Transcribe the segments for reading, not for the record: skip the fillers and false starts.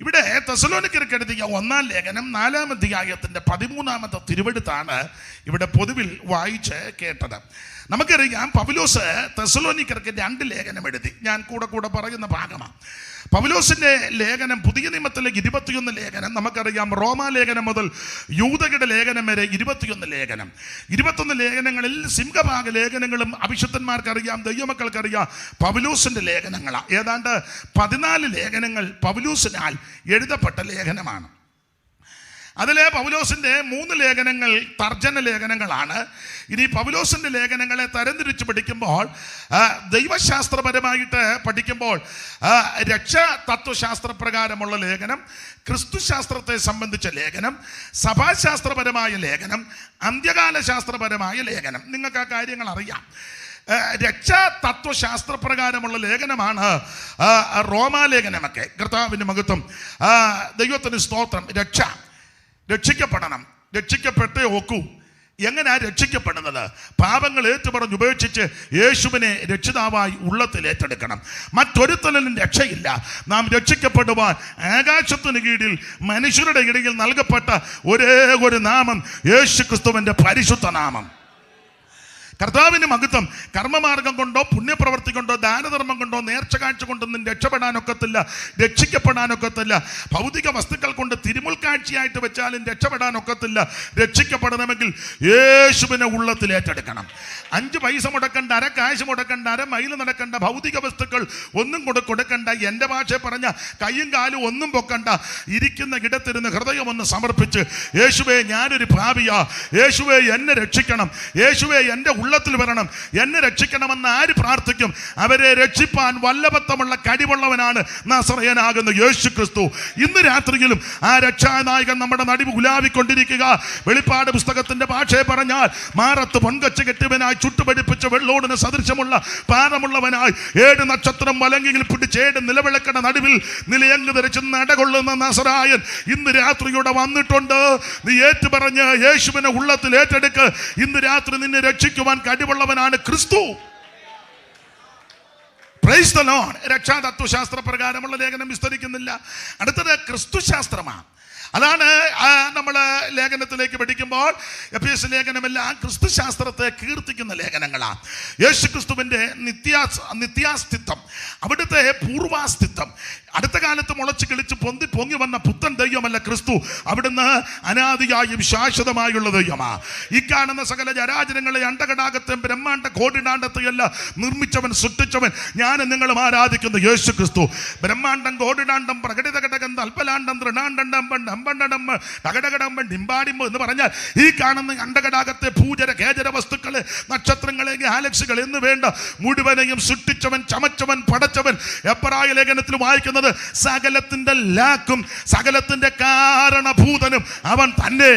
ഇവിടെ തെസ്സലോനിക്കർക്ക് എഴുതിയ 1-ാം ലേഖനം 4-ാം അധ്യായത്തിൻ്റെ 13-ാമത്തെ തിരുവെടുത്താണ് ഇവിടെ പൊതുവിൽ വായിച്ച് കേട്ടത്. നമുക്കറിയാം, പൗലോസ് തെസ്സലോനിക്കർക്ക് 2 ലേഖനം എഴുതി. ഞാൻ കൂടെ പറയുന്ന ഭാഗമാണ്. പൗലോസിൻ്റെ ലേഖനം പുതിയ നിയമത്തിലെ 21 ലേഖനം നമുക്കറിയാം. റോമാ ലേഖനം മുതൽ യൂദയുടെ ലേഖനം വരെ 21 ലേഖനം. 21 ലേഖനങ്ങളിൽ സിംഹഭാഗ ലേഖനങ്ങളും അഭിഷിക്തന്മാർക്കറിയാം, ദൈവമക്കൾക്കറിയാം, പൗലോസിൻ്റെ ലേഖനങ്ങളാണ്. ഏതാണ്ട് 14 ലേഖനങ്ങൾ പൗലോസിനാൽ എഴുതപ്പെട്ട ലേഖനമാണ്. അതിലെ പൗലോസിൻ്റെ 3 ലേഖനങ്ങൾ തർജ്ജമ ലേഖനങ്ങളാണ്. ഇനി പൗലോസിൻ്റെ ലേഖനങ്ങളെ തരംതിരിച്ച് പഠിക്കുമ്പോൾ, ദൈവശാസ്ത്രപരമായിട്ട് പഠിക്കുമ്പോൾ രക്ഷാ തത്വശാസ്ത്രപ്രകാരമുള്ള ലേഖനം, ക്രിസ്തുശാസ്ത്രത്തെ സംബന്ധിച്ച ലേഖനം, സഭാശാസ്ത്രപരമായ ലേഖനം, അന്ത്യകാല ശാസ്ത്രപരമായ ലേഖനം. നിങ്ങൾക്ക് ആ കാര്യങ്ങൾ അറിയാം. രക്ഷാ തത്വശാസ്ത്രപ്രകാരമുള്ള ലേഖനമാണ് റോമാലേഖനമൊക്കെ. കർത്താവിൻ്റെ മഹത്വം, ദൈവത്തിന് സ്തോത്രം. രക്ഷിക്കപ്പെടണം, രക്ഷിക്കപ്പെട്ടേ ഒക്കൂ. എങ്ങനെയാ രക്ഷിക്കപ്പെടുന്നത്? പാപങ്ങൾ ഏറ്റുപറഞ്ഞ് ഉപേക്ഷിച്ച് യേശുവിനെ രക്ഷിതാവായി ഉള്ളത്തിൽ ഏറ്റെടുക്കണം. മറ്റൊരുത്തലും രക്ഷയില്ല. നാം രക്ഷിക്കപ്പെടുവാൻ ആകാശത്തിന് കീഴിൽ മനുഷ്യരുടെ ഇടയിൽ നൽകപ്പെട്ട ഒരേ ഒരു നാമം യേശു ക്രിസ്തുവിൻ്റെ പരിശുദ്ധ നാമം. കർത്താവിന് മഹത്വം. കർമ്മമാർഗം കൊണ്ടോ പുണ്യപ്രവൃത്തി കൊണ്ടോ ദാനധർമ്മം കൊണ്ടോ നേർച്ച കാഴ്ച കൊണ്ടൊന്നും രക്ഷപ്പെടാനൊക്കത്തില്ല, രക്ഷിക്കപ്പെടാനൊക്കത്തില്ല. ഭൗതിക വസ്തുക്കൾ കൊണ്ട് തിരുമുൽക്കാഴ്ചയായിട്ട് വെച്ചാലും രക്ഷപ്പെടാനൊക്കത്തില്ല. രക്ഷിക്കപ്പെടണമെങ്കിൽ യേശുവിനെ ഉള്ളത്തിൽ ഏറ്റെടുക്കണം. 5 പൈസ മുടക്കണ്ട, അര കാശ് മുടക്കണ്ട, അര മൈൽ നടക്കണ്ട, ഭൗതിക വസ്തുക്കൾ ഒന്നും കൊടുക്കണ്ട. എൻ്റെ ഭാഷയെ പറഞ്ഞ കൈയും കാലും ഒന്നും പൊക്കണ്ട. ഇരിക്കുന്ന ഇടത്തിരുന്ന് ഹൃദയം ഒന്ന് സമർപ്പിച്ച്, യേശുവേ ഞാനൊരു പാപിയാ, യേശുവേ എന്നെ രക്ഷിക്കണം, യേശുവേ എൻ്റെ ഉള്ളത്തിൽ വരണം, എന്നെ രക്ഷിക്കണമെന്ന് ആര് പ്രാർത്ഥിക്കും? അവരെ രക്ഷിപ്പാൻ വല്ലഭത്വമുള്ള കഴിവുള്ളവനാണ് നസറയനാകുന്ന യേശു ക്രിസ്തു. ഇന്ന് രാത്രിയിലും ആ രക്ഷാനായകൻ നമ്മുടെ നടുവ് ഉലാവിക്കൊണ്ടിരിക്കുക. വെളിപ്പാട് പുസ്തകത്തിന്റെ ഭാഷയെ പറഞ്ഞാൽ, മാറത്ത് പൊൻകച്ച് കെട്ടിയവനായി ചുട്ടുപടിപ്പിച്ച വെള്ളോടിന് സദൃശമുള്ള പാറമുള്ളവനായി 7 നക്ഷത്രം വലങ്കിയിൽ പിടിച്ച് 7 നിലവിളക്കട നടുവിൽ നിലയങ്ക് ധരിച്ച് നടകൊള്ളുന്ന നസറായൻ ഇന്ന് രാത്രിയോടെ വന്നിട്ടുണ്ട്. നീ ഏറ്റുപറഞ്ഞ് യേശുവിനെ ഉള്ളത്തിൽ ഏറ്റെടുക്ക്. ഇന്ന് രാത്രി നിന്നെ രക്ഷിക്കുവാൻ കഴിവുള്ളവനാണ് ക്രിസ്തു. Praise the Lord. രക്ഷാ തത്വശാസ്ത്ര പ്രകാരമുള്ള ലേഖനം വിസ്തരിക്കുന്നില്ല. അടുത്തത് ക്രിസ്തുശാസ്ത്രമാണ്. അതാണ് നമ്മൾ ലേഖനത്തിലേക്ക് പഠിക്കുമ്പോൾ എഫേസ്യ ലേഖനമെല്ലാം ക്രിസ്തുശാസ്ത്രത്തെ കീർത്തിക്കുന്ന ലേഖനങ്ങളാണ്. യേശു ക്രിസ്തുവിൻ്റെ നിത്യാസ്തിത്വം, അവിടുത്തെ പൂർവാസ്തിത്വം, അടുത്ത കാലത്ത് മുളച്ച് കിളിച്ച് പൊങ്ങി വന്ന പുത്തൻ ദൈവമല്ല ക്രിസ്തു. അവിടുന്ന് അനാദിയായും ശാശ്വതമായുള്ള ദൈവമാണ്. ഈ കാണുന്ന സകല ജരാചരങ്ങളെ അണ്ടകടാകത്തെയും ബ്രഹ്മാണ്ട കോടിടാണ്ടത്തെയല്ല നിർമ്മിച്ചവൻ, സൃഷ്ടിച്ചവൻ ഞാനും നിങ്ങളും ആരാധിക്കുന്ന യേശു ക്രിസ്തു. ബ്രഹ്മാണ്ടം, കോടിടാണ്ടം, പ്രകടിത ഘടകം, അൽപ്പലാണ്ടം, തൃണാണ്ടം, ഡമ്പണ്ടം, ടകടകടമ്പൻ, ഡിമ്പാടിമ്പ് എന്ന് പറഞ്ഞാൽ ഈ കാണുന്ന അണ്ടകടാകത്തെ പൂജര കേജര വസ്തുക്കളെ, നക്ഷത്രങ്ങളെ, ഗാലക്സികൾ എന്ന് വേണ്ട മുഴുവനെയും സൃഷ്ടിച്ചവൻ, ചമച്ചവൻ, പടച്ചവൻ. എബ്രായ ലേഖനത്തിൽ വായിക്കുന്നത്, സകലത്തിന്റെ ലാക്കും സകലത്തിന്റെ കാരണഭൂതനും അവൻ തന്നെ.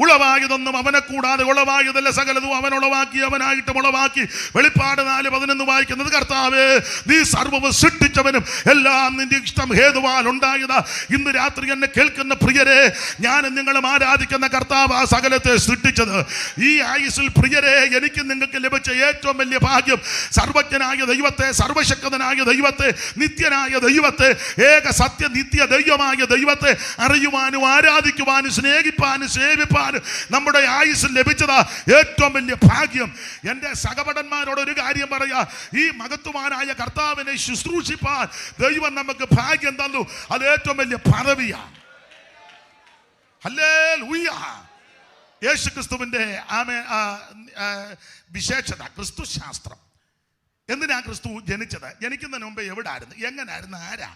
ഉളവായതൊന്നും അവനെ കൂടാതെ ഉളവായതല്ല, സകലതും അവൻ ഉളവാക്കി, അവനായിട്ട് ഉളവാക്കി. വെളിപ്പാട് 4:11 വായിക്കുന്നത്, കർത്താവേ നീ സർവ്വവും സൃഷ്ടിച്ചവനും എല്ലാം നിന്റെ ഇഷ്ടം ഹേതുവാൽ ഉണ്ടായതാ. ഇന്ന് രാത്രി എന്നെ കേൾക്കുന്ന പ്രിയരെ, ഞാൻ നിങ്ങളും ആരാധിക്കുന്ന കർത്താവ് ആ സകലത്തെ സൃഷ്ടിച്ചത്. ഈ ആയുസ്സിൽ പ്രിയരെ, എനിക്ക് നിങ്ങൾക്ക് ലഭിച്ച ഏറ്റവും വലിയ ഭാഗ്യം സർവജ്ഞനായ ദൈവത്തെ, സർവശക്തനായ ദൈവത്തെ, നിത്യനായ ദൈവത്തെ, ഏക സത്യ നിത്യ ദൈവമായ ദൈവത്തെ അറിയുവാനും ആരാധിക്കുവാനും സ്നേഹിപ്പാനും സേവിപ്പാനും നമ്മുടെ ആയുസ്സിൽ ലഭിച്ചതാ ഏറ്റവും വലിയ ഭാഗ്യം. എൻ്റെ സഹപടന്മാരോട് ഒരു കാര്യം പറയാ, ഈ മഹത്വവാനായ കർത്താവിനെ ശുശ്രൂഷിപ്പാൻ ദൈവം നമുക്ക് ഭാഗ്യം തന്നു. അത് ഏറ്റവും വലിയ പദവിയാ. ഹല്ലേലൂയ. യേശു ക്രിസ്തുവിൻ്റെ വിശേഷത ക്രിസ്തുശാസ്ത്രം. എന്തിനാ ക്രിസ്തു ജനിച്ചത്? ജനിക്കുന്നതിന് മുമ്പേ എവിടായിരുന്നു, എങ്ങനായിരുന്നു, ആരാ,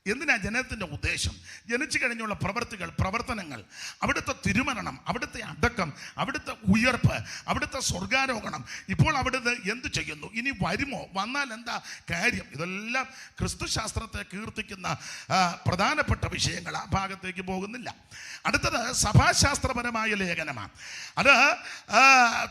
എന്തിനാ ജനനത്തിൻ്റെ ഉദ്ദേശം, ജനിച്ചു കഴിഞ്ഞുള്ള പ്രവർത്തനങ്ങൾ, അവിടുത്തെ തിരുമരണം, അവിടുത്തെ അടക്കം, അവിടുത്തെ ഉയർപ്പ്, അവിടുത്തെ സ്വർഗാരോഹണം, ഇപ്പോൾ അവിടുന്ന് എന്ത് ചെയ്യുന്നു, ഇനി വരുമോ, വന്നാൽ എന്താ കാര്യം, ഇതെല്ലാം ക്രിസ്തുശാസ്ത്രത്തെ കീർത്തിക്കുന്ന പ്രധാനപ്പെട്ട വിഷയങ്ങൾ. ആ ഭാഗത്തേക്ക് പോകുന്നില്ല. അടുത്തത് സഭാശാസ്ത്രപരമായ ലേഖനമാണ്. അത്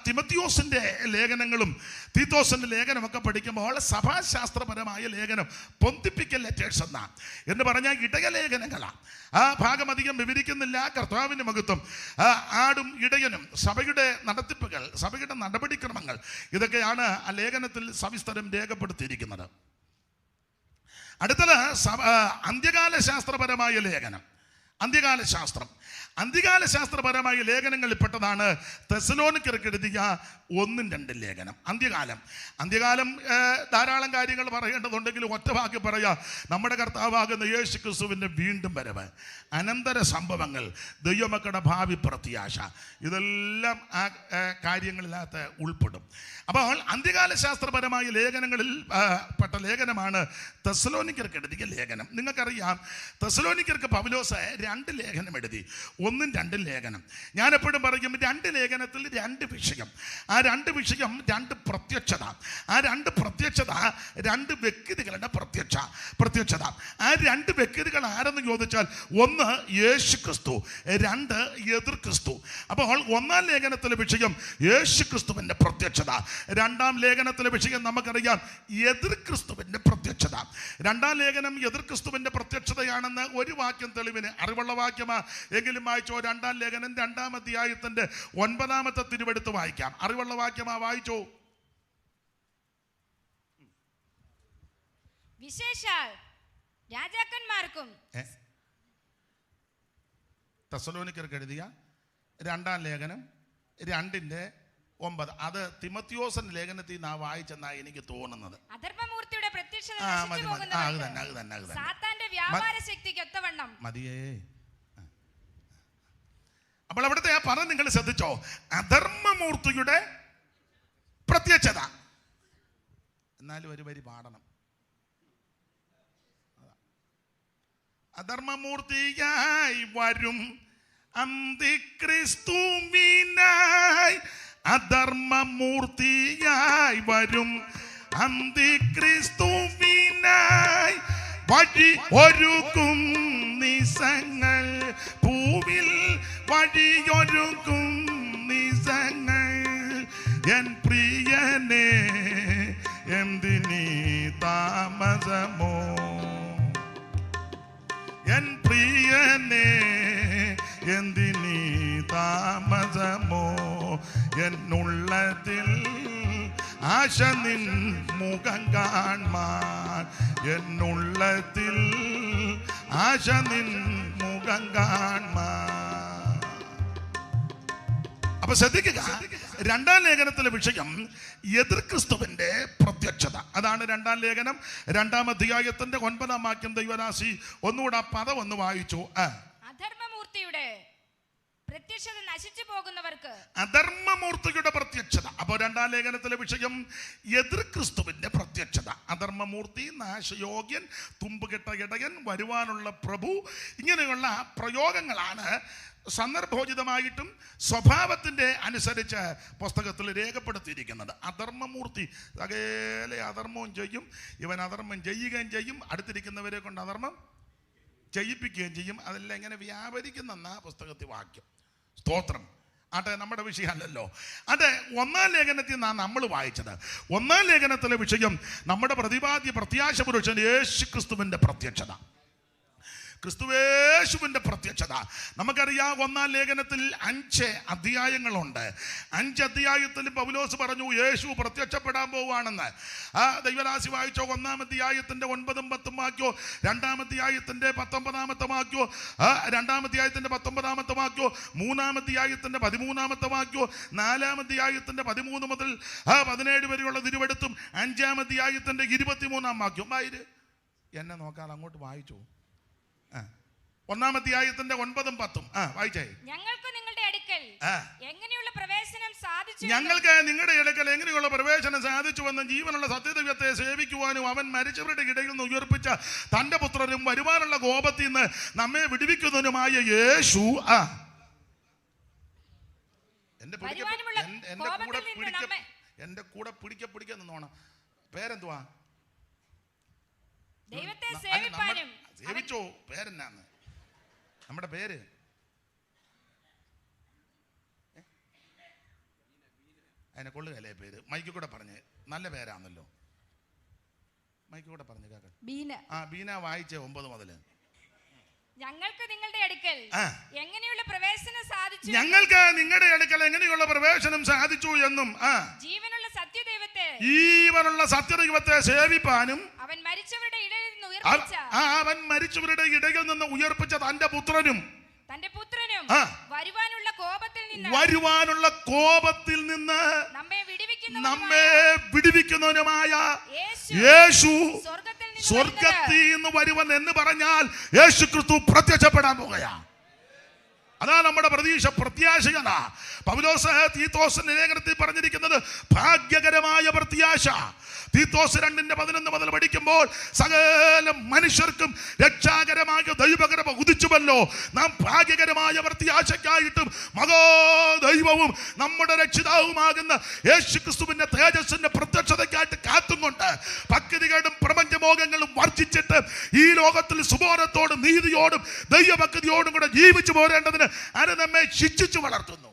തിമത്തിയോസിൻ്റെ ലേഖനങ്ങളും തീത്തോസിൻ്റെ ലേഖനമൊക്കെ പഠിക്കുമ്പോൾ സഭാശാസ്ത്രപരമായ ലേഖനം പൊന്തിപ്പിക്കൽ ലെറ്റേഴ്സ് എന്നാണ്. എന്ന് പറഞ്ഞാൽ ഇടയലേഖനങ്ങളാണ്. ആ ഭാഗം അധികം വിവരിക്കുന്നില്ല. കർത്താവിൻ്റെ മഹത്വം, ആടും ഇടയനും, സഭയുടെ നടത്തിപ്പുകൾ, സഭയുടെ നടപടിക്രമങ്ങൾ, ഇതൊക്കെയാണ് ആ ലേഖനത്തിൽ സവിസ്തരം രേഖപ്പെടുത്തിയിരിക്കുന്നത്. അടുത്തത് അന്ത്യകാല ശാസ്ത്രപരമായ ലേഖനം. അന്ത്യകാല ശാസ്ത്രപരമായ ലേഖനങ്ങളിൽ പെട്ടതാണ് തെസ്സലോനിക്കർക്ക് എഴുതിയ 1-2 ലേഖനം. അന്ത്യകാലം ധാരാളം കാര്യങ്ങൾ പറയേണ്ടതുണ്ടെങ്കിലും ഒറ്റ വാക്ക് പറയാ, നമ്മുടെ കർത്താവാകുന്ന യേശു ക്രിസ്തുവിൻ്റെ വീണ്ടും വരവ്, അനന്തര സംഭവങ്ങൾ, ദൈവമക്കളുടെ ഭാവി പ്രത്യാശ, ഇതെല്ലാം ആ കാര്യങ്ങളിനകത്ത് ഉൾപ്പെടും. അപ്പോൾ അന്ത്യകാല ശാസ്ത്രപരമായ ലേഖനങ്ങളിൽ പെട്ട ലേഖനമാണ് തെസ്സലോനിക്കർക്ക് എഴുതിയ ലേഖനം. നിങ്ങൾക്കറിയാം, തെസ്സലോനിക്കർക്ക് പൗലോസ് 2 ലേഖനം എഴുതി, 1-2 ലേഖനം. ഞാൻ എപ്പോഴും പറയും, 2 ലേഖനത്തിൽ 2 വിഷയം. ആ 2 വിഷയം 2 പ്രത്യക്ഷത. ആ 2 പ്രത്യക്ഷത 2 വ്യക്തികളുടെ പ്രത്യക്ഷത. ആ 2 വ്യക്തികൾ ആരെന്ന് ചോദിച്ചാൽ, 1 യേശു ക്രിസ്തു, 2 എതിർ ക്രിസ്തു. അപ്പോൾ 1-ാം ലേഖനത്തിലെ വിഷയം യേശു ക്രിസ്തുവിൻ്റെ പ്രത്യക്ഷത, 2-ാം ലേഖനത്തിലെ വിഷയം നമുക്കറിയാം എതിർ ക്രിസ്തുവിൻ്റെ പ്രത്യക്ഷത. 2-ാം ലേഖനം എതിർ ക്രിസ്തുവിൻ്റെ പ്രത്യക്ഷതയാണെന്ന് ഒരു വാക്യം തെളിവിന്, അറിവുള്ള വാക്യമാ എങ്കിലും വായിച്ചോ. 2-ാം ലേഖനം 2-ാം അധ്യായത്തിന്റെ 9-ാമത്തെ തിരുവെടുത്ത് വായിക്കാം. അറിവുള്ള വാക്യമാ, വായിച്ചോ. വിശേഷാൽ രാജാക്കന്മാർക്കും തെസ്സലോനിക്കർക്ക് എഴുതിയ 2-ാം ലേഖനം 2-9. അത് തിമോത്തിയോസിന്റെ ലേഖനത്തിൽ നിന്നാ വായിച്ചെന്നാ എനിക്ക് തോന്നുന്നത്. അധർമ്മമൂർത്തിയുടെ പ്രത്യക്ഷത സാത്താന്റെ വ്യാപാര ശക്തിക്ക് ഒത്തവണ്ണം മതിയേ. അപ്പോൾ അവിടുത്തെ ആ പദം നിങ്ങൾ ശ്രദ്ധിച്ചോ, അധർമ്മമൂർത്തിയുടെ പ്രത്യക്ഷത. എന്നാലും ഒരു വരി പാടണം. അധർമ്മമൂർത്തിയായി വരും അന്തിക്രിസ്തുവിനായി, അധർമ്മമൂർത്തിയായി വരും അന്തിക്രിസ്തുവിനായി, വഴി ഒരുക്കും നിസങ്ങൾ പൂവിൽ, വഴിയൊരുക്കും നിസങ്ങൾ. എൻ പ്രിയനെ എന്തിനീ താമസമോ, എൻ പ്രിയനെ എന്തിനീ താമസമോ, എന്നുള്ളതിൽ ആശ നിൻ മുഖം കാൺമാൻ, എന്നുള്ളതിൽ ആശ നിൻ മുഖം കാൺമാൻ. അപ്പൊ ശ്രദ്ധിക്കുക, 2-ാം ലേഖനത്തിലെ വിഷയം എതിർ ക്രിസ്തുവിന്റെ പ്രത്യക്ഷത. അതാണ് 2-ാം ലേഖനം 2-ാം അധ്യായത്തിന്റെ 9-ാം വാക്യം. ദൈവരാശി ഒന്നുകൂടെ ആ പദം ഒന്ന് വായിച്ചു. അധർമ്മമൂർത്തിയുടെ പ്രത്യക്ഷത നശിച്ചു പോകുന്നവർക്ക്, അധർമ്മമൂർത്തിയുടെ പ്രത്യക്ഷത. അപ്പോൾ 2-ാം ലേഖനത്തിലെ വിഷയം എതിർ ക്രിസ്തുവിന്റെ പ്രത്യക്ഷത. അധർമ്മമൂർത്തി, നാശയോഗ്യൻ, തുമ്പുകെട്ട ഇടയൻ, വരുവാനുള്ള പ്രഭു, ഇങ്ങനെയുള്ള പ്രയോഗങ്ങളാണ് സന്ദർഭോചിതമായിട്ടും സ്വഭാവത്തിന്റെ അനുസരിച്ച് പുസ്തകത്തിൽ രേഖപ്പെടുത്തിയിരിക്കുന്നത്. അധർമ്മമൂർത്തി സകല അധർമ്മവും ചെയ്യും, ഇവൻ അധർമ്മം ചെയ്യുകയും ചെയ്യും, അടുത്തിരിക്കുന്നവരെ കൊണ്ട് അധർമ്മം ചെയ്യിപ്പിക്കുകയും ചെയ്യും. അതെല്ലാം ഇങ്ങനെ വ്യാപരിക്കുന്നെന്നാ പുസ്തകത്തിൽ വാക്യം. സ്തോത്രം. ആട്ടെ, നമ്മുടെ വിഷയമല്ലല്ലോ അത്. 1-ാം ലേഖനത്തിൽ നിന്നാണ് നമ്മൾ വായിച്ചത്. 1-ാം ലേഖനത്തിലെ വിഷയം നമ്മുടെ പ്രതിപാദ്യ പ്രത്യാശ പുരുഷൻ യേശു ക്രിസ്തുവിന്റെ പ്രത്യക്ഷത. ക്രിസ്തുവേശുവിന്റെ പ്രത്യക്ഷത നമുക്കറിയാം. 1-ാം ലേഖനത്തിൽ 5 അധ്യായങ്ങളുണ്ട്. 5 അധ്യായത്തിൽ പൗലോസ് പറഞ്ഞു യേശു പ്രത്യക്ഷപ്പെടാൻ പോവുകയാണെന്ന്. ആ ദൈവരാശി വായിച്ചോ. 1-ാം അധ്യായത്തിന്റെ 9-ഉം 10ഉം വാക്യോ, 2-ാം അധ്യായത്തിന്റെ 19-ാമത്തെ വാക്യോ, 2-ാം അധ്യായത്തിന്റെ 19-ാമത്തെ വാക്യോ, 3-ാം അധ്യായത്തിന്റെ 13-ാമത്തെ വാക്യോ, 4-ാം അധ്യായത്തിന്റെ 13 മുതൽ 17 വരെയുള്ള തിരുവെടുത്തും 5-ാം അധ്യായത്തിന്റെ 23-ാം വാക്യം. എന്നെ നോക്കാൻ അങ്ങോട്ട് വായിച്ചു. 1-ാം അധ്യായത്തിന്റെ 9ഉം 10ഉം വായിച്ചേ. ഞങ്ങൾക്ക് നിങ്ങളുടെ അടുക്കൽ എങ്ങനെയുള്ള പ്രവേശനം സാധിച്ചു, ഞങ്ങൾക്ക് നിങ്ങളുടെ അടുക്കൽ എങ്ങനെയുള്ള പ്രവേശനം സാധിച്ചുവെന്ന് ജീവനുള്ള സത്യദൈവത്തെ സേവിക്കുവാനും അവൻ മരിച്ചവരുടെ ഇടയിൽ നിന്ന് ഉയർപ്പിച്ച തന്റെ പുത്രനും വരുവാനുള്ള കോപത്തിൽ നിന്ന് നമ്മെ വിടുവിക്കുന്നതിനുമായ യേശു. എന്റെ കൂടെ പിടിക്ക നിന്നോണം. പേരെന്തുവാ? ദൈവത്തെ സേവിപ്പാനും. സേവിച്ചോ? പേരെന്നാന്ന് നമ്മുടെ പേര്? അതിനെ കൊള്ളുകയല്ലേ പേര്? മൈക്കിൽ കൂടെ പറഞ്ഞ് നല്ല പേരാണല്ലോ. മൈക്കിൽ കൂടെ പറഞ്ഞു കേൾക്കാം. ബീന വായിച്ചേ 9 മുതൽ. ഞങ്ങൾക്ക് നിങ്ങളുടെ അടുക്കൽ എങ്ങനെയുള്ള പ്രവേശനം സാധിച്ചു, ഞങ്ങൾക്ക് നിങ്ങളുടെ അടുക്കൽ എങ്ങനെയുള്ള പ്രവേശനം സാധിച്ചു എന്നും ജീവനുള്ള സത്യദൈവത്തെ സേവിപ്പാനും അവൻ മരിച്ചവരുടെ ഇടയിൽ നിന്ന് ഉയർപ്പിച്ച അവൻ മരിച്ചവരുടെ ഇടയിൽ നിന്ന് ഉയർപ്പിച്ച തന്റെ പുത്രനും വരുവാനുള്ള കോപത്തിൽ നിന്ന് നമ്മെ വിടുവിക്കുന്നവനുമായ യേശു സ്വർഗത്തിൽ നിന്ന് വരുവൻ എന്ന് പറഞ്ഞാൽ യേശു ക്രിസ്തു പ്രത്യക്ഷപ്പെടാൻ പോകുകയാണ്. അതാ നമ്മുടെ പ്രത്യാശയാണ്. പൗലോസ് തീത്തോസിന്റെ ലേഖനത്തിൽ പറഞ്ഞിരിക്കുന്നത് ഭാഗ്യകരമായ പ്രത്യാശ. തീത്തോസ് 2:11 മുതൽ പഠിക്കുമ്പോൾ സകല മനുഷ്യർക്കും രക്ഷാകരമായ ദൈവകൃപ ഉദിച്ചുവല്ലോ. നാം ഭാഗ്യകരമായ പ്രത്യാശയ്ക്കായിട്ടും മഹാദൈവവും നമ്മുടെ രക്ഷിതാവുമാകുന്ന യേശു ക്രിസ്തുവിന്റെ തേജസ്സിന്റെ പ്രത്യക്ഷതയ്ക്കായിട്ട് കാത്തുകൊണ്ട് ഭക്തികേടും പ്രപഞ്ചമോഹങ്ങളും വർജിച്ചിട്ട് ഈ ലോകത്തിൽ സുബോധത്തോടും നീതിയോടും ദൈവഭക്തിയോടും കൂടെ ജീവിച്ചു പോരേണ്ടതിന് അത് നമ്മെ ശിക്ഷിച്ചു വളർത്തുന്നു.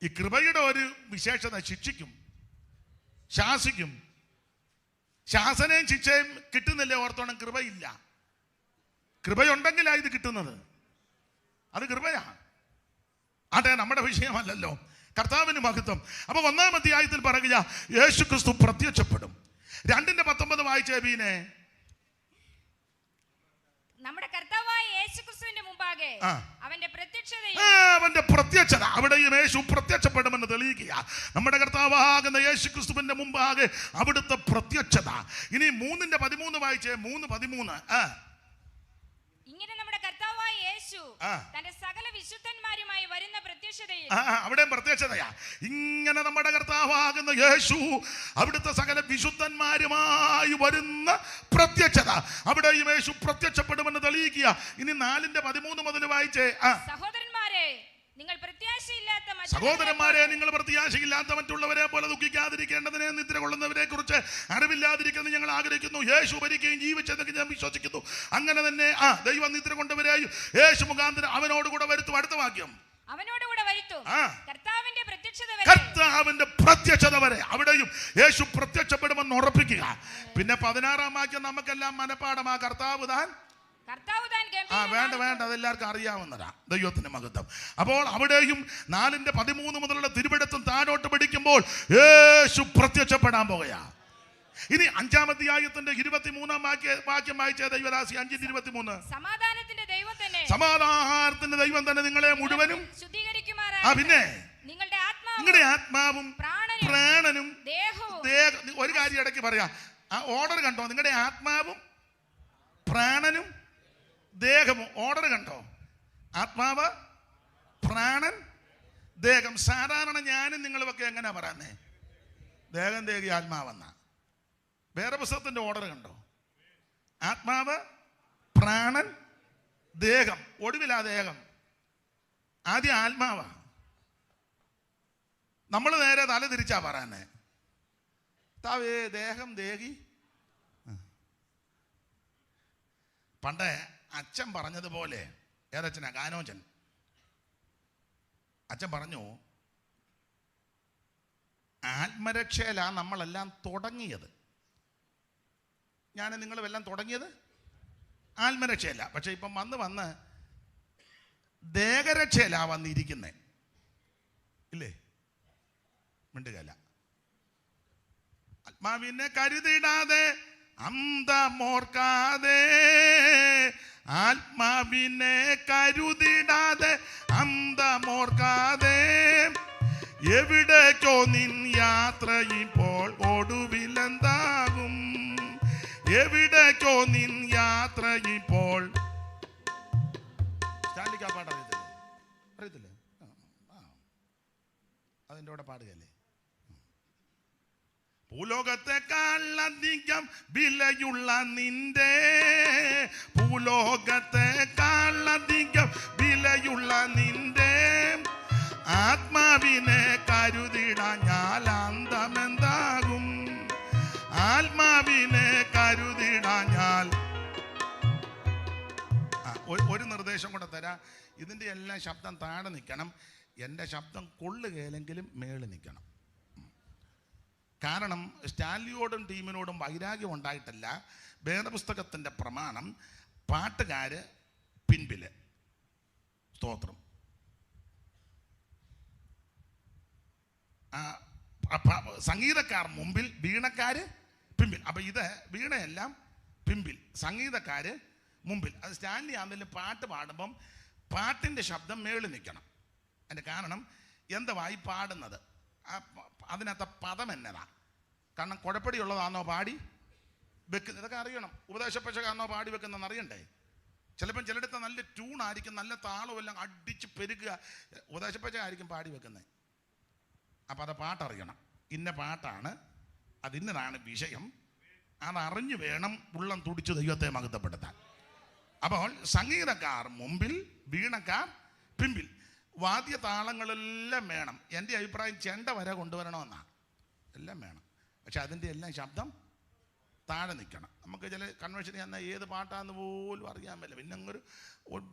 ഈ കൃപയുടെ ഒരു വിശേഷത ശിക്ഷിക്കും, ശാസിക്കും. ശാസനയും ശിക്ഷയും കിട്ടുന്നില്ലേ ഓർത്തോണം, കൃപയില്ല. കൃപയുണ്ടെങ്കിലാണ് ഇത് കിട്ടുന്നത്. അത് കൃപയാ. അതെ, നമ്മുടെ വിഷയമല്ലല്ലോ. കർത്താവിന് മഹത്വം. അപ്പൊ 1-ാം അധ്യായത്തിൽ പറയുക യേശു ക്രിസ്തു പ്രത്യക്ഷപ്പെടും. 2:19 വായിച്ചേ ബീനെ. നമ്മുടെ കർത്താവായ യേശുക്രിസ്തുവിന്റെ മുമ്പാകെ അവന്റെ പ്രത്യക്ഷത, അവിടെയും യേശു പ്രത്യക്ഷപ്പെടുമെന്ന് തെളിയിക്കുക. നമ്മുടെ കർത്താവാകുന്ന യേശു ക്രിസ്തുവിന്റെ മുമ്പാകെ അവിടുത്തെ പ്രത്യക്ഷത. ഇനി 3:13 വായിച്ചേ. 3:13. ഇങ്ങനെ നമ്മുടെ കർത്താവായ യേശു തന്റെ സകല വിശുദ്ധന്മാരുമായി വരുന്ന പ്രത്യക്ഷതയിൽ, അവിടെയും പ്രത്യക്ഷതയാ. ഇങ്ങനെ നമ്മുടെ കർത്താവാകുന്ന യേശു അവിടുത്തെ സകല വിശുദ്ധന്മാരുമായി വരുന്ന പ്രത്യക്ഷത, അവിടെയും യേശു പ്രത്യക്ഷപ്പെടുമെന്ന് തെളിയിക്കുക. ഇനി 4:13 മുതൽ വായിച്ചേ. സഹോദരന്മാരെ നിങ്ങൾ പ്രത്യാശയില്ലാത്ത മറ്റുള്ളവരെ പോലെ ദുഃഖിക്കാതിരിക്കേണ്ടതിനെ നിദ്ര കൊള്ളുന്നവരെ കുറിച്ച് അറിവില്ലാതിരിക്കുന്നത് ഞങ്ങൾ ആഗ്രഹിക്കുന്നു. യേശു ഭരിക്കുകയും ജീവിച്ചെന്നൊക്കെ ഞാൻ വിശ്വസിക്കുന്നു. അങ്ങനെ തന്നെ ദൈവം നിദ്ര കൊണ്ടുവരെയും യേശു മുഖാന്തരം അവനോടുകൂടെ വരുത്തും. അടുത്ത വാക്യം, അവനോടുകൂടെ വരുത്തും കർത്താവിന്റെ പ്രത്യക്ഷത വരെ അവിടെയും യേശു പ്രത്യക്ഷപ്പെടുമെന്ന് ഉറപ്പിക്കുക. പിന്നെ 16-ാം വാക്യം നമുക്കെല്ലാം മനപ്പാടമാ. കർത്താവ് താൻ വേണ്ട, അതെല്ലാവർക്കും അറിയാവുന്നതാ. ദൈവത്തിന്റെ മഹത്വം. അപ്പോൾ അവിടെയും 4:13 മുതലുള്ള തിരുവെടുത്തും താഴോട്ട് പഠിക്കുമ്പോൾ യേശു പ്രത്യക്ഷപ്പെടാൻ പോകുകയാ. ഇനി 5-ാം അധ്യായത്തിന്റെ 23-ാം വാക്യം വായിച്ച ദൈവദാസി. 5:23. സമാധാനത്തിന്റെ ദൈവം തന്നെ നിങ്ങളെ മുഴുവനും പിന്നെ നിങ്ങളുടെ ആത്മാവും പ്രാണനും ദേഹവും. ഒരു കാര്യം ഇടയ്ക്ക് പറയാം, ആ ഓർഡർ കണ്ടോ? നിങ്ങളുടെ ആത്മാവും പ്രാണനും ദേഹവും. ഓർഡർ കണ്ടോ? ആത്മാവ്, പ്രാണൻ, ദേഹം. സാധാരണ ഞാനും നിങ്ങളുമൊക്കെ എങ്ങനെയാ പറയുന്നേ? ദേഹം, ദേഹി, ആത്മാവെന്ന. വേറെ പുസ്തകത്തിന്റെ ഓർഡർ കണ്ടോ? ആത്മാവ്, പ്രാണൻ, ദേഹം. ഒടുവിലാ ദേഹം. ആദ്യം ആത്മാവാ. നമ്മൾ നേരെ തല തിരിച്ചാ പറയുന്നേ. താവേ ദേഹം, ദേഹി. പണ്ട് അച്ഛൻ പറഞ്ഞതുപോലെ, ഏതച്ഛനാ? ഗാനോച്ചൻ. അച്ഛൻ പറഞ്ഞു, ആത്മരക്ഷയിലാണ് നമ്മളെല്ലാം തുടങ്ങിയത്. ഞാൻ നിങ്ങളും എല്ലാം തുടങ്ങിയത് ആത്മരക്ഷയല്ല. പക്ഷെ ഇപ്പം വന്ന് ദേഹരക്ഷയിലാ വന്നിരിക്കുന്നേ. ഇല്ലേ? മിണ്ടുകയല്ല. ആത്മാവിനെ കരുതിടാതെ അന്തമോർക്കാതെ, ആത്മാവിനെ കരുതിടാതെ അന്തമോർക്കാതെ, എവിടേക്കോ നിൻ യാത്ര ഇപ്പോൾ ഒടുവിലെന്താകും? എവിടേക്കോ നിൻ യാത്ര ഇപ്പോൾ. സ്റ്റാൻലിക്ക് ആ പാട്ട് അറിയത്തില്ലേ? അതിൻ്റെ കൂടെ പാടുകയല്ലേ? ഭൂലോകത്തെക്കാളധികം വിലയുള്ള നിന്റെ, ഭൂലോകത്തെക്കാളധികം വിലയുള്ള നിന്റെ ആത്മാവിനെ കരുതിടാഞ്ഞാൽ അന്തമെന്താകും? ആത്മാവിനെ കരുതിടാഞ്ഞാൽ. ഒരു നിർദ്ദേശം കൂടെ തരാം. ഇതിൻ്റെ എല്ലാം ശബ്ദം താഴെ നിൽക്കണം. എൻ്റെ ശബ്ദം കൊള്ളുകയില്ലെങ്കിലും മേളിൽ നിൽക്കണം. കാരണം സ്റ്റാൻലിയോടും ടീമിനോടും വൈരാഗ്യം ഉണ്ടായിട്ടല്ല. വേദപുസ്തകത്തിൻ്റെ പ്രമാണം പാട്ടുകാര് പിൻപില്. സ്തോത്രം. സംഗീതക്കാർ മുമ്പിൽ, വീണക്കാര് പിമ്പിൽ. അപ്പൊ ഇത് വീണയെല്ലാം പിമ്പിൽ, സംഗീതക്കാര് മുമ്പിൽ. അത് സ്റ്റാൻലി ആണെങ്കിലും പാട്ട് പാടുമ്പം പാട്ടിൻ്റെ ശബ്ദം മേളിൽ നിൽക്കണം. അതിൻ്റെ കാരണം എന്തുവായി പാടുന്നത്, അതിനകത്ത് പദം എന്നതാ. കാരണം കുഴപ്പടിയുള്ളതാണോ പാടി വെക്കുന്നത്, ഇതൊക്കെ അറിയണം. ഉപദേശപ്പശകാണോ പാടി വെക്കുന്നതെന്ന് അറിയണ്ടേ. ചിലപ്പം ചിലയിടത്ത് നല്ല ട്യൂണായിരിക്കും, നല്ല താളമെല്ലാം അടിച്ച് പെരുക്കുക, ഉപദേശപ്പശകായിരിക്കും പാടി വെക്കുന്നത്. അപ്പം അത് പാട്ടറിയണം. ഇന്ന പാട്ടാണ്, അതിന്നതാണ് വിഷയം, അതറിഞ്ഞു വേണം ഉള്ളം തുടിച്ച് ദൈവത്തെ മഹത്വപ്പെടുത്താൻ. അപ്പോൾ സംഗീതക്കാർ മുമ്പിൽ, വീണക്കാർ പിമ്പിൽ. വാദ്യ താളങ്ങളെല്ലാം വേണം. എൻ്റെ അഭിപ്രായം ചെണ്ട വരെ കൊണ്ടുവരണമെന്നാണ്. എല്ലാം വേണം, പക്ഷെ അതിൻ്റെ എല്ലാം ശബ്ദം താഴെ നിൽക്കണം. നമുക്ക് ചില കൺവെൻഷനിൽ എന്നാൽ ഏത് പാട്ടാന്ന് പോലും അറിയാൻ പറ്റില്ല. പിന്നെ അങ്ങൊരു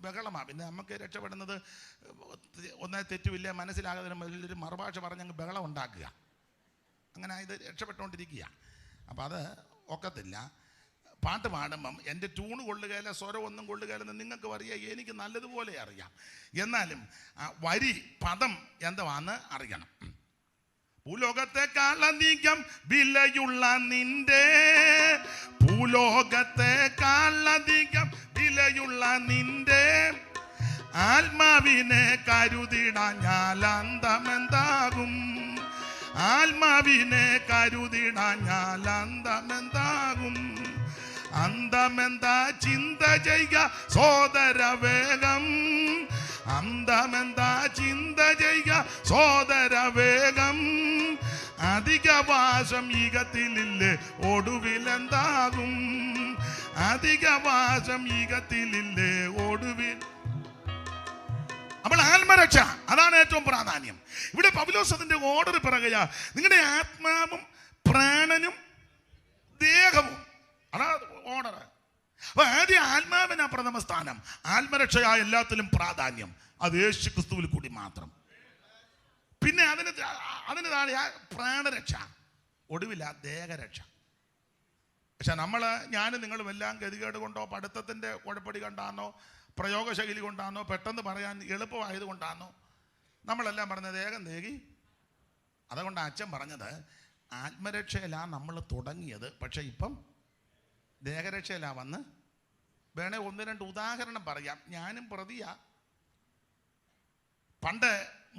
ബഹളമാണ്. പിന്നെ നമുക്ക് രക്ഷപ്പെടുന്നത് ഒന്നേ തെറ്റുമില്ല, മനസ്സിലാകാതെ വലിയൊരു മറുഭാഷ പറഞ്ഞങ്ങ് ബഹളം ഉണ്ടാക്കുക. അങ്ങനെ ഇത് രക്ഷപ്പെട്ടുകൊണ്ടിരിക്കുക. അപ്പം അത് ഒക്കത്തില്ല. പാട്ട് പാടുമ്പം എൻ്റെ ട്യൂണ് കൊള്ളുകയില്ല, സ്വരം ഒന്നും കൊള്ളുകയില്ലെന്ന് നിങ്ങൾക്ക് അറിയാം, എനിക്ക് നല്ലതുപോലെ അറിയാം. എന്നാലും വരി, പദം എന്താന്ന് അറിയണം. ഭൂലോകത്തെക്കാളധികം വിലയുള്ള നിന്റെ, ഭൂലോകത്തെക്കാളധികം വിലയുള്ള നിന്റെ ആത്മാവിനെ കരുതിടാഞ്ഞാൽ അന്തമെന്താകും, ആത്മാവിനെ കരുതിടാഞ്ഞാൽ അന്തമെന്താകും. അന്തമെന്താ ചിന്ത ചെയ്യുക സോദര വേഗം, അന്തമെന്താ ചിന്ത ചെയ്യുക സോദര വേഗം. അധികവാസം ഈകത്തിലില്ലേ ഒടുവിലെന്താകും, അധികവാസം ഈകത്തിലില്ലേ ഒടുവിൽ. അപ്പോൾ ആത്മരക്ഷ, അതാണ് ഏറ്റവും പ്രാധാന്യം. ഇവിടെ പൗലോസ് അതിന്റെ ഓർഡർ പറയുക, നിങ്ങളുടെ ആത്മാവും പ്രാണനും ദേഹവും, അതാ ഓർഡർ. അപ്പൊ ആദ്യം ആത്മാവിനാ പ്രഥമ സ്ഥാനം, ആത്മരക്ഷയായ എല്ലാത്തിലും പ്രാധാന്യം. അത് യേശു ക്രിസ്തുവിൽ കൂടി മാത്രം. പിന്നെ അതിന് താഴെ പ്രാണരക്ഷ, ഒടുവില്ല ദേഹരക്ഷ. പക്ഷെ ഞാനും നിങ്ങളും എല്ലാം ഗതികേട് കൊണ്ടോ പഠിത്തത്തിൻ്റെ കുഴപ്പടി കൊണ്ടാണോ പ്രയോഗശൈലി കൊണ്ടാണോ പെട്ടെന്ന് പറയാൻ എളുപ്പമായത് കൊണ്ടാണോ നമ്മളെല്ലാം പറഞ്ഞത് ദേഹം ദേഹി. അതുകൊണ്ട് അച്ഛൻ പറഞ്ഞത് ആത്മരക്ഷയിലാണ് നമ്മൾ തുടങ്ങിയത്, പക്ഷെ ഇപ്പം ദേഹരക്ഷയിലാണ് വന്ന്. വേണേ ഒന്ന് രണ്ട് ഉദാഹരണം പറയാം. ഞാനും പ്രതിയാ. പണ്ട്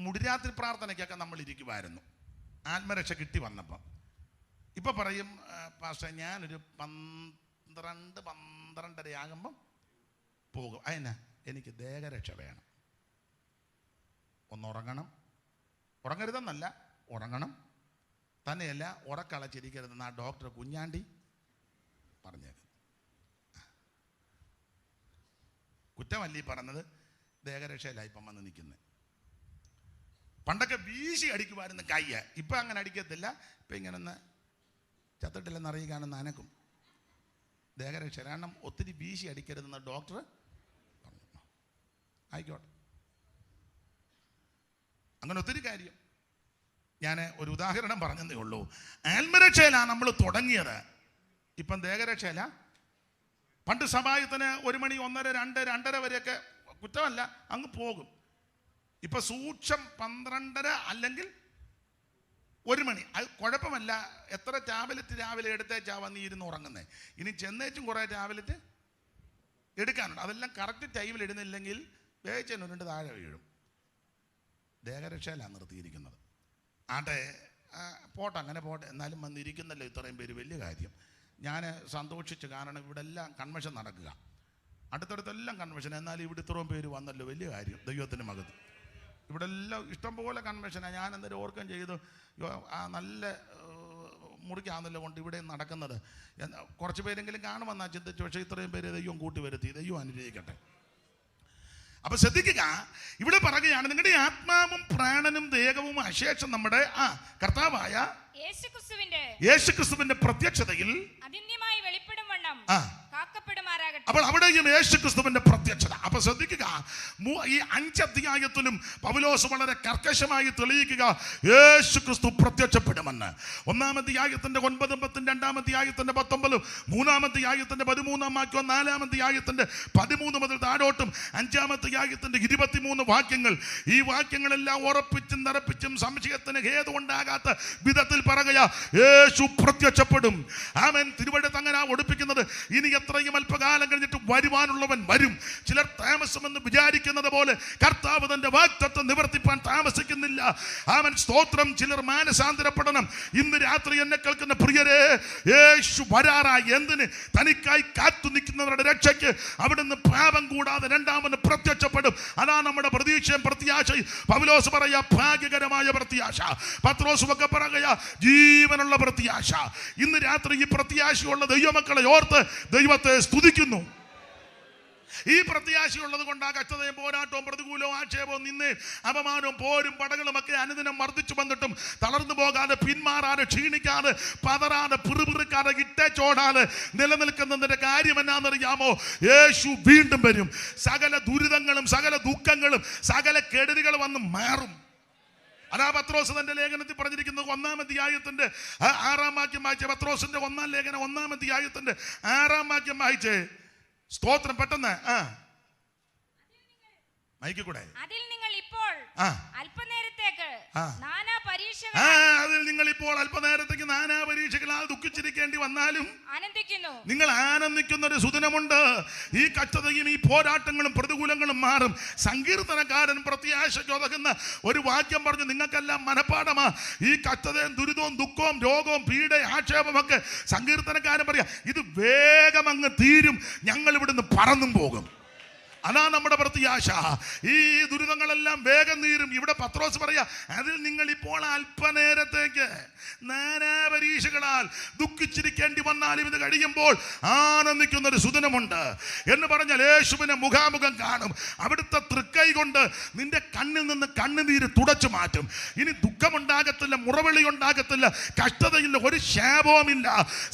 മുടിരാത്രി പ്രാർത്ഥനയ്ക്കൊക്കെ നമ്മൾ ഇരിക്കുമായിരുന്നു, ആത്മരക്ഷ കിട്ടി വന്നപ്പം. ഇപ്പം പറയും പാസ്റ്റർ ഞാനൊരു 12-12:30 ആകുമ്പം പോകും. അതിനാ എനിക്ക് ദേഹരക്ഷ വേണം. ഒന്നുറങ്ങണം, ഉറങ്ങരുതെന്നല്ല, ഉറങ്ങണം. തന്നെയല്ല ഉറക്കളച്ചിരിക്കരുതെന്ന് ആ ഡോക്ടർ കുഞ്ഞാണ്ടി പറഞ്ഞത്. കുറ്റമല്ലീ പറഞ്ഞത്, ദേഹരക്ഷയിലായി ഇപ്പം വന്ന് നിൽക്കുന്നത്. പണ്ടൊക്കെ വീശി അടിക്കുമായിരുന്നു കയ്യ്, ഇപ്പം അങ്ങനെ അടിക്കത്തില്ല. ഇപ്പം ഇങ്ങനെ ഒന്ന് ചത്തിട്ടില്ലെന്ന് അറിയുകയാണെന്ന് അനക്കും. ദേഹരക്ഷ കാരണം ഒത്തിരി വീശി അടിക്കരുതെന്ന് ഡോക്ടർ പറഞ്ഞു. ആയിക്കോട്ടെ, അങ്ങനെ ഒത്തിരി കാര്യം. ഞാൻ ഒരു ഉദാഹരണം പറഞ്ഞതേ ഉള്ളൂ. ആത്മരക്ഷയിലാണ് നമ്മൾ തുടങ്ങിയത്, ഇപ്പം ദേഹരക്ഷയില. പണ്ട് സഭായത്തിന് 1 മണി 1:30 2 2:30 വരെയൊക്കെ കുറ്റമല്ല, അങ്ങ് പോകും. ഇപ്പം സൂക്ഷം 12:30 അല്ലെങ്കിൽ 1 മണി. അത് കുഴപ്പമല്ല. എത്ര ടാബ്ലറ്റ് രാവിലെ എടുത്തേച്ചാ വന്ന് ഇരുന്ന് ഉറങ്ങുന്നത്. ഇനി ചെന്നേച്ചും കുറേ ടാബ്ലറ്റ് എടുക്കാനുണ്ട്. അതെല്ലാം കറക്റ്റ് ടൈമിൽ ഇടുന്നില്ലെങ്കിൽ വേഗം താഴെ വീഴും. ദേഹരക്ഷയിലാണ് നിർത്തിയിരിക്കുന്നത്. ആട്ടെ, പോട്ടെ, അങ്ങനെ പോട്ടെ. എന്നാലും വന്നിരിക്കുന്നല്ലോ ഇത്രയും പേര്, വലിയ കാര്യം. ഞാൻ സന്തോഷിച്ചു. കാരണം ഇവിടെ എല്ലാം കൺവെൻഷൻ നടക്കുക, അടുത്തടുത്തെല്ലാം കൺവെൻഷൻ. എന്നാലും ഇവിടെ ഇത്രയും പേര് വന്നല്ലോ, വലിയ കാര്യം. ദൈവത്തിൻ്റെ മകത്ത് ഇവിടെ എല്ലാം ഇഷ്ടംപോലെ കൺവെൻഷനാണ്. ഞാൻ എന്തൊരു ഓർക്കം ചെയ്തു, നല്ല മുറിക്കാന്നല്ലോ കൊണ്ട് ഇവിടെ നടക്കുന്നത്. കുറച്ച് പേരെങ്കിലും കാണുമെന്നാ ചിന്തിച്ചു. പക്ഷേ ഇത്രയും പേര് ദൈവം കൂട്ടി വരുത്തി. ദൈവം അനുഗ്രഹിക്കട്ടെ. അപ്പൊ ശ്രദ്ധിക്കുക, ഇവിടെ പറയുകയാണ് നിങ്ങളുടെ ആത്മാവും പ്രാണനും ദേഹവും അശേഷം നമ്മുടെ കർത്താവായ യേശുക്രിസ്തുവിന്റെ പ്രത്യക്ഷതയിൽ അതിന്യമായി വെളിപ്പെടും വണ്ണം രൂപപ്പെടുമാറാകട്ടെ. അപ്പോൾ അവിടെയും യേശു ക്രിസ്തുവിന്റെ പ്രത്യക്ഷത. അപ്പൊ ശ്രദ്ധിക്കുക, ഈ 5 അധ്യായത്തിലും പൗലോസ് വളരെ കർക്കശമായി തെളിയിക്കുക യേശു ക്രിസ്തു പ്രത്യക്ഷപ്പെടുമെന്ന്. 1-ാം അധ്യായത്തിന്റെ 9, 10, 2-ാം അധ്യായത്തിന്റെ 19, 3-ാം അധ്യായത്തിന്റെ 13-ാം വാക്യം, 4-ാം അധ്യായത്തിന്റെ 13 മുതൽ താഴോട്ടും 5-ാം അധ്യായത്തിന്റെ 23 വാക്യങ്ങൾ. ഈ വാക്യങ്ങളെല്ലാം ഉറപ്പിച്ചും നിറപ്പിച്ചും സംശയത്തിന് ഹേതുണ്ടാകാത്ത വിധത്തിൽ പറയുക യേശു പ്രത്യക്ഷപ്പെടും. ആമേൻ. തിരുവഴുത്ത് അങ്ങനെ ഒടുപ്പിക്കുന്നത്, ഇനി എത്രയും അല്പകാലം കഴിഞ്ഞിട്ട് വരുവാനുള്ളവൻ വരും. ചിലർ താമസമെന്ന് വിചാരിക്കുന്നത് പോലെ കർത്താവ് തന്റെ വാഗ്ദത്തം നിവർത്തിപ്പാൻ താമസിക്കുന്നില്ല. ആമേൻ. സ്തോത്രം. ചിലർ മാനസാന്തരപ്പെടണം. ഇന്ന് രാത്രി എന്നെ കേൾക്കുന്ന പ്രിയരെ, യേശു വരാറായി. എന്തിന്? തനിക്കായി കാത്തു നിൽക്കുന്നവരുടെ രക്ഷയ്ക്ക് അവിടുന്ന് പാപം കൂടാതെ രണ്ടാമത് പ്രത്യക്ഷപ്പെടും. അതാണ് നമ്മുടെ പ്രതീക്ഷയും പ്രത്യാശയും. പൗലോസ് പറയാ ഭാഗ്യകരമായ പ്രത്യാശ. പത്രോസ് ഒക്കെ പറയുക ജീവനുള്ള പ്രത്യാശ. ഇന്ന് രാത്രി ഈ പ്രത്യാശയുള്ള ദൈവമക്കളെ ഓർത്ത് ദൈവത്തെ സ്തുതിക്കുന്നു. ഈ പ്രത്യാശയുള്ളത് കൊണ്ട് ആ കഷ്ടതയും പോരാട്ടവും പ്രതികൂലവും ആക്ഷേപവും നിന്നേ അപമാനവും പോരും പടകളും ഒക്കെ അനുദിനം വർദ്ധിച്ചു വന്നിട്ടും തളർന്നു പോകാതെ, പിന്മാറാതെ, ക്ഷീണിക്കാതെ, പതറാതെ, പിറുപിറുക്കാതെ, ഇട്ടേച്ചോടാതെ നിലനിൽക്കുന്നതിന്റെ കാര്യം എന്നാണെന്നറിയാമോ? യേശു വീണ്ടും വരും. സകല ദുരിതങ്ങളും സകല ദുഃഖങ്ങളും സകല കെടുതികളും വന്ന് മാറും. അതാ പത്രോസ് തന്റെ ലേഖനത്തിൽ പറഞ്ഞിരിക്കുന്നത്. 1-ാം അധ്യായത്തിന്റെ 6-ാം വാക്യം വായിച്ചേ. പത്രോസിന്റെ 1-ാം ലേഖനം 1-ാം അധ്യായത്തിന്റെ 6-ാം വാക്യം വായിച്ചേ. സ്തോത്രം. പെട്ടെന്ന് മൈക്ക് കൂടെ. അതിൽ നിങ്ങൾ ഇപ്പോൾ അല്പനേരത്തേക്ക് നാനാ പരീക്ഷകളാൽ ദുഃഖിച്ചിരിക്കേണ്ടി വന്നാലും ആനന്ദിക്കുന്നു. നിങ്ങൾ ആനന്ദിക്കുന്ന ഒരു സുദിനമുണ്ട്. ഈ കഷ്ടതയും ഈ പോരാട്ടങ്ങളും പ്രതികൂലങ്ങളും മാറും. സങ്കീർത്തനക്കാരൻ പ്രത്യാശയ്ക്ക് ഉതകുന്ന ഒരു വാക്യം പറഞ്ഞു നിങ്ങൾക്കെല്ലാം മനപ്പാടമാ. ഈ കഷ്ടതയും ദുരിതവും ദുഃഖവും രോഗവും പീഡയും ആക്ഷേപവും ഒക്കെ സങ്കീർത്തനക്കാരൻ പറയാ, ഇത് വേഗം അങ്ങ് തീരും, ഞങ്ങൾ ഇവിടുന്ന് പറന്നും പോകും. അതാണ് നമ്മുടെ പ്രത്യാശ. ഈ ദുരിതങ്ങളെല്ലാം വേഗം തീരും. ഇവിടെ പത്രോസ് പറയാ, അതിൽ നിങ്ങൾ ഇപ്പോൾ അല്പനേരത്തേക്ക് നാനാ പരീക്ഷകളാൽ ദുഃഖിച്ചിരിക്കേണ്ടി വന്നാലും ഇത് കഴിയുമ്പോൾ ആനന്ദിക്കുന്ന ഒരു സുദിനമുണ്ട് എന്ന് പറഞ്ഞാൽ യേശുവിനെ മുഖാമുഖം കാണും. അവിടുത്തെ തൃക്കൈ കൊണ്ട് നിന്റെ കണ്ണിൽ നിന്ന് കണ്ണുനീര് തുടച്ചു മാറ്റും. ഇനി ദുഃഖമുണ്ടാകത്തില്ല, മുറവിളി ഉണ്ടാകത്തില്ല, കഷ്ടതയില്ല, ഒരു ശാപവുമില്ല.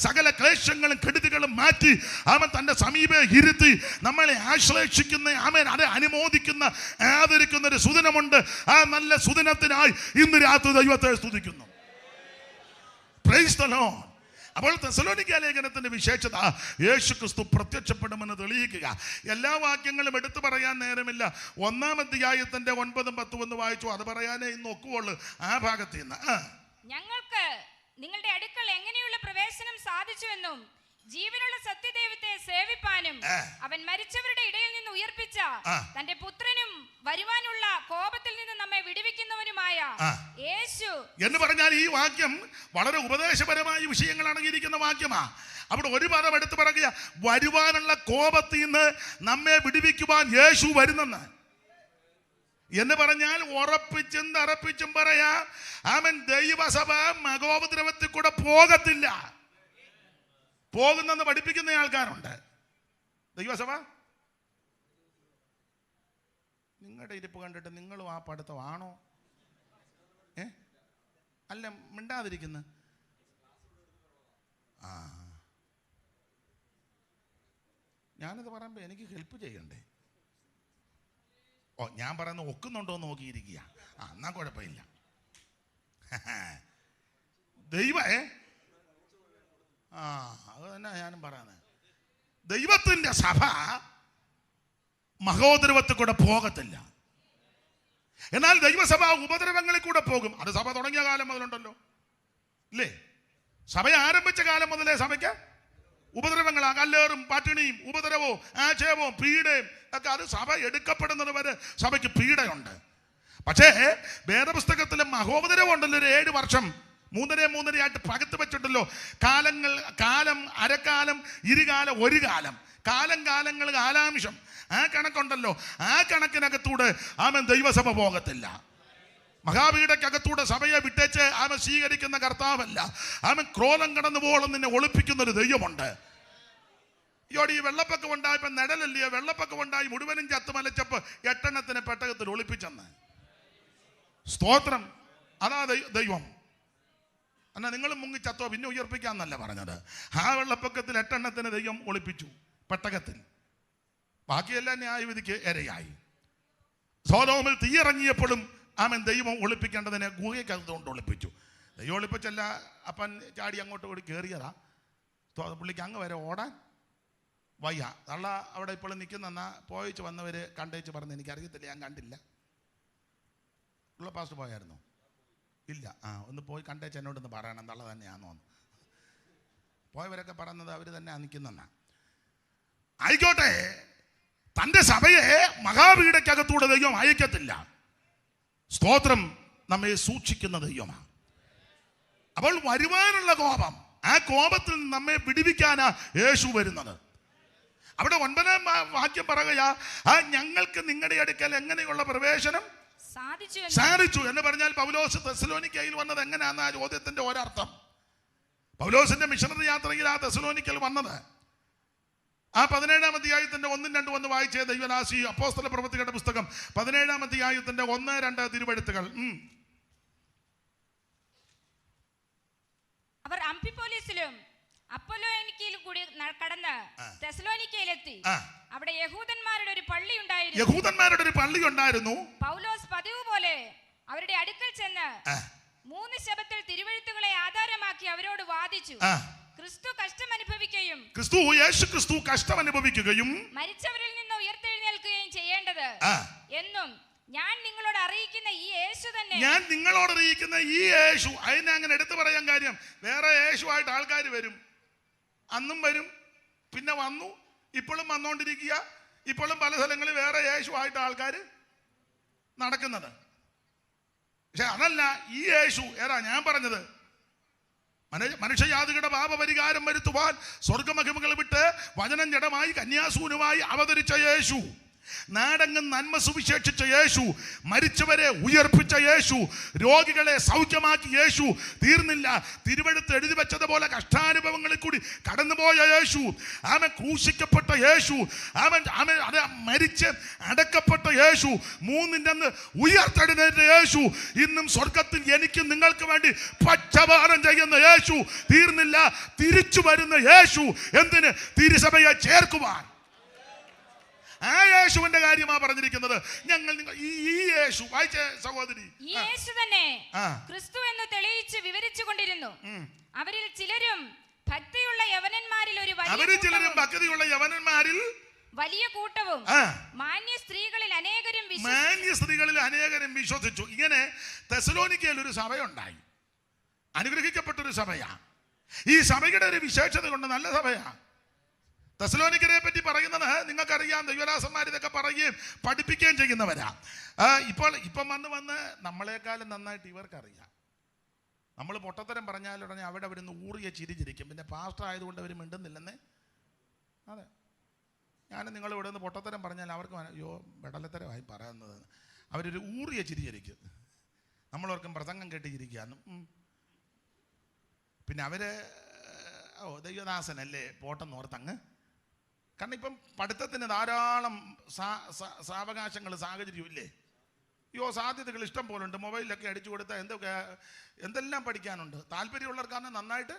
സകല ക്ലേശങ്ങളും കെടുതികളും മാറ്റി അവൻ തന്റെ സമീപേ ഇരുത്തി നമ്മളെ ആശ്ലേഷിക്കുന്ന, അവൻ അത് അനുമോദിക്കുന്ന, ആദരിക്കുന്ന ഒരു സുദിനമുണ്ട്. ആ നല്ല സുദിനത്തിനായി ഇന്ന് രാത്രി ദൈവത്തെ സ്തുതിക്കുന്നു. Praise the Lord. അപ്പോൾ തെസ്സലോനിക്ക ലേഖനത്തിന്റെ വിശേഷത യേശു ക്രിസ്തു പ്രത്യക്ഷപ്പെടുമെന്ന് തെളിയിക്കുക. എല്ലാ വാക്യങ്ങളും എടുത്തു പറയാൻ നേരമില്ല. 1-ാം അധ്യായത്തിന്റെ 9, 10 വായിച്ചു. അത് പറയാനേ ഇന്ന് ഒക്കുവുള്ളൂ. ആ ഭാഗത്ത് നിന്ന് ഞങ്ങൾക്ക് നിങ്ങളുടെ അടുക്കൽ എങ്ങനെയുള്ള പ്രവേശനം സാധിച്ചുവെന്നും ജീവനുള്ള സത്യദൈവത്തെ സേവിപ്പാനും അവൻ മരിച്ചവരുടെ ഇടയിൽ നിന്ന് ഉയർപ്പിച്ച തന്റെ പുത്രനും വരുവാനുള്ള കോപത്തിൽ നിന്ന് നമ്മെ വിടുവിക്കുന്നവനുമായ യേശു എന്ന് പറഞ്ഞാൽ ഈ വാക്യം വളരെ ഉപദേശപരമായ വിഷയങ്ങൾ അടങ്ങിയിരിക്കുന്ന വാക്യമാ. അവിടെ ഒരു പദം എടുത്തു പറയുക, വരുവാനുള്ള കോപത്തിൽ നിന്ന് നമ്മെ വിടുവിക്കുവാൻ യേശു വരുന്നെന്ന്. എന്ന് പറഞ്ഞാൽ ഉറപ്പിച്ചും തറപ്പിച്ചും പറയാ, അവൻ ദൈവസഭ മഹോപദ്രവത്തിൽ കൂടെ പോകത്തില്ല. പോകുന്നെന്ന് പഠിപ്പിക്കുന്ന ആൾക്കാരുണ്ട്. ദൈവസഭ നിങ്ങളുടെ ഇരിപ്പ് കണ്ടിട്ട് നിങ്ങളും ആ പഠിത്തമാണോ? അല്ല, മിണ്ടാതിരിക്കുന്നു. ഞാനിത് പറയുമ്പോ എനിക്ക് ഹെൽപ്പ് ചെയ്യണ്ടേ? ഞാൻ പറയുന്നത് ഒക്കുന്നുണ്ടോ എന്ന് നോക്കിയിരിക്കുക. എന്നാ കുഴപ്പമില്ല. അത് തന്നെ ഞാനും പറയുന്നത്. ദൈവത്തിന്റെ സഭ മഹോദരവത്തിൽ കൂടെ പോകത്തില്ല. എന്നാൽ ദൈവസഭ ഉപദ്രവങ്ങളിൽ കൂടെ പോകും. അത് സഭ തുടങ്ങിയ കാലം മുതലുണ്ടല്ലോ, ഇല്ലേ? സഭ ആരംഭിച്ച കാലം മുതലേ സഭയ്ക്ക് ഉപദ്രവങ്ങളാ. കല്ലേറും പട്ടിണിയും ഉപദ്രവവും ആക്ഷേപവും പീഡയും ഒക്കെ. അത് സഭ എടുക്കപ്പെടുന്നത് വരെ സഭയ്ക്ക് പീഡയുണ്ട്. പക്ഷേ വേദപുസ്തകത്തിലെ മഹോപദ്രവം ഉണ്ടല്ലോ, ഒരു 7 വർഷം 3 ആയിട്ട് പകത്ത് വെച്ചിട്ടല്ലോ. കാലം, അരക്കാലം, ഇരുകാലം, ഒരു കാലം, കാലങ്ങൾ, കാലാംശം, ആ കണക്കുണ്ടല്ലോ. ആ കണക്കിനകത്തൂടെ അവൻ ദൈവസഭ പോകത്തില്ല. മഹാപീഠക്കകത്തൂടെ സഭയെ വിട്ടേച്ച് അവൻ സ്വീകരിക്കുന്ന കർത്താവല്ല. അവൻ ക്രോധം കടന്നു പോകണം നിന്നെ ഒളിപ്പിക്കുന്ന ഒരു ദൈവമുണ്ട്. ഈ വെള്ളപ്പൊക്കം ഉണ്ടായപ്പോ നിഴലല്ലേ, വെള്ളപ്പൊക്കം ഉണ്ടായി മുഴുവനും ചത്തുമലച്ചപ്പോ 8 എണ്ണത്തിന് പെട്ടകത്തിൽ ഒളിപ്പിച്ചെന്ന്. സ്തോത്രം. അതാ ദൈവം. എന്നാ നിങ്ങൾ മുങ്ങി ചത്തോ പിന്നെ ഉയർപ്പിക്കാന്നല്ല പറഞ്ഞത്. ആ വെള്ളപ്പൊക്കത്തിൽ 8 എണ്ണത്തിന് ദൈവം ഒളിപ്പിച്ചു. പെട്ടകത്തിൽ. ബാക്കിയെല്ലാം ന്യായവിധിക്ക് ഇരയായി. സോദോമിൽ തീയിറങ്ങിയപ്പോഴും ആമൻ ദൈവം ഒളിപ്പിക്കേണ്ടതിനെ ഗുഹയ്ക്കകത്തുകൊണ്ട് ഒളിപ്പിച്ചു. ദൈവം ഒളിപ്പിച്ചല്ല, അപ്പൻ ചാടി അങ്ങോട്ട് കൂടി കയറിയതാ. പുള്ളിക്ക് അങ്ങ് വരെ ഓടാൻ വയ്യ. തള്ള അവിടെ ഇപ്പോഴും നിൽക്കുന്ന പോയിച്ച് വന്നവർ കണ്ടേച്ച് പറഞ്ഞ് എനിക്കറിയത്തില്ല, ഞാൻ കണ്ടില്ല. ഉള്ള പാസ്റ്റ് പോയായിരുന്നു? ഇല്ല. ഒന്ന് പോയി കണ്ടേച്ച് എന്നോടൊന്ന് പറയണം തള്ള തന്നെയാണെന്ന് തോന്നുന്നു. പോയവരൊക്കെ പറയുന്നത് അവർ തന്നെ നിൽക്കുന്നെന്നാ. ആയിക്കോട്ടെ, തൻ്റെ സഭയെ മഹാപീഠയ്ക്കകത്തൂടെ ദൈവം അയക്കത്തില്ല. സ്തോത്രം, നമ്മെ സൂക്ഷിക്കുന്ന ദൈവമാണ്. അപ്പോൾ വരുവാനുള്ള കോപം, ആ കോപത്തിൽ നമ്മെ വിടുവിക്കാനാ യേശു വരുന്നത്. അവിടെ 9-ാം വാക്യം പറയുകയാ, ഞങ്ങൾക്ക് നിങ്ങളുടെ അടുക്കൽ എങ്ങനെയുള്ള പ്രവേശനം സാധിച്ചു എന്ന് പറഞ്ഞാൽ പൗലോസ് തെസ്സലോനിക്കയിൽ വന്നത് എങ്ങനെയാന്ന് ആ ചോദ്യത്തിന്റെ ഒരർത്ഥം. പൗലോസിന്റെ മിഷണറി യാത്രയിൽ ആ തെസ്സലോനിക്കൽ വന്നത് ആ 17-ാം അധ്യായത്തിന്റെ 1-2 ഒന്ന് വായിച്ചേ ദൈവദാസി. അപ്പോസ്തല പ്രവൃത്തികളുടെ പുസ്തകം 17-ാം അധ്യായത്തിന്റെ 1-2 തിരുവെഴുത്തുകൾ. അവർ അംഫിപോലിസിലും അപ്പൊലോനിക്കയിലും കൂടി കടന്ന് തെസ്സലോനിക്കയിലെത്തി. അവിടെ യഹൂദന്മാരുടെ ഒരു പള്ളി ഉണ്ടായിരുന്നു. പൗലോസ് പതിവ് പോലെ അവരുടെ അടുക്കൽ ചെന്ന് 3 ശബ്ദത്തിൽ തിരുവെഴുത്തുകളെ ആധാരമാക്കി അവരോട് വാദിച്ചു. യേശു ക്രിസ്തു കഷ്ടം അനുഭവിക്കുകയും മരിച്ചവരിൽ നിന്ന് ഉയർത്തെഴുന്നേൽക്കുകയും ചെയ്യേണ്ടത് എന്നും ഞാൻ നിങ്ങളോട് അറിയിക്കുന്ന ഈ യേശു. അതിനെ അങ്ങനെ എടുത്തു പറയാൻ കാര്യം, വേറെ യേശുവായിട്ട് ആൾക്കാർ വരും, അന്നും വരും, പിന്നെ വന്നു, ഇപ്പോഴും വന്നുകൊണ്ടിരിക്കുക. ഇപ്പോഴും പല സ്ഥലങ്ങളിൽ വേറെ യേശുവായിട്ട് ആൾക്കാർ നടക്കുന്നത്. പക്ഷെ അതല്ല ഈ യേശു. ഏതാ ഞാൻ പറഞ്ഞത്? മനുഷ്യജാതികളുടെ പാപപരിഹാരം വരുത്തുവാൻ സ്വർഗമഹിമകൾ വിട്ട് വചനം ജഡമായി കന്യാസൂനുമായി അവതരിച്ച യേശു, നാടെങ്ങും നന്മ സുവിശേഷിച്ച യേശു, മരിച്ചവരെ ഉയർപ്പിച്ച യേശു, രോഗികളെ സൗഖ്യമാക്കി യേശു. തീർന്നില്ല, തിരുവെഴുത്ത് എഴുതി വെച്ചതുപോലെ കഷ്ടാനുഭവങ്ങളിൽ കൂടി കടന്നുപോയ യേശു, അവൻ ക്രൂശിക്കപ്പെട്ട യേശു, അവൻ അത് മരിച്ച് അടക്കപ്പെട്ട യേശു, 3-ന്റെ അന്ന് ഉയർത്തെഴുന്നേറ്റ യേശു, ഇന്നും സ്വർഗത്തിൽ എനിക്കും നിങ്ങൾക്ക് വേണ്ടി പക്ഷപാതം ചെയ്യുന്ന യേശു. തീർന്നില്ല, തിരിച്ചു വരുന്ന യേശു. എന്തിന്? തിരുസഭയെ ചേർക്കുവാൻ. ആ യേശുവിന്റെ കാര്യമാ പറഞ്ഞിരിക്കുന്നത്. ഈ യേശു വായിച്ച സഹോദരി, ഈ യേശു തന്നെ ക്രിസ്തു എന്ന് തെളിയിച്ച് വിവരിച്ചു കൊണ്ടിരുന്നു. അവരിൽ ചിലരും ഭക്തിയുള്ള യവനന്മാരിൽ വലിയ കൂട്ടവും മാന്യ സ്ത്രീകളിൽ അനേകരും വിശ്വസിച്ചു. ഇങ്ങനെ തെസ്സലോനിക്കയിൽ ഒരു സഭയുണ്ടായി, അനുഗ്രഹിക്കപ്പെട്ടൊരു സഭയാ. ഈ സഭയുടെ ഒരു വിശേഷത കൊണ്ട് നല്ല സഭയാ. തെസ്സലോനിക്കരെ പറ്റി പറയുന്നത് നിങ്ങൾക്കറിയാം, ദൈവദാസന്മാർ ഇതൊക്കെ പറയുകയും പഠിപ്പിക്കുകയും ചെയ്യുന്നവരാ. ഇപ്പം വന്ന് നമ്മളെക്കാളും നന്നായിട്ട് ഇവർക്കറിയാം. നമ്മൾ പൊട്ടത്തരം പറഞ്ഞാലുടനെ അവിടെ വരുന്ന ഊറിയ ചിരിച്ചിരിക്കും. പിന്നെ പാസ്റ്റർ ആയതുകൊണ്ട് അവർ മിണ്ടുന്നില്ലെന്നേ. അതെ, ഞാൻ നിങ്ങൾ ഇവിടെ നിന്ന് പൊട്ടത്തരം പറഞ്ഞാൽ അവർക്ക് അയ്യോ വെടലത്തരമായി പറയുന്നത്, അവരൊരു ഊറിയ ചിരിച്ചിരിക്കും. നമ്മളോർക്കും പ്രസംഗം കേട്ടിരിക്കുകയാണ്. പിന്നെ അവര് ദൈവദാസനല്ലേ പോട്ടെന്ന് ഓർത്തങ്ങ്. കാരണം ഇപ്പം പഠിത്തത്തിന് ധാരാളം സാവകാശങ്ങൾ സാഹചര്യം ഇല്ലേ? സാധ്യതകൾ ഇഷ്ടം പോലുണ്ട്. മൊബൈലിലൊക്കെ അടിച്ചു കൊടുത്താൽ എന്തെല്ലാം പഠിക്കാനുണ്ട്. താല്പര്യമുള്ളവർക്കാണ് നന്നായിട്ട്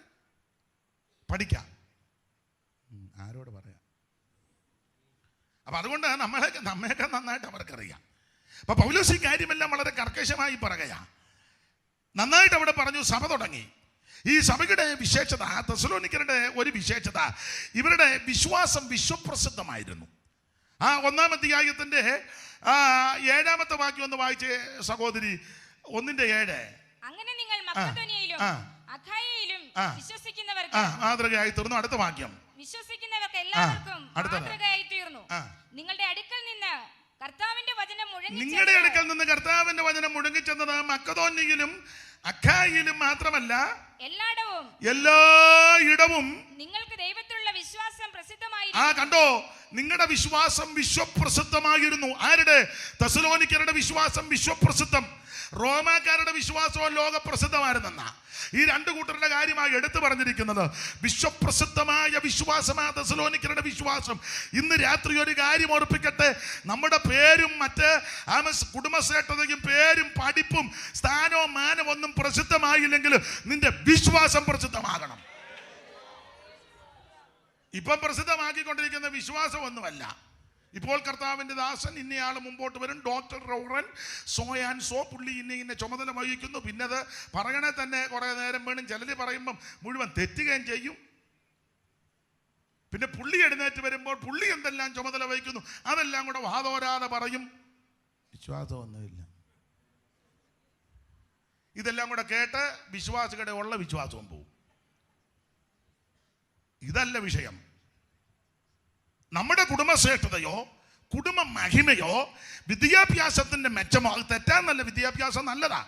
പഠിക്കാം. ആരോട് പറയാം? അപ്പം അതുകൊണ്ട് നമ്മയൊക്കെ നന്നായിട്ട് അവർക്കറിയാം. അപ്പം പൗലോസ് ഈ കാര്യമെല്ലാം വളരെ കർക്കശമായി പറയുക. നന്നായിട്ട് അവിടെ പറഞ്ഞു. സഭ തുടങ്ങി. ഈ സഭയുടെ വിശേഷത, തെസ്സലോനിക്കരുടെ ഒരു വിശേഷത, ഇവരുടെ വിശ്വാസം വിശ്വപ്രസിദ്ധമായിരുന്നു. 1-ാം അധ്യായത്തിന്റെ 7-ാമത്തെ വാക്യം ഒന്ന് വായിച്ചേ സഹോദരി. 1:7. അങ്ങനെ നിങ്ങൾ മക്കെദോനിയയിലും അഖായയിലും വിശ്വസിക്കുന്നവർക്ക് മാതൃകയായി തീർന്നു. അടുത്ത വാക്യം. വിശ്വസിക്കുന്നവർക്ക് എല്ലാവർക്കും മാതൃകയായി തീർന്നു. നിങ്ങളുടെ അടുക്കൽ നിന്ന് കർത്താവിന്റെ വചനം മുഴങ്ങിച്ചെന്നത് മക്കെദോന്യയിലും അഖായയിലും മാത്രമല്ല എല്ലായിടവും നിങ്ങൾക്ക് ദൈവത്തിലുള്ള വിശ്വാസം പ്രസിദ്ധമായിരുന്നു. കണ്ടോ, നിങ്ങളുടെ വിശ്വാസം വിശ്വപ്രസിദ്ധമായിരുന്നു. ആരുടെ? തെസ്സലോനിക്കരുടെ വിശ്വാസം വിശ്വപ്രസിദ്ധം. റോമാക്കാരുടെ വിശ്വാസവും ലോകപ്രസിദ്ധമായിരുന്നെന്നാ. ഈ രണ്ടു കൂട്ടരുടെ കാര്യമായി എടുത്തു പറഞ്ഞിരിക്കുന്നത്. വിശ്വപ്രസിദ്ധമായ വിശ്വാസമാണ് തെസ്സലോനിക്കരുടെ വിശ്വാസം. ഇന്ന് രാത്രി ഒരു കാര്യം ഓർപ്പിക്കട്ടെ, നമ്മുടെ പേരും മറ്റ് കുടുംബശ്രേഷ്ഠതയും പേരും പഠിപ്പും സ്ഥാനവും മാനവും ഒന്നും പ്രസിദ്ധമായില്ലെങ്കിൽ നിന്റെ വിശ്വാസം പ്രസിദ്ധമാകണം. ഇപ്പം പ്രസിദ്ധമാക്കിക്കൊണ്ടിരിക്കുന്ന വിശ്വാസമൊന്നുമല്ല. ഇപ്പോൾ കർത്താവിൻ്റെ ദാസൻ ഇന്നയാൾ മുമ്പോട്ട് വരും, ഡോക്ടർ റൗറൻ സോ ആൻഡ് സോ, പുള്ളി ഇന്ന ചുമതല വഹിക്കുന്നു. പിന്നെ അത് പറയണേ തന്നെ കുറേ നേരം വേണം. ചിലർ പറയുമ്പം മുഴുവൻ തെറ്റുകയും ചെയ്യും. പിന്നെ പുള്ളി എഴുന്നേറ്റ് വരുമ്പോൾ പുള്ളി എന്തെല്ലാം ചുമതല വഹിക്കുന്നു അതെല്ലാം കൂടെ വാതോരാതെ പറയും. വിശ്വാസമൊന്നുമില്ല. ഇതെല്ലാം കൂടെ കേട്ട് വിശ്വാസികളുടെ ഉള്ള വിശ്വാസവും പോവും. ഇതല്ല വിഷയം. നമ്മുടെ കുടുംബശ്രേഷ്ഠതയോ കുടുംബ മഹിമയോ വിദ്യാഭ്യാസത്തിന്റെ മെച്ചമോ, അത് തെറ്റാന്നല്ല, വിദ്യാഭ്യാസം നല്ലതാ.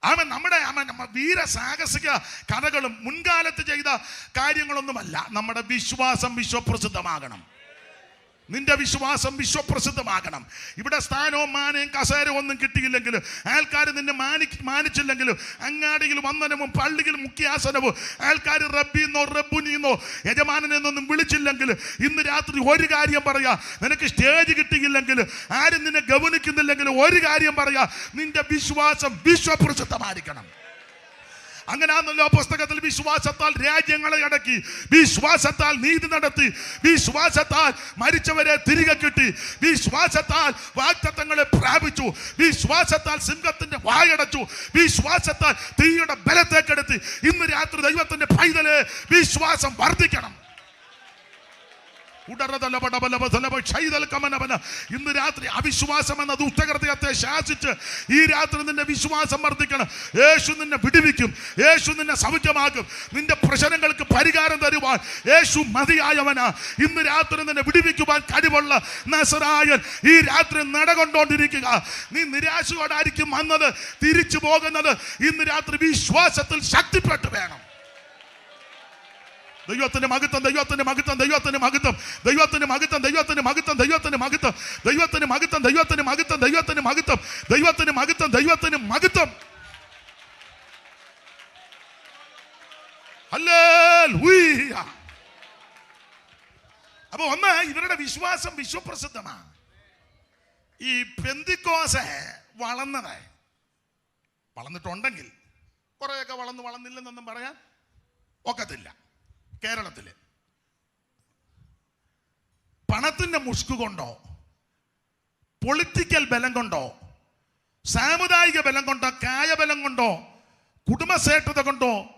നമ്മുടെ വീരസാഹസിക കഥകളും മുൻകാലത്ത് ചെയ്ത കാര്യങ്ങളൊന്നുമല്ല. നമ്മുടെ വിശ്വാസം വിശ്വപ്രസിദ്ധമാകണം. നിന്റെ വിശ്വാസം വിശ്വപ്രസിദ്ധമാകണം. ഇവിടെ സ്ഥാനവും മാനയും കസേരവും ഒന്നും കിട്ടിയില്ലെങ്കിലും, ആൾക്കാർ നിന്നെ മാനിച്ചില്ലെങ്കിലും, അങ്ങാടിയിൽ വന്ദനവും പള്ളിയിൽ മുഖ്യാസനവും ആൾക്കാർ റബ്ബിന്നോ റബ്ബുനിന്നോ യജമാനെന്നൊന്നും വിളിച്ചില്ലെങ്കിൽ, ഇന്ന് രാത്രി ഒരു കാര്യം പറയാ, നിനക്ക് സ്റ്റേജ് കിട്ടിയില്ലെങ്കിൽ, ആരും നിന്നെ ഗവനിക്കുന്നില്ലെങ്കിൽ ഒരു കാര്യം പറയാ, നിന്റെ വിശ്വാസം വിശ്വപ്രസിദ്ധമായിരിക്കണം. അങ്ങനെയാണല്ലോ പുസ്തകത്തിൽ വിശ്വാസത്താൽ രാജ്യങ്ങളെ അടക്കി, വിശ്വാസത്താൽ നീതി നടത്തി, വിശ്വാസത്താൽ മരിച്ചവരെ തിരികെ കിട്ടി, വിശ്വാസത്താൽ വാഗ്ദത്തങ്ങളെ പ്രാപിച്ചു, വിശ്വാസത്താൽ സിംഹത്തിന്റെ വായടച്ചു, വിശ്വാസത്താൽ തീയുടെ ബലത്തേക്കെടുത്തി. ഇന്ന് രാത്രി ദൈവത്തിന്റെ പൈതലെ വിശ്വാസം വർദ്ധിക്കണം. ഇന്ന് രാത്രി അവിശ്വാസം എന്ന ദുഷ്ടകൃത്യത്തെ ശാസിച്ച് ഈ രാത്രി നിന്റെ വിശ്വാസം വർദ്ധിക്കണം. യേശു നിന്നെ വിടുവിക്കും, യേശു നിന്നെ സൗഖ്യമാക്കും, നിന്റെ പ്രശ്നങ്ങൾക്ക് പരിഹാരം തരുവാൻ യേശു മതിയായവനാ. ഇന്ന് രാത്രി നിന്നെ വിടുവിക്കുവാൻ കഴിവുള്ള നസറായൻ ഈ രാത്രി നടകൊണ്ടോണ്ടിരിക്കുക. നീ നിരാശയോടായിരിക്കും വന്നത്, തിരിച്ചു പോകുന്നത്. ഇന്ന് രാത്രി വിശ്വാസത്തിൽ ശക്തിപ്പെട്ടു വേണം. ദൈവത്തിന്റെ മഹത്വം, ദൈവത്തിന്റെ മഹത്വം, ദൈവത്തിന്റെ മഹത്വം, ദൈവത്തിന്റെ മഹത്വം, ദൈവത്തിന്റെ മഹത്വം, ദൈവത്തിന്റെ മഹത്വം, ദൈവത്തിന്റെ മഹത്വം, ദൈവത്തിന്റെ മഹത്വം, ദൈവത്തിന്റെ മഹത്വം, ദൈവത്തിന്റെ മഹത്വം, ദൈവത്തിന്റെ മഹത്വം. ഹല്ലേലൂയ. അപ്പൊ ഒന്ന്, ഇവരുടെ വിശ്വാസം വിശ്വപ്രസിദ്ധമാണ്. ഈ പെന്തിക്കോസ് വളർന്നിട്ടുണ്ടെങ്കിൽ, കുറെയൊക്കെ വളർന്നില്ലെന്നൊന്നും പറയാൻ ഒക്കത്തില്ല. കേരളത്തില് പണത്തിന്റെ മുഷ്കു കൊണ്ടോ, പൊളിറ്റിക്കൽ ബലം കൊണ്ടോ, സാമുദായിക ബലം കൊണ്ടോ, കായബലം കൊണ്ടോ, കുടുംബശ്രേഷ്ഠത കൊണ്ടോ,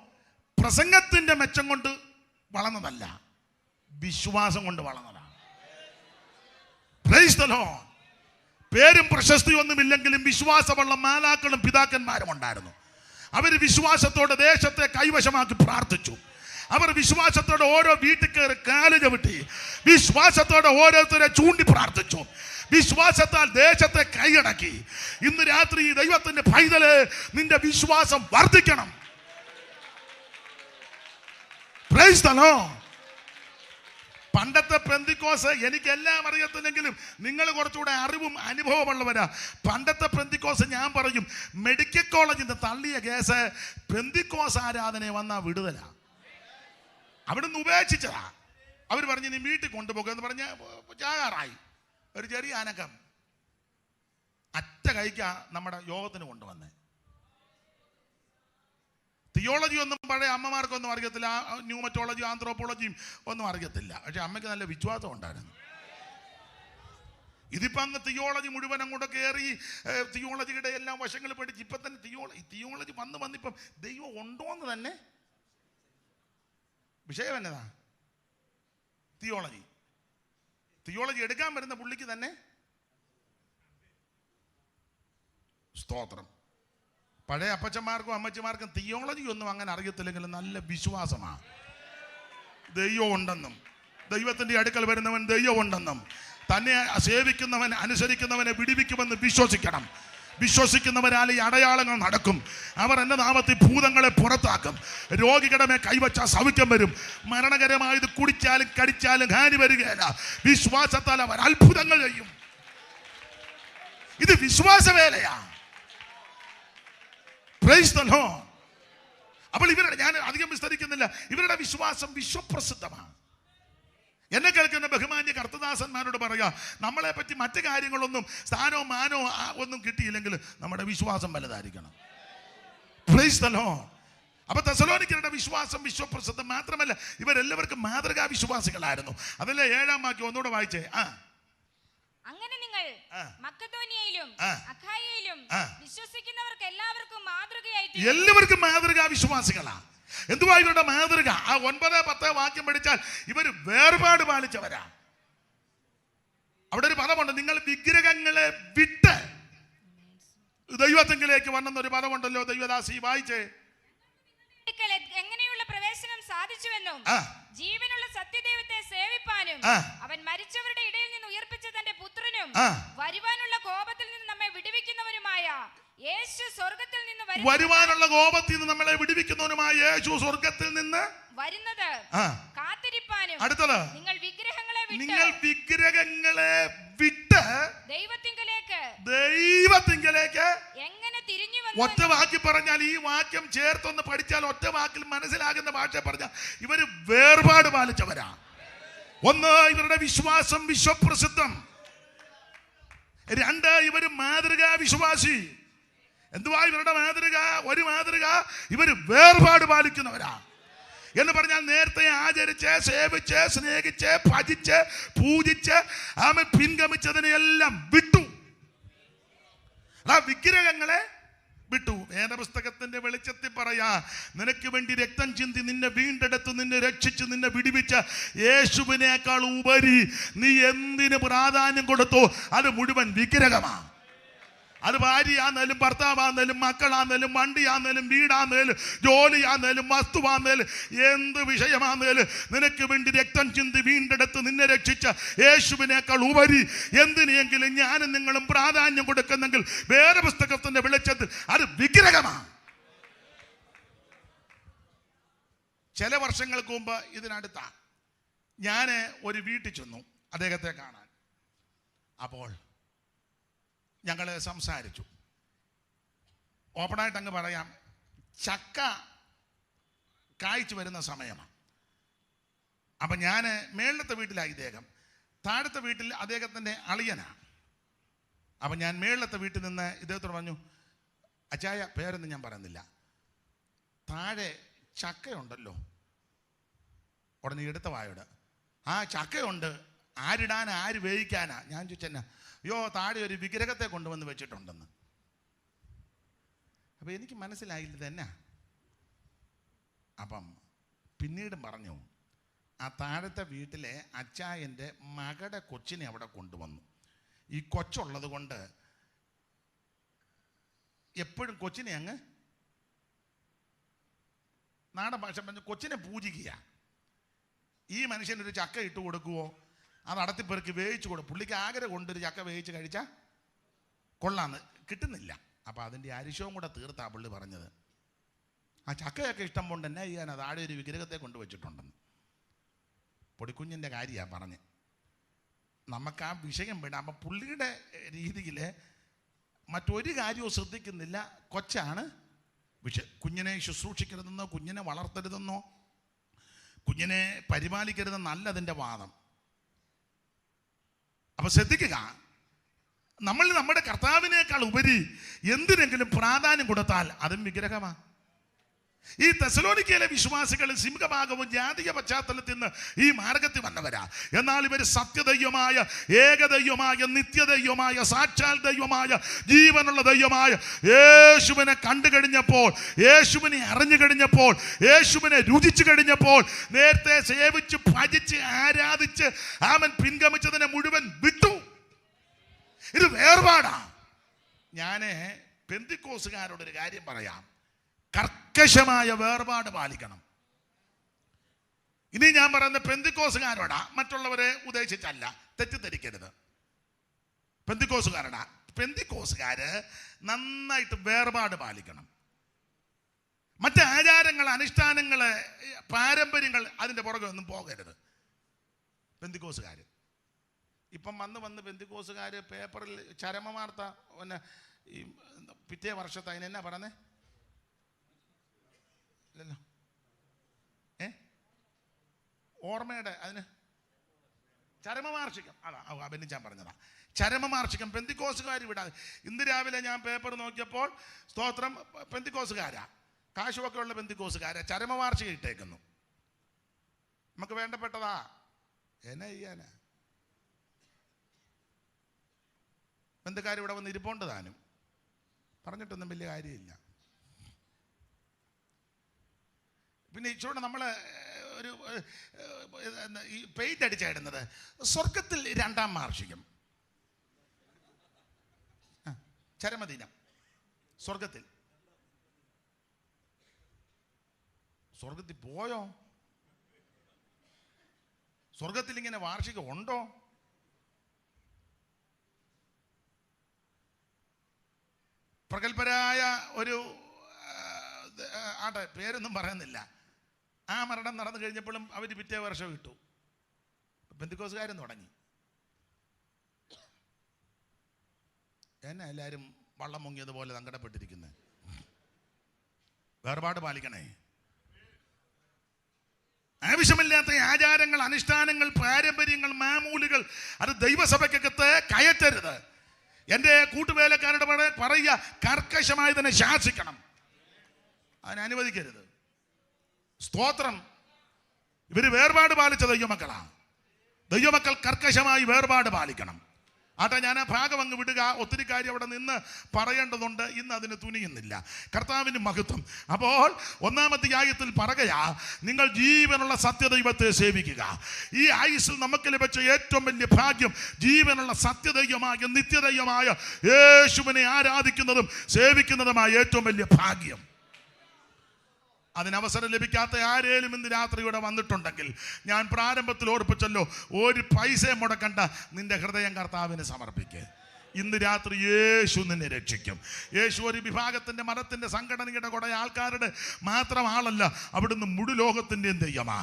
പ്രസംഗത്തിന്റെ മെച്ചം കൊണ്ട് വളർന്നതല്ല, വിശ്വാസം കൊണ്ട് വളർന്നതാണ്. Praise the Lord. പേരും പ്രശസ്തിയും ഒന്നുമില്ലെങ്കിലും വിശ്വാസമുള്ള മാലാക്കളും പിതാക്കന്മാരും ഉണ്ടായിരുന്നു. അവർ വിശ്വാസത്തോടെ ദേശത്തെ കൈവശമാക്കി പ്രാർത്ഥിച്ചു. അവർ വിശ്വാസത്തോടെ ഓരോ വീട്ടിൽ കയറി കാല് ചവിട്ടി, വിശ്വാസത്തോടെ ഓരോരുത്തരെ ചൂണ്ടി പ്രാർത്ഥിച്ചു, വിശ്വാസത്താൽ ദേശത്തെ കൈയടക്കി. ഇന്ന് രാത്രി ഈ ദൈവത്തിന്റെ പൈതല്, നിന്റെ വിശ്വാസം വർദ്ധിക്കണം. Praise the Lord. പണ്ടത്തെ പെന്തിക്കോസ് എനിക്കെല്ലാം അറിയത്തില്ലെങ്കിലും നിങ്ങൾ കുറച്ചുകൂടെ അറിവും അനുഭവമുള്ളവരാ. പണ്ടത്തെ പെന്തിക്കോസ് ഞാൻ പറയും, മെഡിക്കൽ കോളേജിൽ നിന്ന് തള്ളിയ കേസ് പെന്തിക്കോസ് ആരാധന വന്ന വിടുതല. അവിടുന്ന് ഉപേക്ഷിച്ചതാ. അവർ പറഞ്ഞ് നീ വീട്ടിൽ കൊണ്ടുപോകുക എന്ന് പറഞ്ഞ് ചാകാറായി. ഒരു ചെറിയ അനക്കം അറ്റ കൈക്ക നമ്മുടെ യോഗത്തിന് കൊണ്ടുവന്നേ. തിയോളജി ഒന്നും പഴയ അമ്മമാർക്കൊന്നും അറിയത്തില്ല, ന്യൂമറ്റോളജി ആന്ത്രോപോളജിയും ഒന്നും അറിയത്തില്ല. പക്ഷെ അമ്മയ്ക്ക് നല്ല വിശ്വാസം ഉണ്ടായിരുന്നു. ഇതിപ്പോ അങ്ങ് തിയോളജി മുഴുവൻ അങ്ങോട്ട് കയറി, തിയോളജിയുടെ എല്ലാ വശങ്ങൾ പഠിച്ച് ഇപ്പൊ തന്നെ തിയോളജി വന്നിപ്പം ദൈവം ഉണ്ടോന്ന് തന്നെ വിഷയം എന്നതാ. തിയോളജി എടുക്കാൻ വരുന്ന പുള്ളിക്ക് തന്നെ സ്തോത്രം. പഴയ അപ്പച്ചന്മാർക്കും അമ്മച്ചിമാർക്കും തിയോളജി ഒന്നും അങ്ങനെ അറിയത്തില്ലെങ്കിലും നല്ല വിശ്വാസമാണ്. ദൈവം ഉണ്ടെന്നും, ദൈവത്തിന്റെ അടുക്കൽ വരുന്നവൻ ദൈവം ഉണ്ടെന്നും, തന്നെ സേവിക്കുന്നവൻ അനുസരിക്കുന്നവനെ വിടിവിക്കുമെന്ന് വിശ്വസിക്കണം. വിശ്വസിക്കുന്നവരാൽ ഈ അടയാളങ്ങൾ നടക്കും. അവർ എൻ്റെ നാമത്തിൽ ഭൂതങ്ങളെ പുറത്താക്കും. രോഗികളുടെ മേൽ കൈവച്ച സൗഖ്യം വരും. മരണകരമായത് കുടിച്ചാലും കടിച്ചാലും ഹാനി വരികയില്ല. വിശ്വാസത്താൽ അവർ അത്ഭുതങ്ങൾ ചെയ്യും. ഇത് വിശ്വാസവേലയാ. Praise the Lord. അപ്പോൾ ഞാൻ അധികം വിസ്തരിക്കുന്നില്ല. ഇവരുടെ വിശ്വാസം വിശ്വപ്രസിദ്ധമാണ്. എന്നെ കേൾക്കുന്ന ബഹുമാന്യ കർത്തദാസന്മാരോട് പറയാ, നമ്മളെ പറ്റി മറ്റു കാര്യങ്ങളൊന്നും സ്ഥാനോ മാനോ ഒന്നും കിട്ടിയില്ലെങ്കിൽ നമ്മുടെ വിശ്വാസം വലുതായിരിക്കണം. Praise the Lord. അപ്പൊ തെസ്സലോനിക്കരുടെ വിശ്വാസം വിശ്വപ്രസിദ്ധം മാത്രമല്ല, ഇവരെല്ലാവർക്കും മാതൃകാ വിശ്വാസികളായിരുന്നു. അതല്ലേ 7-ാം വാക്യം ഒന്നുകൂടെ വായിച്ചേ. അങ്ങനെ നിങ്ങൾ മക്കദോനിയയിലും അഖായയിലും വിശ്വസിക്കുന്നവർക്ക് എല്ലാവർക്കും മാതൃകാ വിശ്വാസികളാ. എന്തുവാ ഇവരുടെ മാതൃക? ആ 9-10 വാക്യം പഠിച്ചാൽ ഇവര് വേർപാട് പാലിച്ചവരാ. അവിടെ ഒരു പദമുണ്ട്, നിങ്ങൾ വിഗ്രഹങ്ങളെ വിട്ട് ദൈവത്തിങ്കിലേക്ക് വന്നെന്നൊരു പദമുണ്ടല്ലോ. ദൈവദാസി വായിച്ചേ. എങ്ങനെയുള്ള പ്രവേശനം സാധിച്ചുവെന്നും ജീവനുള്ള സത്യദൈവത്തെ സേവിപ്പാനും അവൻ മരിച്ചവരുടെ ഇടയിൽ നിന്ന് ഉയർപ്പിച്ച തന്റെ പുത്രനും വരുവാനുള്ള കോപത്തിൽ നിന്ന് നമ്മെ വിടുവിക്കുന്നവരുമായ യേശു സ്വർഗ്ഗത്തിൽ നിന്ന് വരുവാനുള്ള കോപത്തിൽ നിന്ന് നമ്മളെ വിടുവിക്കുന്നവനുമായ യേശു സ്വർഗ്ഗത്തിൽ നിന്ന് വരുന്നത് കാത്തിരിപ്പാനും. അടുത്തത്, നിങ്ങൾ വിഗ്രഹങ്ങളെ വിട്ട് ദൈവത്തിങ്കലേക്ക് എങ്ങനെ തിരിഞ്ഞു വന്നു. ഒറ്റ വാക്കി പറഞ്ഞാൽ, ഈ വാക്യം ചേർത്തൊന്ന് പഠിച്ചാൽ ഒറ്റ വാക്കിൽ മനസ്സിലാകുന്ന ഭാഷ പറഞ്ഞാൽ ഇവര് വേർപാട് പാലിച്ചവരാ. ഒന്ന്, ഇവരുടെ വിശ്വാസം വിശ്വപ്രസിദ്ധം. 2, ഇവര് മാതൃകാ വിശ്വാസി. എന്തുവാ ഇവരുടെ മാതൃക? ഒരു മാതൃക, ഇവര് വേർപാട് പാലിക്കുന്നവരാ. എന്ന് പറഞ്ഞാൽ നേരത്തെ ആചരിച്ച് സേവിച്ച് സ്നേഹിച്ച് ഭജിച്ച് പൂജിച്ച് അവൻ പിൻഗമിച്ചതിനെല്ലാം വിട്ടു. ആ വിഗ്രഹങ്ങളെ വിട്ടു. വേദപുസ്തകത്തിന്റെ വെളിച്ചത്തിൽ പറയാ, നിനക്ക് വേണ്ടി രക്തം ചിന്തി നിന്നെ വീണ്ടെടുത്ത് നിന്നെ രക്ഷിച്ച് നിന്നെ വിടുവിച്ച യേശുവിനേക്കാൾ ഉപരി നീ എന്തിന് പ്രാധാന്യം കൊടുത്തോ അത് മുഴുവൻ വിഗ്രഹമാണ്. അത് ഭാര്യയാന്നേലും ഭർത്താവാന്നേലും മക്കളാന്നേലും വണ്ടിയാന്നേലും വീടാന്നേലും ജോലിയാന്നേലും വസ്തുവാന്നേലും എന്ത് വിഷയമാന്നേലും നിനക്ക് വേണ്ടി രക്തം ചിന്തി വീണ്ടെടുത്ത് നിന്നെ രക്ഷിച്ച യേശുവിനേക്കാൾ ഉപരി എന്തിനെങ്കിലും ഞാനും നിങ്ങളും പ്രാധാന്യം കൊടുക്കുന്നെങ്കിൽ വേദപുസ്തകത്തിന്റെ വെളിച്ചത്തിൽ അത് വിഗ്രഹമാണ്. ചില വർഷങ്ങൾക്ക് മുമ്പ് ഇതിനടുത്ത ഞാൻ ഒരു വീട്ടിൽ ചെന്നു അദ്ദേഹത്തെ കാണാൻ. അപ്പോൾ ഞങ്ങൾ സംസാരിച്ചു. ഓപ്പണായിട്ട് അങ്ങ് പറയാം, ചക്ക കായ്ച്ചു വരുന്ന സമയമാണ്. അപ്പം ഞാൻ മേളത്തെ വീട്ടിലായി, ഇദ്ദേഹം താഴത്തെ വീട്ടിൽ അദ്ദേഹത്തിൻ്റെ അളിയനാണ്. അപ്പം ഞാൻ മേളത്തെ വീട്ടിൽ നിന്ന് ഇദ്ദേഹത്തോട് പറഞ്ഞു, അച്ചായ, പേരൊന്നും ഞാൻ പറയുന്നില്ല, താഴെ ചക്കയുണ്ടല്ലോ. ഉടനെ എടുത്ത വായോട്, ആ ചക്കയുണ്ട്, ആരിടാനാ ആര് വേവിക്കാനാ? ഞാൻ ചോദിച്ചെന്നാ? അയ്യോ, താഴെ ഒരു വിഗ്രഹത്തെ കൊണ്ടുവന്ന് വെച്ചിട്ടുണ്ടെന്ന്. അപ്പം എനിക്ക് മനസ്സിലായില്ല തന്നെ. അപ്പം പിന്നീടും പറഞ്ഞു, ആ താഴത്തെ വീട്ടിലെ അച്ചായൻ്റെ മകളുടെ കൊച്ചിനെ അവിടെ കൊണ്ടുവന്നു. ഈ കൊച്ചുള്ളത് കൊണ്ട് എപ്പോഴും കൊച്ചിനെ അങ്ങ് നാടൻ ഭാഷ പറഞ്ഞ് കൊച്ചിനെ പൂജിക്കുക. ഈ മനുഷ്യനൊരു ചക്ക ഇട്ട് കൊടുക്കുവോ? അത് അടത്തിപ്പെറുക്കി വേവിച്ചു കൊടുക്കും. പുള്ളിക്ക് ആഗ്രഹം കൊണ്ടൊരു ചക്ക വേവിച്ച് കഴിച്ചാൽ കൊള്ളാന്ന്, കിട്ടുന്നില്ല. അപ്പം അതിൻ്റെ അരിശവും കൂടെ തീർത്താ പുള്ളി പറഞ്ഞത്. ആ ചക്കയൊക്കെ ഇഷ്ടം കൊണ്ട് എന്നാ ചെയ്യാൻ, അത് ആടെ ഒരു വിഗ്രഹത്തെ കൊണ്ടുവച്ചിട്ടുണ്ടെന്ന്. പൊടിക്കുഞ്ഞിൻ്റെ കാര്യമാണ് പറഞ്ഞ്. നമുക്ക് ആ വിഷയം വിടാം. അപ്പം പുള്ളിയുടെ രീതിയിൽ മറ്റൊരു കാര്യവും ശ്രദ്ധിക്കുന്നില്ല. കൊച്ചാണ് കുഞ്ഞിനെ ശുശ്രൂഷിക്കരുതെന്നോ കുഞ്ഞിനെ വളർത്തരുതെന്നോ കുഞ്ഞിനെ പരിപാലിക്കരുതെന്നല്ല അതിൻ്റെ വാദം. അപ്പൊ ശ്രദ്ധിക്കുക, നമ്മൾ നമ്മുടെ കർത്താവിനേക്കാൾ ഉപരി എന്തിനെങ്കിലും പ്രാധാന്യം കൊടുത്താൽ അതും വിഗ്രഹമാണ്. ഈ തെസ്സലോനിക്കയിലെ വിശ്വാസികൾ സിംഹഭാഗവും ജാതീയ പശ്ചാത്തലത്തിൽ നിന്ന് ഈ മാർഗത്തിൽ വന്നവരാ. എന്നാൽ ഇവർ സത്യദൈവമായ ഏകദൈവമായ നിത്യദൈവമായ സാക്ഷാൽ ദൈവമായ ജീവനുള്ള ദൈവമായ യേശുവിനെ കണ്ടു കഴിഞ്ഞപ്പോൾ, യേശുവിനെ അറിഞ്ഞു കഴിഞ്ഞപ്പോൾ, യേശുവിനെ രുചിച്ചു കഴിഞ്ഞപ്പോൾ, നേരത്തെ സേവിച്ച് ഭജിച്ച് ആരാധിച്ച് അവൻ പിൻഗമിച്ചതിനെ മുഴുവൻ വിട്ടു. ഇത് വേർപാടാ. ഞാൻ പെന്തിക്കോസുകാരോടൊരു കാര്യം പറയാം, കർക്കശമായ വേർപാട് പാലിക്കണം. ഇനി ഞാൻ പറയുന്ന പെന്തിക്കോസുകാരോടാ, മറ്റുള്ളവരെ ഉദ്ദേശിച്ചല്ല, തെറ്റിദ്ധരിക്കരുത്. പെന്തിക്കോസുകാരോടാ. പെന്തിക്കോസുകാര് നന്നായിട്ട് വേർപാട് പാലിക്കണം. മറ്റ് ആചാരങ്ങൾ, അനുഷ്ഠാനങ്ങൾ, പാരമ്പര്യങ്ങൾ അതിൻ്റെ പുറകെ ഒന്നും പോകരുത്. പെന്തിക്കോസുകാർ ഇപ്പം വന്ന് പെന്തിക്കോസുകാർ പേപ്പറിൽ ചരമവാർത്ത പിന്നെ ഈ പിറ്റേ വർഷത്തെ അതിനെന്നാ പറഞ്ഞേ ഇല്ലല്ലോ, ഓർമ്മയുടെ അതിന് ചരമവാർഷികം, അതാ അഭിനയിച്ചാൻ പറഞ്ഞതാ, ചരമവാർഷികം പെന്തിക്കോസുകാർ വിടാതെ. ഇന്ന് രാവിലെ ഞാൻ പേപ്പർ നോക്കിയപ്പോൾ സ്തോത്രം പെന്തിക്കോസുകാരാ കാശുമൊക്കെ ഉള്ള ബന്ധുക്കോസുകാരെ ചരമവാർഷിക ഇട്ടേക്കുന്നു. നമുക്ക് വേണ്ടപ്പെട്ടതാ, എന്നാ ചെയ്യാനാ? ബന്ധുക്കാർ ഇവിടെ വന്ന് ഇരിപ്പുണ്ട് താനും, പറഞ്ഞിട്ടൊന്നും വലിയ കാര്യമില്ല. പിന്നെ ഇച്ചോടെ നമ്മൾ ഒരു ഈ പെയിന്റ് അടിച്ചായിടുന്നത് സ്വർഗത്തിൽ 2-ാം വാർഷികം, ചരമദിനം. സ്വർഗത്തിൽ പോയോ? സ്വർഗത്തിൽ ഇങ്ങനെ വാർഷികം ഉണ്ടോ? പ്രഗത്ഭരായ ഒരു ആട്ടെ, പേരൊന്നും പറയുന്നില്ല, ആ മരണം നടന്നു കഴിഞ്ഞപ്പോഴും അവർ പിറ്റേ വർഷം ഇട്ടു. പെന്തിക്കോസുകാരും തുടങ്ങി. എന്നെ എല്ലാവരും വള്ളം മുങ്ങിയതുപോലെ സങ്കടപ്പെട്ടിരിക്കുന്നത്. വേർപാട് പാലിക്കണേ. ആവശ്യമില്ലാത്ത ആചാരങ്ങൾ, അനുഷ്ഠാനങ്ങൾ, പാരമ്പര്യങ്ങൾ, മാമൂലുകൾ അത് ദൈവസഭയ്ക്കകത്ത് കയറ്റരുത്. എൻ്റെ കൂട്ടുവേലക്കാരുടെ പറയുക, കർക്കശമായി തന്നെ ശാസിക്കണം, അതിനനുവദിക്കരുത്. സ്തോത്രം. ഇവര് വേർപാട് പാലിച്ച ദൈവമക്കളാണ്. ദൈവമക്കൾ കർക്കശമായി വേർപാട് പാലിക്കണം. ആട്ടെ, ഞാൻ ആ ഭാഗം അങ്ങ് വിടുക. ഒത്തിരി കാര്യം അവിടെ നിന്ന് പറയേണ്ടതുണ്ട്, ഇന്ന് അതിന് തുനിയുന്നില്ല. കർത്താവിന് മഹത്വം. അപ്പോൾ 1-ാം അധ്യായത്തിൽ പറയുകയാ, നിങ്ങൾ ജീവനുള്ള സത്യദൈവത്തെ സേവിക്കുക. ഈ ആയുസ്സിൽ നമുക്ക് ലഭിച്ച ഏറ്റവും വലിയ ഭാഗ്യം ജീവനുള്ള സത്യദൈവമായ നിത്യദൈവമായ യേശുവിനെ ആരാധിക്കുന്നതും സേവിക്കുന്നതുമായ ഏറ്റവും വലിയ ഭാഗ്യം. അതിനവസരം ലഭിക്കാത്ത ആരേലും ഇന്ന് രാത്രി ഇവിടെ വന്നിട്ടുണ്ടെങ്കിൽ, ഞാൻ പ്രാരംഭത്തിൽ ഓർപ്പിച്ചല്ലോ, ഒരു പൈസ മുടക്കണ്ട, നിന്റെ ഹൃദയം കർത്താവിന് സമർപ്പിക്കുക. ഇന്ന് രാത്രി യേശു നിന്നെ രക്ഷിക്കും. യേശു ഒരു വിഭാഗത്തിൻ്റെ, മതത്തിൻ്റെ, സംഘടനയുടെ കുറെ ആൾക്കാരുടെ മാത്രം ആളല്ല, അവിടുന്ന് മുഴു ലോകത്തിൻ്റെയും ദൈവമാ.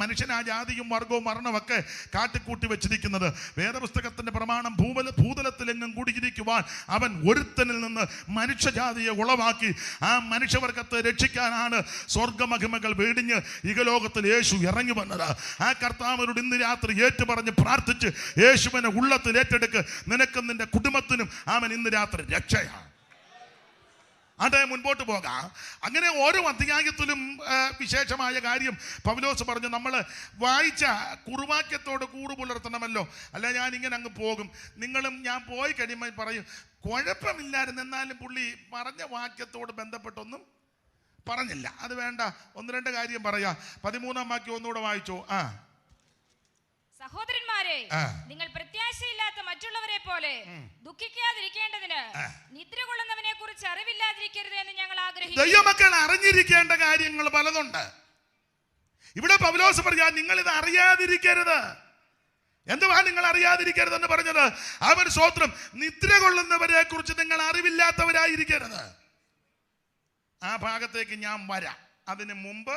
മനുഷ്യനാ ജാതിയും വർഗവും വർണ്ണമൊക്കെ കാട്ടിക്കൂട്ടി വെച്ചിരിക്കുന്നത് വേദപുസ്തകത്തിൻ്റെ പ്രമാണം ഭൂതലത്തിലെങ്ങും കൂടിയിരിക്കുവാൻ അവൻ ഒരുത്തനിൽ നിന്ന് മനുഷ്യജാതിയെ ഉളവാക്കി ആ മനുഷ്യവർഗത്തെ രക്ഷിക്കാനാണ് സ്വർഗമഹിമകൾ വെടിഞ്ഞ് ഇഹലോകത്തിൽ യേശു ഇറങ്ങി വന്നത്. ആ കർത്താവിനോട് ഇന്ന് രാത്രി ഏറ്റുപറഞ്ഞ് പ്രാർത്ഥിച്ച് യേശുവിനെ ഉള്ളത്തിൽ ഏറ്റെടുക്ക്. നിനക്കും നിന്റെ കുടുംബത്തിനും അവൻ ഇന്ന് രാത്രി രക്ഷയാണ്. അതെ, മുൻപോട്ട് പോകാം. അങ്ങനെ ഓരോ അധ്യായത്തിലും വിശേഷമായ കാര്യം പൗലോസ് പറഞ്ഞു. നമ്മൾ വായിച്ച കുറുവാക്യത്തോട് കൂറ് പുലർത്തണമല്ലോ, അല്ല ഞാൻ ഇങ്ങനെ അങ്ങ് പോകും. നിങ്ങളും ഞാൻ പോയി കഴിയുമ്പോൾ പറയും കുഴപ്പമില്ലായിരുന്നു, എന്നാലും പുള്ളി പറഞ്ഞ വാക്യത്തോട് ബന്ധപ്പെട്ടൊന്നും പറഞ്ഞില്ല. അത് വേണ്ട, 1-2 കാര്യം പറയാം. 13-ാം വാക്യം ഒന്നുകൂടെ വായിച്ചോ. സഹോദരന്മാരെ, നിങ്ങൾ പ്രത്യാശയില്ലാത്ത മറ്റുള്ളവരെ പോലെ ദുഃഖിക്കാതിരിക്കേണ്ടതിന് നിദ്ര കൊള്ളുന്നവനെ കുറിച്ച് അറിവില്ലാതിരിക്കരുത് എന്ന് ഞങ്ങൾ ആഗ്രഹിക്കുന്നു. ദൈവമക്കൾ അറിഞ്ഞിരിക്കേണ്ട കാര്യങ്ങൾ പലതുണ്ട്. ഇവിടെ പൗലോസ് പറയാ, നിങ്ങൾ ഇത് അറിയാതിരിക്കരുത്. എന്തുവാ നിങ്ങൾ അറിയാതിരിക്കരുതെന്ന് പറഞ്ഞത്? അവൻ സ്തോത്രം, നിദ്ര കൊള്ളുന്നവരെ കുറിച്ച് നിങ്ങൾ അറിവില്ലാത്തവരായിരിക്കരുത്. ആ ഭാഗത്തേക്ക് ഞാൻ വരാം. അതിന് മുമ്പ്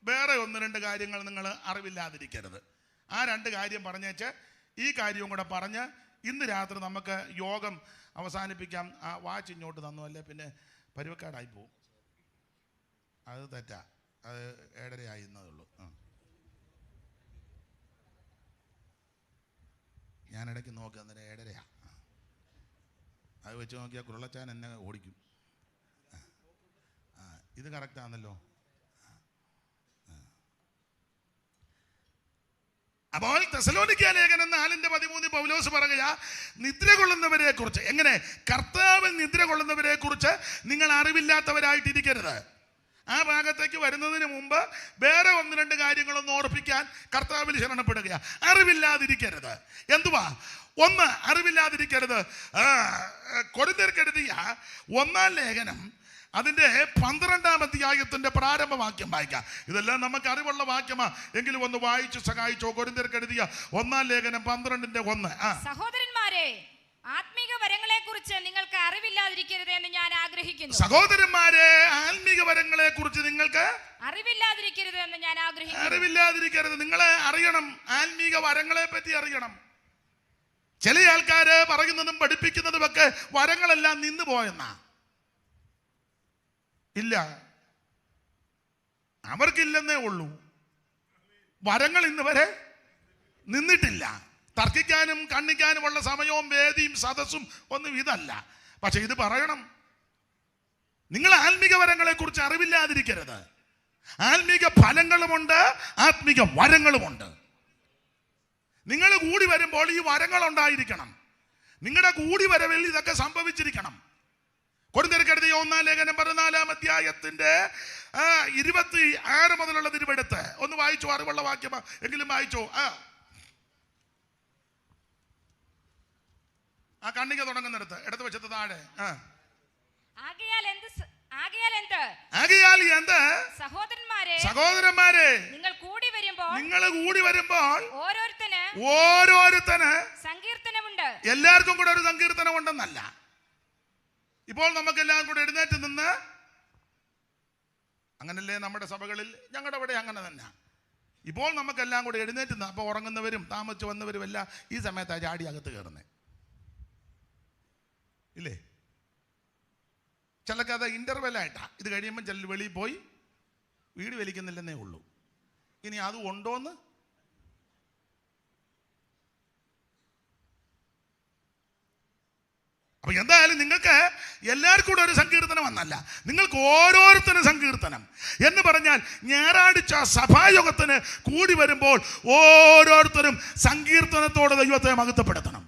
വേറെ 1-2 കാര്യങ്ങൾ നിങ്ങൾ അറിവില്ലാതിരിക്കരുത്. ആ 2 കാര്യം പറഞ്ഞേച്ച് ഈ കാര്യവും കൂടെ പറഞ്ഞ് ഇന്ന് രാത്രി നമുക്ക് യോഗം അവസാനിപ്പിക്കാം. ആ വാച്ച് ഇങ്ങോട്ട് തന്നു, അല്ലേ പിന്നെ പരുവക്കാടായി പോവും. അത് തെറ്റാ, അത് 7:30 ആയിരുന്നതുള്ളൂ. ഞാൻ ഇടയ്ക്ക് നോക്കുക, അന്നേരം 7:30. അത് വെച്ച് നോക്കിയാൽ കുരുളച്ചാൻ എന്നെ ഓടിക്കും. ഇത് കറക്റ്റാണല്ലോ. അപ്പോൾ തെസലോനിക്ക ലേഖനം 4:13 പൗലോസ് പറയുക, നിദ്ര കൊള്ളുന്നവരെ കുറിച്ച്. എങ്ങനെ? കർത്താവിൽ നിദ്ര കൊള്ളുന്നവരെ കുറിച്ച് നിങ്ങൾ അറിവില്ലാത്തവരായിട്ടിരിക്കരുത്. ആ ഭാഗത്തേക്ക് വരുന്നതിന് മുമ്പ് വേറെ 1-2 കാര്യങ്ങളൊന്ന് ഓർപ്പിക്കാൻ കർത്താവിൽ ശരണപ്പെടുക. അറിവില്ലാതിരിക്കരുത്. എന്തുവാ? 1, അറിവില്ലാതിരിക്കരുത്. കൊരിന്ത്യർക്ക് എഴുതിയ 1-ാം ലേഖനം അതിൻ്റെ 12-ാം അധ്യായത്തിന്റെ പ്രാരംഭവാക്യം വായിക്കാം. ഇതെല്ലാം നമുക്ക് അറിവുള്ള വാക്യമാ, എങ്കിലും ഒന്ന് വായിച്ചു സഹായിച്ചോ. കൊരിന്ത്യർക്ക് എഴുതിയ 1-ാം ലേഖനം 12:1. സഹോദരന്മാരെ, ആത്മീക വരങ്ങളെ കുറിച്ച് നിങ്ങൾക്ക് അറിവില്ലാതിരിക്കരുത് എന്ന് ഞാൻ ആഗ്രഹിക്കുന്നു. സഹോദരന്മാരെ, ആത്മീക വരങ്ങളെ കുറിച്ച് നിങ്ങൾക്ക് അറിവില്ലാതിരിക്കരുത് എന്ന് ഞാൻ ആഗ്രഹിക്കുന്നു. അറിവില്ലാതിരിക്കരുത്. നിങ്ങളെ അറിയണം, ആത്മീക വരങ്ങളെ പറ്റി അറിയണം. ചില ആൾക്കാര് പറയുന്നതും പഠിപ്പിക്കുന്നതും ഒക്കെ വരങ്ങളെല്ലാം നിന്നു പോയെന്നാ. ഇല്ല, അവർക്കില്ലെന്നേ ഉള്ളൂ. വരങ്ങൾ ഇന്ന് വരെ നിന്നിട്ടില്ല. തർക്കിക്കാനും കണ്ണിക്കാനുമുള്ള സമയവും വേദിയും സദസ്സും ഒന്നും ഇതല്ല. പക്ഷെ ഇത് പറയണം. നിങ്ങൾ ആത്മീക വരങ്ങളെ കുറിച്ച് അറിവില്ലാതിരിക്കരുത്. ആത്മീക ഫലങ്ങളുമുണ്ട്, ആത്മീക വരങ്ങളുമുണ്ട്. നിങ്ങൾ കൂടി വരുമ്പോൾ ഈ വരങ്ങൾ ഉണ്ടായിരിക്കണം. നിങ്ങളുടെ കൂടി വരവിൽ ഇതൊക്കെ സംഭവിച്ചിരിക്കണം. കൊരിന്ത്യർക്കെഴുതിയ 1-ാം ലേഖനം 14-ാം അധ്യായത്തിന്റെ 26 മുതലുള്ള തിരുവെടുത്ത് ഒന്ന് വായിച്ചോ. അറിവുള്ള വാക്യം എങ്കിലും വായിച്ചോ. ആ കണ്ണിക തുടങ്ങുന്നിടത്ത് ഇടത് വശത്ത് താഴെ. ആകയാൽ എന്ത് സഹോദരന്മാരെ നിങ്ങൾ കൂടി വരുമ്പോൾ ഓരോരുത്തന് സങ്കീർത്തനമുണ്ട്. എല്ലാവർക്കും കൂടെ ഒരു സങ്കീർത്തനം ഉണ്ടെന്നല്ല. ഇപ്പോൾ നമുക്കെല്ലാം കൂടെ എഴുന്നേറ്റ് നിന്ന്, അങ്ങനല്ലേ നമ്മുടെ സഭകളിൽ, ഞങ്ങളുടെ അവിടെ അങ്ങനെ തന്നെ. ഇപ്പോൾ നമുക്കെല്ലാം കൂടെ എഴുന്നേറ്റ് നിന്ന്, അപ്പോൾ ഉറങ്ങുന്നവരും താമസിച്ച് വന്നവരും എല്ലാം ഈ സമയത്താണ് ചാടി അകത്ത് കയറുന്നത് ഇല്ലേ? ചിലക്ക് അത് ഇന്റർവെല്ലായിട്ടാ. ഇത് കഴിയുമ്പോൾ ചില വെളിയിൽ പോയി വീട് വലിക്കുന്നില്ലെന്നേ ഉള്ളൂ. ഇനി അത് ഉണ്ടോന്ന് അപ്പൊ എന്തായാലും നിങ്ങൾക്ക് എല്ലാവർക്കും കൂടെ ഒരു സങ്കീർത്തനം വന്നല്ല, നിങ്ങൾക്ക് ഓരോരുത്തരും സങ്കീർത്തനം എന്ന് പറഞ്ഞാൽ ഞായറാഴ്ച സഭായോഗത്തിന് കൂടി വരുമ്പോൾ ഓരോരുത്തരും സങ്കീർത്തനത്തോടെ ദൈവത്തെ മഹത്വപ്പെടുത്തണം.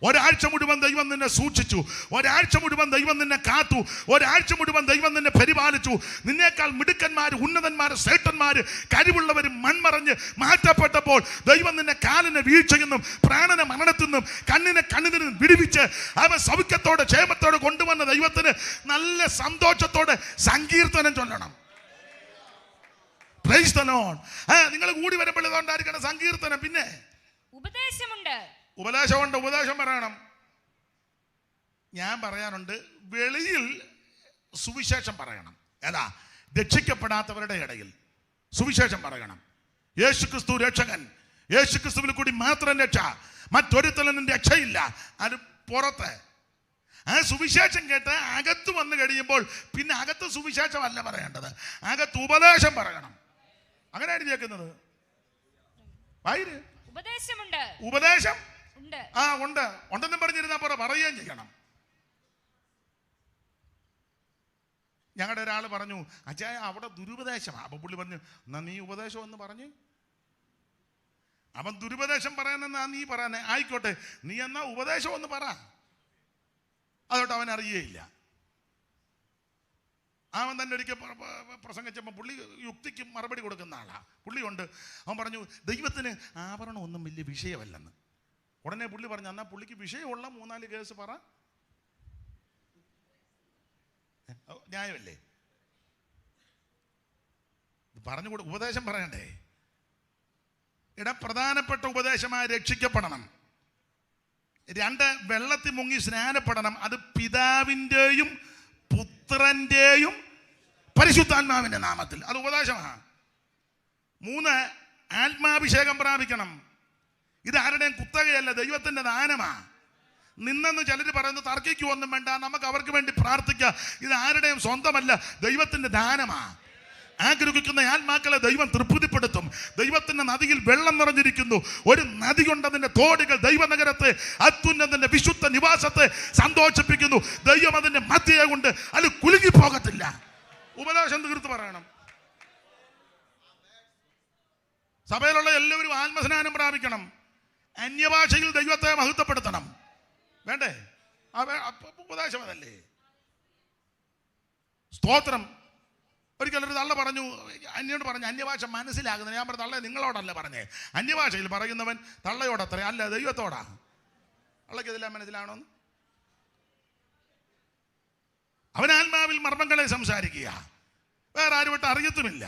ഒരാഴ്ച മുഴുവൻ ദൈവം നിന്നെ സൂക്ഷിച്ചു, ഒരാഴ്ച മുഴുവൻ ദൈവം നിന്നെ കാത്തു, ഒരാഴ്ച മുഴുവൻ ദൈവം നിന്നെ പരിപാലിച്ചു. നിന്നേക്കാൾ മിടുക്കന്മാർ, ഉന്നതന്മാർ, ശ്രേഷ്ഠന്മാർ, കഴിവുള്ളവർ മൺമറഞ്ഞ് മാറ്റപ്പെട്ടപ്പോൾ ദൈവം നിന്നെ കാലിനെ വീഴ്ചയെന്നും പ്രാണനെ മരണത്തിൽ നിന്നും കണ്ണിനെ കണ്ണിൽ നിന്നും വിടുവിച്ച് അവൻ സൗഖ്യത്തോടെ ക്ഷേമത്തോടെ കൊണ്ടുവന്ന ദൈവത്തിന് നല്ല സന്തോഷത്തോടെ സങ്കീർത്തനം ചൊല്ലണം. Praise the Lord. നിങ്ങൾ കൂടി വരുമ്പോൾ ഇതുകൊണ്ടായിരിക്കണം സങ്കീർത്തനം. പിന്നെ ഉപദേശമുണ്ട്. ഉപദേശം പറയണം. ഞാൻ പറയാനുണ്ട്, വെളിയിൽ സുവിശേഷം പറയണം. ഏതാ? രക്ഷിക്കപ്പെടാത്തവരുടെ ഇടയിൽ സുവിശേഷം പറയണം. യേശുക്രിസ്തു രക്ഷകൻ, യേശുക്രിസ്തുവിൽ കൂടി മാത്രം രക്ഷ, മറ്റൊരുത്തലും രക്ഷയില്ല. അത് പുറത്ത് ആ സുവിശേഷം കേട്ട് അകത്ത് വന്നു കഴിയുമ്പോൾ പിന്നെ അകത്ത് സുവിശേഷമല്ല പറയേണ്ടത്, അകത്ത് ഉപദേശം പറയണം. അങ്ങനെ എഴുതിയേക്കുന്നത്. ഉപദേശം ഉണ്ടെന്നും പറഞ്ഞിരുന്നാ പോരാ, പറയുകയും ചെയ്യണം. ഞങ്ങളുടെ ഒരാൾ പറഞ്ഞു, അച്ചായ അവിടെ ദുരുപദേശമാണ്. അപ്പൊ പുള്ളി പറഞ്ഞു, എന്നാ നീ ഉപദേശം എന്ന് പറഞ്ഞു. അവൻ ദുരുപദേശം പറയാനെന്നാ നീ പറയാനേ, ആയിക്കോട്ടെ, നീ എന്നാ ഉപദേശം എന്ന് പറ. അതോട്ട് അവൻ അറിയേയില്ല. അവൻ തന്നെ ഒരിക്കൽ പ്രസംഗിച്ചപ്പോൾ പുള്ളി യുക്തിക്ക് മറുപടി കൊടുക്കുന്ന ആളാ. പുള്ളിയുണ്ട്. അവൻ പറഞ്ഞു, ദൈവത്തിന് ആഭരണം ഒന്നും വലിയ വിഷയമല്ലെന്ന്. ഉടനെ പുള്ളി പറഞ്ഞു, എന്നാൽ പുള്ളിക്ക് വിഷയമുള്ള 3-4 കേസ് പറ. ന്യായമല്ലേ? പറഞ്ഞുകൂടെ? ഉപദേശം പറയണ്ടേ? പ്രധാനപ്പെട്ട ഉപദേശമായി രക്ഷിക്കപ്പെടണം. 2, വെള്ളത്തിൽ മുങ്ങി സ്നാനപ്പെടണം. അത് പിതാവിൻ്റെയും പുത്രന്റെയും പരിശുദ്ധാത്മാവിന്റെ നാമത്തിൽ. അത് ഉപദേശമാണ്. 3, ആത്മാഭിഷേകം പ്രാപിക്കണം. ഇത് ആരുടെയും കുത്തകയല്ല, ദൈവത്തിന്റെ ദാനമാ. നിന്നെന്ന് ചിലർ പറയുന്നു, തർക്കിക്കുവൊന്നും വേണ്ട, നമുക്ക് അവർക്ക് വേണ്ടി പ്രാർത്ഥിക്കാം. ഇത് ആരുടെയും സ്വന്തമല്ല, ദൈവത്തിന്റെ ദാനമാ. ആഗ്രഹിക്കുന്ന ആത്മാക്കളെ ദൈവം തൃപ്തിപ്പെടുത്തും. ദൈവത്തിന്റെ നദിയിൽ വെള്ളം നിറഞ്ഞിരിക്കുന്നു. ഒരു നദി കൊണ്ട് അതിന്റെ തോടുകൾ ദൈവനഗരത്തെ, അത്യുന്നതന്റെ വിശുദ്ധ നിവാസത്തെ സന്തോഷിപ്പിക്കുന്നു. ദൈവം അതിന്റെ മധ്യയെ കൊണ്ട് അത് കുലുങ്ങി പോകത്തില്ല. ഉപദേശം തീർത്ത് പറയണം. സഭയിലുള്ള എല്ലാവരും ആത്മസ്നാനം പ്രാപിക്കണം. അന്യഭാഷയിൽ ദൈവത്തെ മഹത്വപ്പെടുത്തണം. വേണ്ടേ? ഉപദേശം അതല്ലേ? സ്തോത്രം. ഒരിക്കലൊരു തള്ള പറഞ്ഞു, അന്യോട് പറഞ്ഞു, അന്യഭാഷ മനസ്സിലാകുന്നത്. ഞാൻ പറഞ്ഞു, തള്ള നിങ്ങളോടല്ല പറഞ്ഞേ, അന്യഭാഷയിൽ പറയുന്നവൻ തള്ളയോടത്രേ, അല്ല ദൈവത്തോടാ. തള്ളയ്ക്ക് ഇതെല്ലാം മനസ്സിലാവണമെന്ന്. അവൻ ആത്മാവിൽ മർമ്മങ്ങളെ സംസാരിക്കുക, വേറെ ആരുമായിട്ട് അറിയത്തുമില്ല.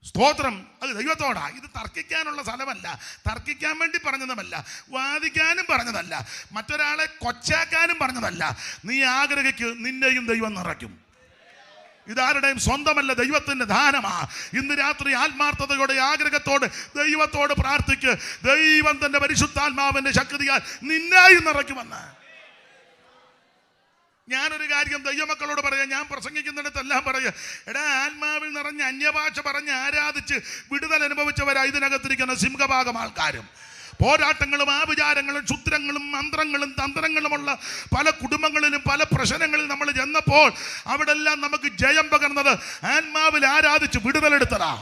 സ്തോത്രം. അത് ദൈവത്തോടാ. ഇത് തർക്കിക്കാനുള്ള സ്ഥലമല്ല, തർക്കിക്കാൻ വേണ്ടി പറഞ്ഞതുമല്ല, വാദിക്കാനും പറഞ്ഞതല്ല, മറ്റൊരാളെ കൊച്ചാക്കാനും പറഞ്ഞതല്ല. നീ ആഗ്രഹിക്ക്, നിന്നെയും ദൈവം നിറയ്ക്കും. ഇതാരുടെയും സ്വന്തമല്ല, ദൈവത്തിന്റെ ദാനമാ. ഇന്ന് രാത്രി ആത്മാർത്ഥതയോടെ ആഗ്രഹത്തോടെ ദൈവത്തോട് പ്രാർത്ഥിക്ക്. ദൈവം തന്റെ പരിശുദ്ധാത്മാവിന്റെ ശക്തിയാൽ നിന്നായി നിറയ്ക്കുമെന്ന്. ഞാനൊരു കാര്യം ദൈവമക്കളോട് പറയാം, ഞാൻ പ്രസംഗിക്കുന്നിടത്തെല്ലാം പറയാം, എടാ, ആത്മാവിൽ നിറഞ്ഞ് അന്യഭാഷ പറഞ്ഞ് ആരാധിച്ച് വിടുതൽ അനുഭവിച്ചവരാ ഇതിനകത്തിരിക്കുന്ന സിംഹഭാഗം ആൾക്കാരും. പോരാട്ടങ്ങളും ആഭിചാരങ്ങളും ക്ഷുദ്രങ്ങളും മന്ത്രങ്ങളും തന്ത്രങ്ങളുമുള്ള പല കുടുംബങ്ങളിലും പല പ്രശ്നങ്ങളിലും നമ്മൾ ചെന്നപ്പോൾ അവിടെ എല്ലാം നമുക്ക് ജയം പകർന്നത് ആത്മാവിൽ ആരാധിച്ച് വിടുതലെടുത്തതാ.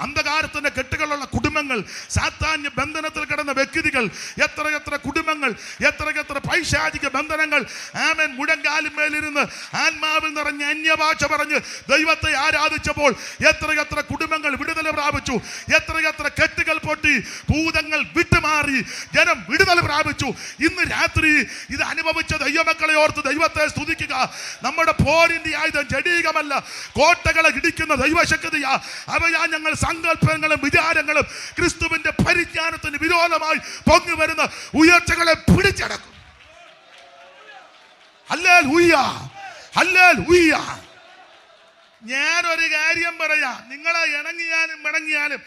അന്ധകാരത്തിന്റെ കെട്ടുകളുള്ള കുടുംബങ്ങൾ, സാത്താന്യ ബന്ധനത്തിൽ കിടന്ന വ്യക്തികൾ, എത്ര കുടുംബങ്ങൾ, എത്ര പൈശാചിക ബന്ധനങ്ങൾ, ആമേൻ, മുഴങ്കാലിന്മേലിരുന്ന് ആത്മാവിൽ നിറഞ്ഞ് അന്യഭാഷ പറഞ്ഞ് ദൈവത്തെ ആരാധിച്ചപ്പോൾ എത്ര കുടുംബങ്ങൾ വിടുതൽ പ്രാപിച്ചു, എത്ര കെട്ടുകൾ പൊട്ടി, ഭൂതങ്ങൾ വിട്ടുമാറി, ജനം വിടുതൽ പ്രാപിച്ചു. ഇന്ന് രാത്രി ഇത് അനുഭവിച്ച ദൈവമക്കളെ ഓർത്ത് ദൈവത്തെ സ്തുതിക്കുക. നമ്മുടെ പോരിന്റെ ആയുധം ജഡീകമല്ല, കോട്ടകളെ ഇടിക്കുന്ന ദൈവശക്തിയാ. അവയാ ഞങ്ങൾ സങ്കല്പങ്ങളും വിചാരങ്ങളും ക്രിസ്തുവിന്റെ പരിജ്ഞാനത്തിന് വിരോധമായി പൊങ്ങി വരുന്ന ഉയർച്ചകളെ പിടിച്ചടക്കും. Hallelujah, hallelujah. ഞാനൊരു കാര്യം പറയാം, നിങ്ങളെ ഇണങ്ങിയാലും മിണങ്ങിയാലും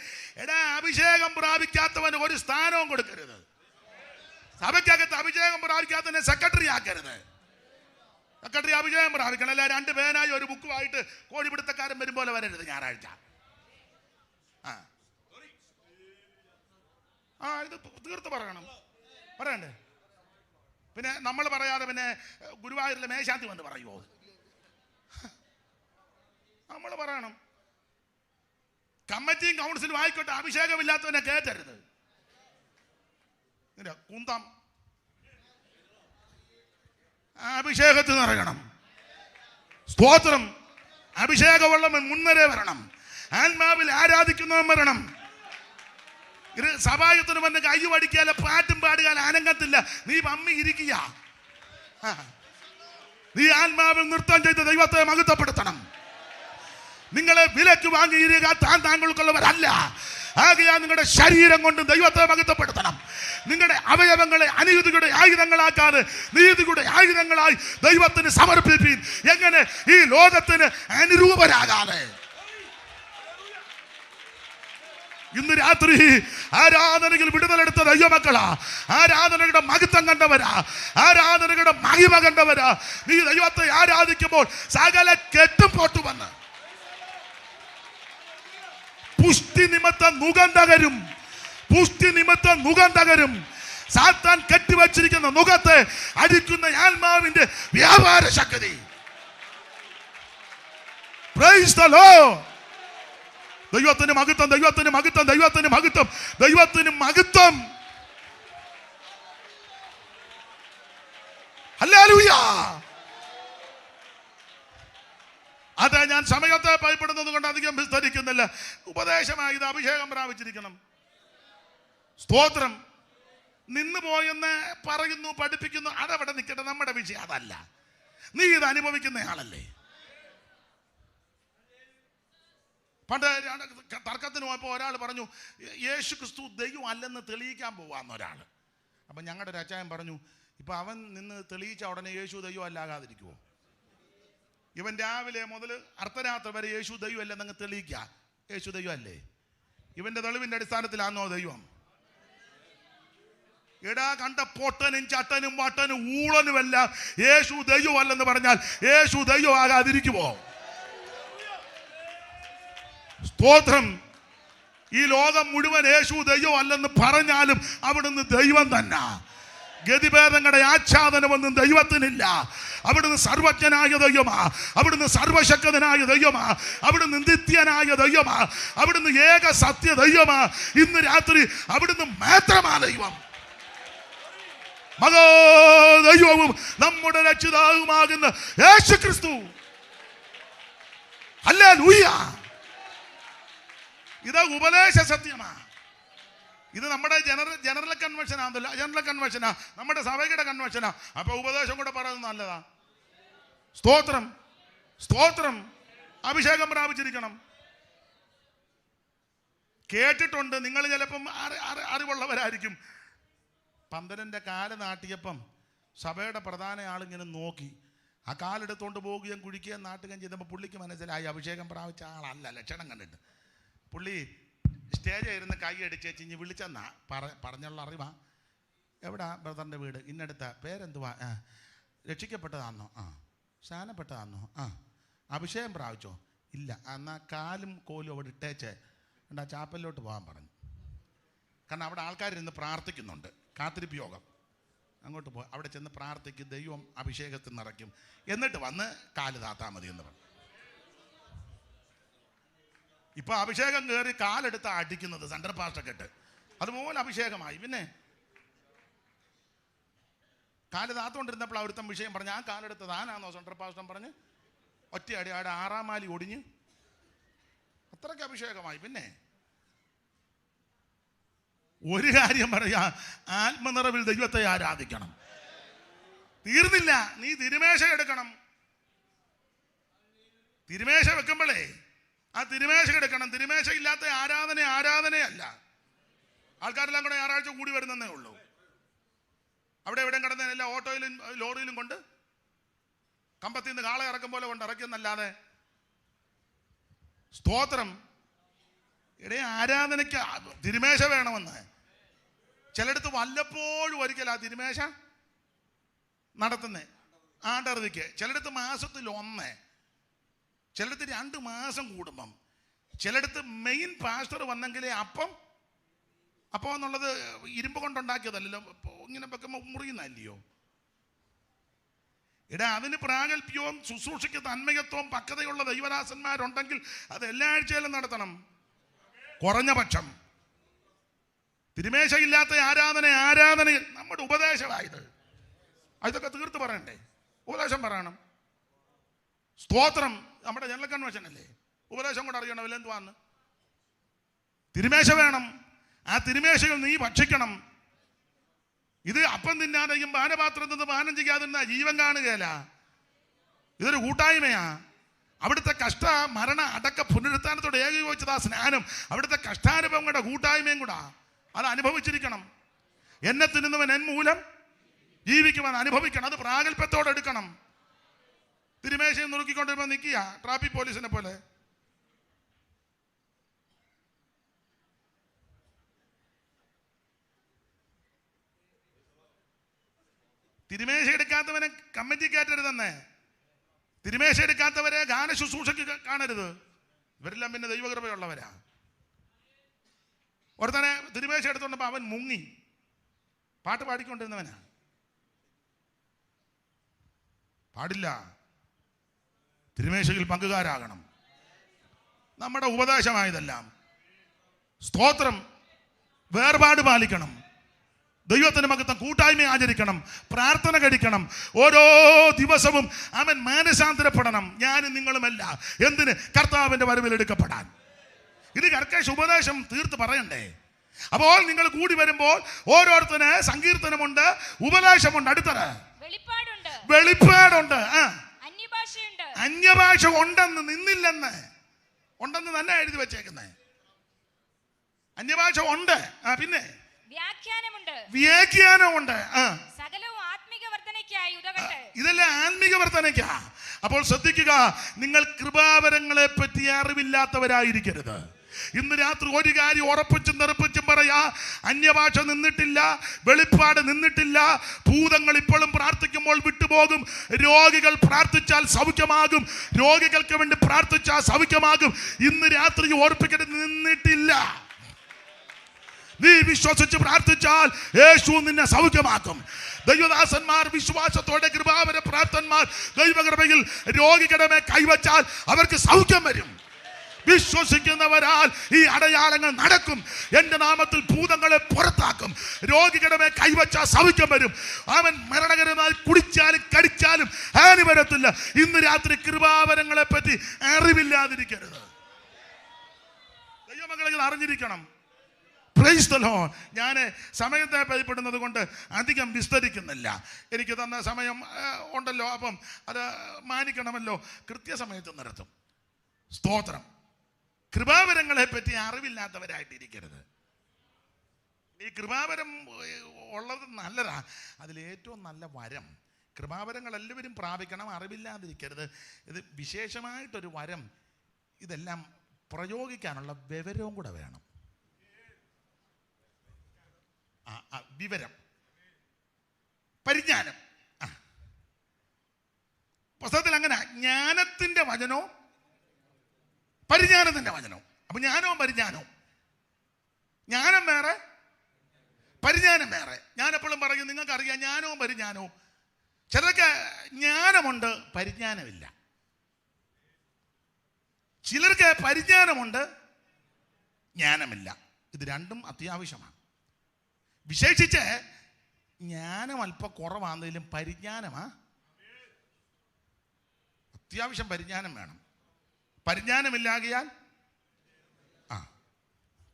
അഭിഷേകം പ്രാപിക്കാത്തവന് ഒരു സ്ഥാനവും കൊടുക്കരുത്. സഭയ്ക്കകത്ത് അഭിഷേകം പ്രാപിക്കാത്തവനെ സെക്രട്ടറി ആക്കരുത്. സെക്രട്ടറി അഭിഷേകം പ്രാപിക്കണം. അല്ല 2 പേനായി ഒരു ബുക്കുമായിട്ട് കോഴിപിടുത്തക്കാരൻ വരുമ്പോലെ വരരുത് ഞായറാഴ്ച. ഇത് തീർത്ത് പറയണ്ടേ? പിന്നെ നമ്മൾ പറയാതെ പിന്നെ ഗുരുവായൂരിലെ മേശാന്തി വന്ന് പറയുമോ? നമ്മൾ പറയണം. കമ്മിറ്റിയും കൗൺസിലും ആയിക്കോട്ടെ, അഭിഷേകമില്ലാത്തവനെ കയറ്റരുത്. കുന്തം അഭിഷേകത്തിൽ നിറയണം. സ്തോത്രം. അഭിഷേകവെള്ളം മുൻനിര വരണം. ആത്മാവിൽ ആരാധിക്കുന്നവൻ വരണം. ഇത് സഭായത്തിന് വന്ന് കൈ പഠിക്കാല, പാട്ടും പാടുകാല, അനങ്ങത്തില്ല. നീ പമ്മി ഇരിക്കുക. നീ ആത്മാവിൽ നൃത്തം ചെയ്ത് ദൈവത്തെ മഹത്വപ്പെടുത്തണം. നിങ്ങളെ വിലക്ക് വാങ്ങിയിരിക്കുക താങ്കൾക്കുള്ളവരല്ല. ആകയാൽ നിങ്ങളുടെ ശരീരം കൊണ്ട് ദൈവത്തെ മഹത്വപ്പെടുത്തണം. നിങ്ങളുടെ അവയവങ്ങളെ അനീതിയുടെ ആയുധങ്ങളാക്കാതെ നീതിയുടെ ആയുധങ്ങളായി ദൈവത്തിന് സമർപ്പിപ്പീൻ. എങ്ങനെ? ഈ ലോകത്തിന് അനുരൂപരാകാതെ. ഇന്ന് രാത്രി ആരാധനയിൽ വിടുതലെടുത്ത ദൈവമക്കളാ, ആരാധനയുടെ മഹത്വം കണ്ടവരാ, ആരാധനയുടെ മഹിമ കണ്ടവരാ. നീ ദൈവത്തെ ആരാധിക്കുമ്പോൾ സകല കെട്ടും പോട്ടു വന്ന് പുഷ്ടി നിമിത്തം നുകം തകരും. പുഷ്ടി നിമിത്തം നുകം തകരും. സാത്താൻ കെട്ടിവച്ചിരിക്കുന്ന നുകത്തെ അടിക്കുന്ന ആത്മാവിന്റെ വ്യാപാര ശക്തി. Praise the Lord. ദൈവത്തിന് മഹത്വം, ദൈവത്തിന് മഹത്വം, ദൈവത്തിന് മഹത്വം, ദൈവത്തിന് മഹത്വം. ഹല്ലേലൂയ. അതെ, ഞാൻ സമയത്തെ ഭയപ്പെടുന്നത് കൊണ്ട് അധികം വിസ്തരിക്കുന്നില്ല. ഉപദേശമായി ഇത് അഭിഷേകം പ്രാപിച്ചിരിക്കണം. സ്തോത്രം. നിന്ന് പോയെന്ന് പറയുന്നു, പഠിപ്പിക്കുന്നു, അതവിടെ നിൽക്കട്ടെ. നമ്മുടെ വിഷയം അതല്ല. നീ ഇത് അനുഭവിക്കുന്നയാളല്ലേ. പണ്ട് തർക്കത്തിന് പോയപ്പോൾ ഒരാൾ പറഞ്ഞു യേശു ക്രിസ്തു ദൈവം അല്ലെന്ന് തെളിയിക്കാൻ പോവാന്ന് ഒരാൾ. അപ്പം ഞങ്ങളുടെ ഒരു അച്ചായൻ പറഞ്ഞു, ഇപ്പം അവൻ നിന്ന് തെളിയിച്ച ഉടനെ യേശു ദൈവം അല്ലാകാതിരിക്കുമോ? ഇവൻ രാവിലെ മുതൽ അർദ്ധരാത്രി വരെ യേശു ദൈവം അല്ലെന്നങ്ങ് തെളിയിക്കുക. യേശു ദൈവം അല്ലേ? ഇവന്റെ തെളിവിന്റെ അടിസ്ഥാനത്തിലാണോ ദൈവം? എടാ, കണ്ട പൊട്ടനും ചട്ടനും വട്ടനും ഊളനുമെല്ലാം യേശു ദൈവം അല്ലെന്ന് പറഞ്ഞാൽ യേശു ദൈവം ആകാതിരിക്കുമോ? സ്തോത്രം. ഈ ലോകം മുഴുവൻ യേശു ദൈവം അല്ലെന്ന് പറഞ്ഞാലും അവിടുന്ന് ദൈവം തന്നെ. ഗതിഭേദങ്ങളുടെ ആച്ഛാദനമൊന്നും ദൈവത്തിനില്ല. അവിടുന്ന് സർവജ്ഞനായ ദൈവമാ, അവിടുന്ന് സർവശക്തനായ ദൈവമാ, അവിടുന്ന് നിത്യനായ ദൈവമാ, അവിടുന്ന് ഏക സത്യ ദൈവമാ. ഇന്ന് രാത്രി അവിടുന്ന് മാത്രമാ ദൈവം. മകോ ദൈവവും നമ്മുടെ രക്ഷിതാവുമാകുന്ന യേശു ക്രിസ്തു. ഹല്ലേലൂയ. ഇത് ഉപദേശ സത്യമാ. ഇത് നമ്മുടെ ജനറൽ കൺവെൻഷനാണല്ലോ. ജനറൽ കൺവെൻഷനാ, നമ്മുടെ സഭയുടെ കൺവെൻഷനാ. അപ്പൊ ഉപദേശം കൂടെ പറയുന്നത് നല്ലതാ. സ്തോത്രം, സ്തോത്രം. അഭിഷേകം പ്രാപിച്ചിരിക്കണം. കേട്ടിട്ടുണ്ട്. നിങ്ങൾ ചിലപ്പം അറിവുള്ളവരായിരിക്കും. പന്തലിന്റെ കാല് നാട്ടിയപ്പം സഭയുടെ പ്രധാന ആളിങ്ങനെ നോക്കി ആ കാലെടുത്തോണ്ട് പോവുകയും കുഴിക്കുകയും നാട്ടുകയും ചെയ്തപ്പോൾ പുള്ളിക്ക് മനസ്സിലായി അഭിഷേകം പ്രാപിച്ച ആളല്ല. ലക്ഷണം കണ്ടിട്ട് പുള്ളി സ്റ്റേജിൽ ഇരുന്ന് കൈ അടിച്ചേച്ച് ഇനി വിളിച്ചെന്നാ പറഞ്ഞുള്ള അറിവാ. എവിടാ ബ്രദറിൻ്റെ വീട്? ഇന്നടുത്ത. പേരെന്തുവാ? രക്ഷിക്കപ്പെട്ടതാണോ? സ്നാനപ്പെട്ടതാണോ? അഭിഷേകം പ്രാപിച്ചോ? ഇല്ല. എന്നാൽ കാലും കോലും അവിടെ ഇട്ടേച്ച് എന്താ ചാപ്പലിലോട്ട് പോകാൻ പറഞ്ഞു. കാരണം അവിടെ ആൾക്കാരിരുന്ന് പ്രാർത്ഥിക്കുന്നുണ്ട്, കാത്തിരിപ്പ് യോഗം. അങ്ങോട്ട് പോയി അവിടെ ചെന്ന് പ്രാർത്ഥിക്കും, ദൈവം അഭിഷേകത്തിൽ നിറയ്ക്കും, എന്നിട്ട് വന്ന് കാല് താത്താൽ മതി എന്ന് പറഞ്ഞു. ഇപ്പൊ അഭിഷേകം കയറി കാലെടുത്ത് അടിക്കുന്നത് സെൻട്രൽ പാസ്റ്റൊക്കെ ഇട്ട് അതുപോലെ അഭിഷേകമായി. പിന്നെ കാല് താത്തോണ്ടിരുന്നപ്പോൾ അവിടുത്തെ വിഷയം പറഞ്ഞു, ആ കാലെടുത്ത് താനാണോ സെൻട്രൽ പാസ്റ്റൻ പറഞ്ഞ് ഒറ്റയടി അവിടെ 6-ാം മാലി ഒടിഞ്ഞ് അത്രയ്ക്ക് അഭിഷേകമായി. പിന്നെ ഒരു കാര്യം പറയാ, ആത്മനിറവിൽ ദൈവത്തെ ആരാധിക്കണം. തീർന്നില്ല, നീ തിരുമേശ എടുക്കണം. തിരുമേശ വെക്കുമ്പോഴേ ആ തിരുമേശ എടുക്കണം. തിരുമേശ ഇല്ലാത്ത ആരാധനയല്ല. ആൾക്കാരെല്ലാം കൂടെ ഞായറാഴ്ച കൂടി വരുന്നേ ഉള്ളൂ. അവിടെ എവിടെയും കിടന്നതിനെല്ലാം ഓട്ടോയിലും ലോറിയിലും കൊണ്ട് കമ്പത്തിൽ നിന്ന് കാളെ ഇറക്കും പോലെ കൊണ്ട് ഇറക്കുന്നല്ലാതെ സ്തോത്രം. ഇടയെ ആരാധനയ്ക്ക് തിരുമേശ വേണമെന്ന് ചിലടത്ത് വല്ലപ്പോഴും ഒരിക്കൽ ആ തിരുമേശ നടത്തുന്നേ ആണ്ടറുതിക്ക്. ചിലടത്ത് മാസത്തിൽ 1, ചിലടത്ത് 2 മാസം കൂടുമ്പം, ചിലടത്ത് മെയിൻ പാസ്റ്റർ വന്നെങ്കിലേ അപ്പം എന്നുള്ളത് ഇരുമ്പ് കൊണ്ടുണ്ടാക്കിയതല്ലോ, ഇങ്ങനെ വെക്കുമ്പോൾ മുറിയുന്നല്ലയോ. അതിന് പ്രാഗൽഭ്യവും ശുശ്രൂഷയ്ക്ക് തന്മയത്വവും പക്വതയുള്ള ദൈവദാസന്മാരുണ്ടെങ്കിൽ അത് എല്ലാ ആഴ്ചയിലും നടത്തണം. കുറഞ്ഞ പക്ഷം തിരുമേശയില്ലാത്ത ആരാധനയിൽ നമ്മുടെ ഉപദേശമായത്. ഇതൊക്കെ തീർത്ത് പറയണ്ടേ? ഉപദേശം പറയണം. സ്തോത്രം. നമ്മുടെ ജനറൽ കൺവെൻഷൻ അല്ലേ, ഉപദേശം കൂടെ അറിയണം എന്തുവാന്ന്. തിരുമേശ വേണം. ആ തിരുമേശകൾ നീ ഭക്ഷിക്കണം. ഇത് അപ്പം തിന്നാതെയും പാനപാത്രം നിന്ന് പാനം ചെയ്യാതിരുന്ന ജീവൻ കാണുകയല്ല. ഇതൊരു കൂട്ടായ്മയാ. അവിടുത്തെ കഷ്ട മരണ അടക്ക പുനരുത്ഥാനത്തോട് ഏകീഭവിച്ചത് ആ സ്നാനം, അവിടുത്തെ കഷ്ടാനുഭവങ്ങളുടെ കൂട്ടായ്മയും കൂടാ. അത് അനുഭവിച്ചിരിക്കണം. എന്നെ തിന്നുന്നവൻ എൻ മൂലം ജീവിക്കുവാൻ അനുഭവിക്കണം. അത് പ്രാഗൽഭ്യത്തോടെ എടുക്കണം. തിരുമേശയും നുറുക്കിക്കൊണ്ടിരുമ്പോൾ നിൽക്കുക ട്രാഫിക് പോലീസിനെ പോലെ. തിരുമേശ എടുക്കാത്തവനെ കമ്മിറ്റി കയറ്റരുതെന്നേ. തിരുമേശ എടുക്കാത്തവരെ ഗാന ശുശ്രൂഷയ്ക്ക് കാണരുത്. ഇവരെല്ലാം പിന്നെ ദൈവകൃപയുള്ളവരാ. ഒരുത്തനെ തിരുമേശ എടുത്തോണ്ടപ്പോൾ അവൻ മുങ്ങി പാട്ട് പാടിക്കൊണ്ടിരുന്നവനാ. പാടില്ല. തിരുമേശയിൽ പങ്കുകാരാകണം. നമ്മുടെ ഉപദേശമായതെല്ലാം സ്തോത്രം. വേർപാട് പാലിക്കണം. ദൈവത്തിന് മകത്വം കൂട്ടായ്മ ആചരിക്കണം. പ്രാർത്ഥന കഴിക്കണം. ഓരോ ദിവസവും അവൻ മാനസാന്തരപ്പെടണം. ഞാനും നിങ്ങളുമല്ല. എന്തിന്? കർത്താവിന്റെ വരവിൽ എടുക്കപ്പെടാൻ. ഇത് കർക്കശ ഉപദേശം തീർത്ത് പറയണ്ടേ? അപ്പോൾ നിങ്ങൾ കൂടി വരുമ്പോൾ ഓരോരുത്തന് സങ്കീർത്തനമുണ്ട്, ഉപദേശമുണ്ട്, അടുത്തത് വെളിപ്പാടുണ്ട്, അന്യഭാഷ ഉണ്ടെന്ന് ഉണ്ടെന്ന് തന്നെ എഴുതി വെച്ചേക്കുന്നേ. അന്യഭാഷ ഉണ്ട്. പിന്നെ വ്യാഖ്യാനമുണ്ട്. ഇതെല്ലാം ആത്മീക വർധനയ്ക്കാ. അപ്പോൾ ശ്രദ്ധിക്കുക, നിങ്ങൾ കൃപാവരങ്ങളെ പറ്റി അറിവില്ലാത്തവരായിരിക്കരുത്. ഇന്ന് രാത്രി ഒരു കാര്യം ഉറപ്പിച്ചും തെറിപ്പിച്ചും പറയാ, അന്യഭാഷ നിന്നിട്ടില്ല, വെളിപ്പാട് നിന്നിട്ടില്ല. ഭൂതങ്ങൾ ഇപ്പോഴും പ്രാർത്ഥിക്കുമ്പോൾ വിട്ടുപോകും. രോഗികൾ പ്രാർത്ഥിച്ചാൽ സൗഖ്യമാകും. രോഗികൾക്ക് വേണ്ടി പ്രാർത്ഥിച്ചാൽ സൗഖ്യമാകും. ഇന്ന് രാത്രി ഓർപ്പിക്കേണ്ടത് നിന്നിട്ടില്ല. നീ വിശ്വസിച്ച് പ്രാർത്ഥിച്ചാൽ യേശു നിന്നെ സൗഖ്യമാക്കും. ദൈവദാസന്മാർ വിശ്വാസത്തോടെ കൃപാവര പ്രാർത്ഥന്മാർ ദൈവകൃപയിൽ രോഗികളുടെ മേൽ കൈവച്ചാൽ അവർക്ക് സൗഖ്യം വരും. വിശ്വസിക്കുന്നവരാൽ ഈ അടയാളങ്ങൾ നടക്കും. എന്റെ നാമത്തിൽ ഭൂതങ്ങളെ പുറത്താക്കും. രോഗികളുടെ മേൽ കൈവച്ചാൽ സൗഖ്യം വരും. അവൻ മരണകരമായി കുടിച്ചാലും കടിച്ചാലും ഹാനി വരത്തില്ല. ഇന്ന് രാത്രി കൃപാവരങ്ങളെ പറ്റി അറിവില്ലാതിരിക്കരുത്. ദൈവമക്കളെ ഇത് അറിഞ്ഞിരിക്കണം. Praise the Lord. ഞാൻ സമയത്തെ ഭയപ്പെടുന്നത് കൊണ്ട് അധികം വിസ്തരിക്കുന്നില്ല. എനിക്ക് തന്ന സമയം ഉണ്ടല്ലോ, അപ്പം അത് മാനിക്കണമല്ലോ. കൃത്യസമയത്ത് നിർത്തും. സ്തോത്രം. കൃപാവരങ്ങളെ പറ്റി അറിവില്ലാത്തവരായിട്ടിരിക്കരുത്. ഈ കൃപാവരം ഉള്ളത് നല്ലതാ. അതിലേറ്റവും നല്ല വരം കൃപാവരങ്ങൾ എല്ലാവരും പ്രാപിക്കണം. അറിവില്ലാതിരിക്കരുത്. ഇത് വിശേഷമായിട്ടൊരു വരം. ഇതെല്ലാം പ്രയോഗിക്കാനുള്ള വിവരവും കൂടെ വേണം. വിവരം, പരിജ്ഞാനം. പുസ്തകത്തിൽ അങ്ങനെ ജ്ഞാനത്തിന്റെ വചനവും പരിജ്ഞാനത്തിന്റെ വചനവും. അപ്പൊ ജ്ഞാനവും പരിജ്ഞാനവും. ജ്ഞാനം വേറെ, പരിജ്ഞാനം വേറെ. ഞാൻ എപ്പോഴും പറയും, നിങ്ങൾക്കറിയാം ജ്ഞാനവും പരിജ്ഞാനവും. ചിലർക്ക് ജ്ഞാനമുണ്ട്, പരിജ്ഞാനമില്ല. ചിലർക്ക് പരിജ്ഞാനമുണ്ട്, ജ്ഞാനമില്ല. ഇത് രണ്ടും അത്യാവശ്യമാണ്. വിശേഷിച്ച് ജ്ഞാനം അല്പം കുറവാണെങ്കിലും പരിജ്ഞാനമാ അത്യാവശ്യം. പരിജ്ഞാനം വേണം. പരിജ്ഞാനമില്ലാകിയാൽ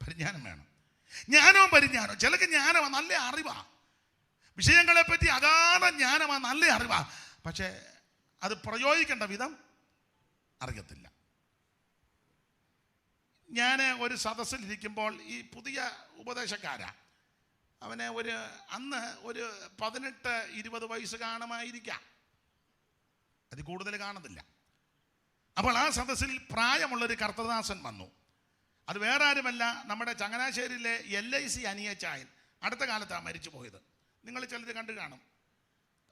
പരിജ്ഞാനം വേണം. ജ്ഞാനവും പരിജ്ഞാനവും. ചിലക്ക് ജ്ഞാനമാ, നല്ല അറിവാ, വിഷയങ്ങളെ പറ്റി അഗാധ ജ്ഞാനമാ, നല്ല അറിവാ, പക്ഷെ അത് പ്രയോഗിക്കേണ്ട വിധം അറിയത്തില്ല. ഞാൻ ഒരു സദസ്സിലിരിക്കുമ്പോൾ ഈ പുതിയ ഉപദേശക്കാരാ, അവനെ അന്ന് ഒരു 18-20 വയസ്സ് കാണുമായിരിക്കാം, അത് കൂടുതൽ കാണുന്നില്ല. അപ്പോൾ ആ സദസ്സിൽ പ്രായമുള്ളൊരു കർത്തദാസൻ വന്നു. അത് വേറെ ആരുമല്ല, നമ്മുടെ ചങ്ങനാശ്ശേരിയിലെ LIC അനിയച്ചായൻ. അടുത്ത കാലത്താണ് മരിച്ചു പോയത്. നിങ്ങൾ ചിലർ കണ്ടു കാണും.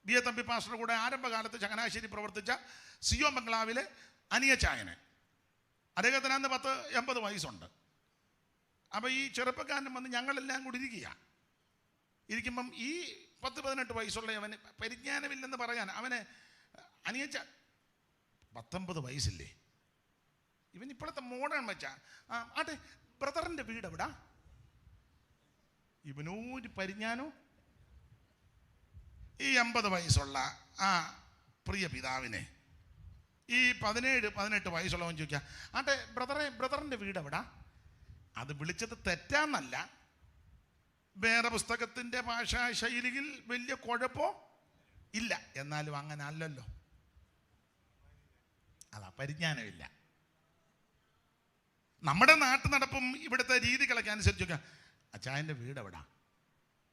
BA തമ്പി പാസ്റ്റർ കൂടെ ആരംഭകാലത്ത് ചങ്ങനാശ്ശേരി പ്രവർത്തിച്ച CO ബംഗ്ലാവിലെ അനിയച്ചായന്. അദ്ദേഹത്തിന് അന്ന് 10-80 വയസ്സുണ്ട്. അപ്പോൾ ഈ ചെറുപ്പക്കാരനും വന്ന് ഞങ്ങളെല്ലാം കൂടി ഇരിക്കുമ്പം ഈ 10-18 വയസ്സുള്ള അവന് പരിജ്ഞാനമില്ലെന്ന് പറയാൻ, അവന് അനിയച്ച 19 വയസ്സില്ലേ, ഇവൻ ഇപ്പോഴത്തെ മോഡേൺ വെച്ചാ. ആട്ടെ, ബ്രദറിൻ്റെ വീട് എവിടാ? ഇവനൊരു പരിജ്ഞാനോ. ഈ 80 വയസ്സുള്ള ആ പ്രിയ പിതാവിനെ ഈ 17-18 വയസ്സുള്ളവൻ ചോദിക്കുക, ആട്ടെ ബ്രദറിൻ്റെ വീട് എവിടാ? അത് വിളിച്ചത് തെറ്റാന്നല്ല, വേറെ പുസ്തകത്തിൻ്റെ ഭാഷാ ശൈലിയിൽ വലിയ കുഴപ്പമോ ഇല്ല, എന്നാലും അങ്ങനെ അല്ലല്ലോ. അതാ പരിജ്ഞാനമില്ല. നമ്മുടെ നാട്ടു നടപ്പും ഇവിടുത്തെ രീതികളൊക്കെ അനുസരിച്ചൊക്കെ അച്ചായൻ്റെ വീട് എവിടാ,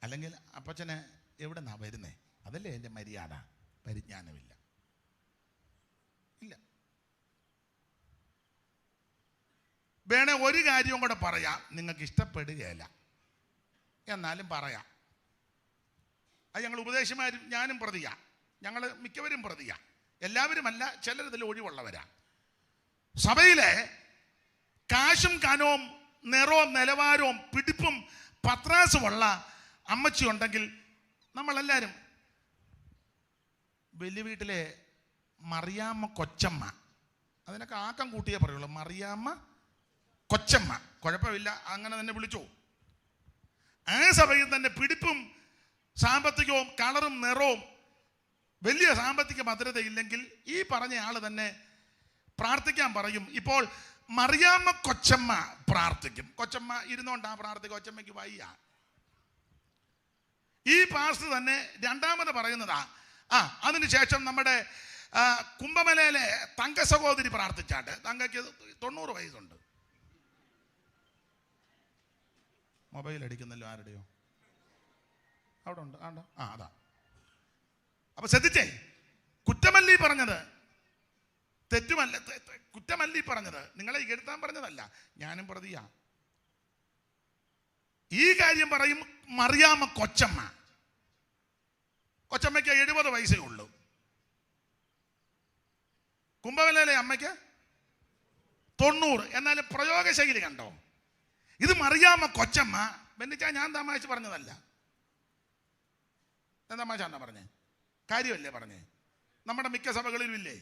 അല്ലെങ്കിൽ അപ്പച്ചനെ എവിടെ നിന്നാ വരുന്നേ, അതല്ലേ എൻ്റെ മര്യാദ. പരിജ്ഞാനമില്ല. ഇല്ല. വേണേ ഒരു കാര്യവും കൂടെ പറയാം, നിങ്ങൾക്ക് ഇഷ്ടപ്പെടുകയില്ല, എന്നാലും പറയാം. അത് ഞങ്ങൾ ഉപദേശമാരും ഞാനും പ്രതിയാ, ഞങ്ങൾ മിക്കവരും പ്രതിയാ, എല്ലാവരുമല്ല, ചിലരിതിൽ ഒഴിവുള്ളവരാ. സഭയിലെ കാശും കനവും നിറവും നിലവാരവും പിടിപ്പും പത്രാസുമുള്ള അമ്മച്ചി ഉണ്ടെങ്കിൽ നമ്മളെല്ലാവരും വലിയ വീട്ടിലെ മറിയാമ്മ കൊച്ചമ്മ, അതിനൊക്കെ ആക്കം കൂട്ടിയേ പറയുള്ളൂ, മറിയാമ്മ കൊച്ചമ്മ, കുഴപ്പമില്ല, അങ്ങനെ തന്നെ വിളിച്ചോ. ആ സഭയിൽ തന്നെ പിടിപ്പും സാമ്പത്തികവും കളറും നിറവും വലിയ സാമ്പത്തിക ഭദ്രതയില്ലെങ്കിൽ ഈ പറഞ്ഞ ആള് തന്നെ പ്രാർത്ഥിക്കാൻ പറയും. ഇപ്പോൾ മറിയാമ്മ കൊച്ചമ്മ പ്രാർത്ഥിക്കും. കൊച്ചമ്മ ഇരുന്നോണ്ടാ പ്രാർത്ഥിക്കും, കൊച്ചമ്മയ്ക്ക് വയ്യ. ഈ പാസ്റ്റർ തന്നെ രണ്ടാമത് പറയുന്നതാ. അതിനുശേഷം നമ്മുടെ കുംഭമലയിലെ തങ്ക സഹോദരി പ്രാർത്ഥിച്ചാട്ട്. തങ്കയ്ക്ക് 90 വയസ്സുണ്ട്. മൊബൈൽ അടിക്കുന്നല്ലോ, ആരുടെയോ അവിടെ ഉണ്ട്. അതാ. അപ്പൊ ശ്രദ്ധിച്ചേ, കുറ്റമല്ലി പറഞ്ഞത് തെറ്റുമല്ല, കുറ്റമല്ലി പറഞ്ഞത്, നിങ്ങളെ ഇകഴ്ത്താൻ പറഞ്ഞതല്ല, ഞാനും പ്രതിയാ. ഈ കാര്യം പറയും മറിയാമ്മ കൊച്ചമ്മ. കൊച്ചമ്മയ്ക്ക് 70 വയസ്സേ ഉള്ളൂ. കുംഭമലയിലെ അമ്മയ്ക്ക് 90. എന്നാലും പ്രയോഗശൈലി കണ്ടോ? ഇത് മറിയാമ്മ കൊച്ചമ്മ. ബെന്നിച്ചാ ഞാൻ തമാശ പറഞ്ഞതല്ല. ഞാൻ തമാശ എന്നാ പറഞ്ഞേ, കാര്യമല്ലേ പറഞ്ഞേ. നമ്മുടെ മിക്ക സഭകളിലും ഇല്ലേ?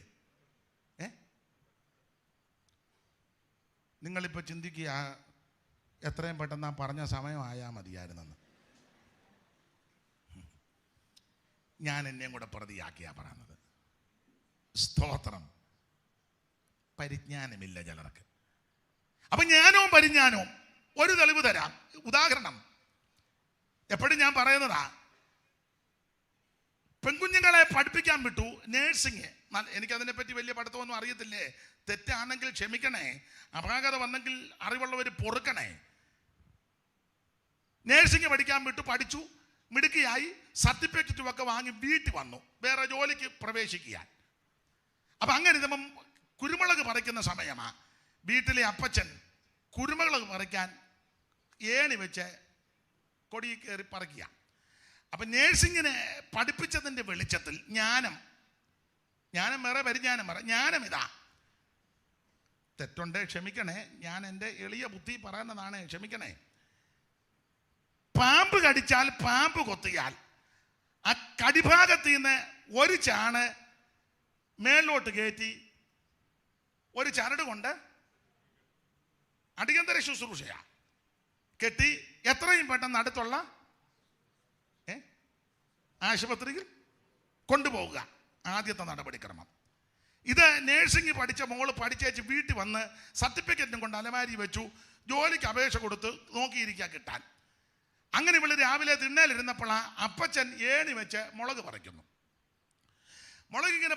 നിങ്ങളിപ്പോൾ ചിന്തിക്കുക, എത്രയും പെട്ടെന്ന് പറഞ്ഞ സമയമായാൽ മതിയായിരുന്നെന്ന്. ഞാൻ എന്നെയും കൂടെ പ്രതിയാക്കിയാ പറയുന്നത്. സ്തോത്രം. പരിജ്ഞാനമില്ല ചിലർക്ക്. അപ്പൊ ജ്ഞാനവും പരിജ്ഞാനവും ഒരു തെളിവ് തരാം. ഉദാഹരണം എപ്പോഴും ഞാൻ പറയുന്നതാ, പെൺകുഞ്ഞുങ്ങളെ പഠിപ്പിക്കാൻ വിട്ടു നേഴ്സിങ്. എനിക്കതിനെപ്പറ്റി വലിയ പഠിത്തമൊന്നും അറിയത്തില്ലേ, തെറ്റാണെങ്കിൽ ക്ഷമിക്കണേ, അപാകത വന്നെങ്കിൽ അറിവുള്ളവർ പൊറുക്കണേ. നേഴ്സിങ് പഠിക്കാൻ വിട്ടു, പഠിച്ചു, മിടുക്കിയായി, സർട്ടിഫിക്കറ്റും ഒക്കെ വാങ്ങി വീട്ടിൽ വന്നു വേറെ ജോലിക്ക് പ്രവേശിക്കാൻ. അപ്പം അങ്ങനെ ഇതുമ്പം കുരുമുളക് പറിക്കുന്ന സമയമാ. വീട്ടിലെ അപ്പച്ചൻ കുരുമുളക് പറിക്കാൻ ഏണി വെച്ച് കൊടി കയറി പറിക്കുക. അപ്പം നേഴ്സിങ്ങിനെ പഠിപ്പിച്ചതിൻ്റെ വെളിച്ചത്തിൽ ജ്ഞാനം വേറെ, പരിജ്ഞാനം വേറെ. ജ്ഞാനം ഇതാ, തെറ്റുണ്ട് ക്ഷമിക്കണേ, ഞാൻ എൻ്റെ എളിയ ബുദ്ധി പറയുന്നതാണ്, ക്ഷമിക്കണേ. പാമ്പ് കടിച്ചാൽ, പാമ്പ് കൊത്തിയാൽ ആ കടിഭാഗത്ത് നിന്ന് ഒരു ചാണ് മേളിലോട്ട് കയറ്റി ഒരു ചരട് കൊണ്ട് അടിയന്തര ശുശ്രൂഷയാ കെട്ടി എത്രയും പെട്ടെന്ന് അടുത്തുള്ള ആശുപത്രിയിൽ കൊണ്ടുപോവുക. ആദ്യത്തെ നടപടിക്രമം. ഇത് നേഴ്സിംഗ് പഠിച്ച മോള് പഠിച്ചേച്ച് വീട്ടിൽ വന്ന് സർട്ടിഫിക്കറ്റും കൊണ്ട് അലമാരി വെച്ചു. ജോലിക്ക് അപേക്ഷ കൊടുത്ത് നോക്കിയിരിക്കുക കിട്ടാൻ. അങ്ങനെ ഇവള് രാവിലെ തിണ്ണയിലിരുന്നപ്പോൾ അപ്പച്ചൻ ഏണി വെച്ച് മുളക് പറിക്കുന്നു. മുളക് ഇങ്ങനെ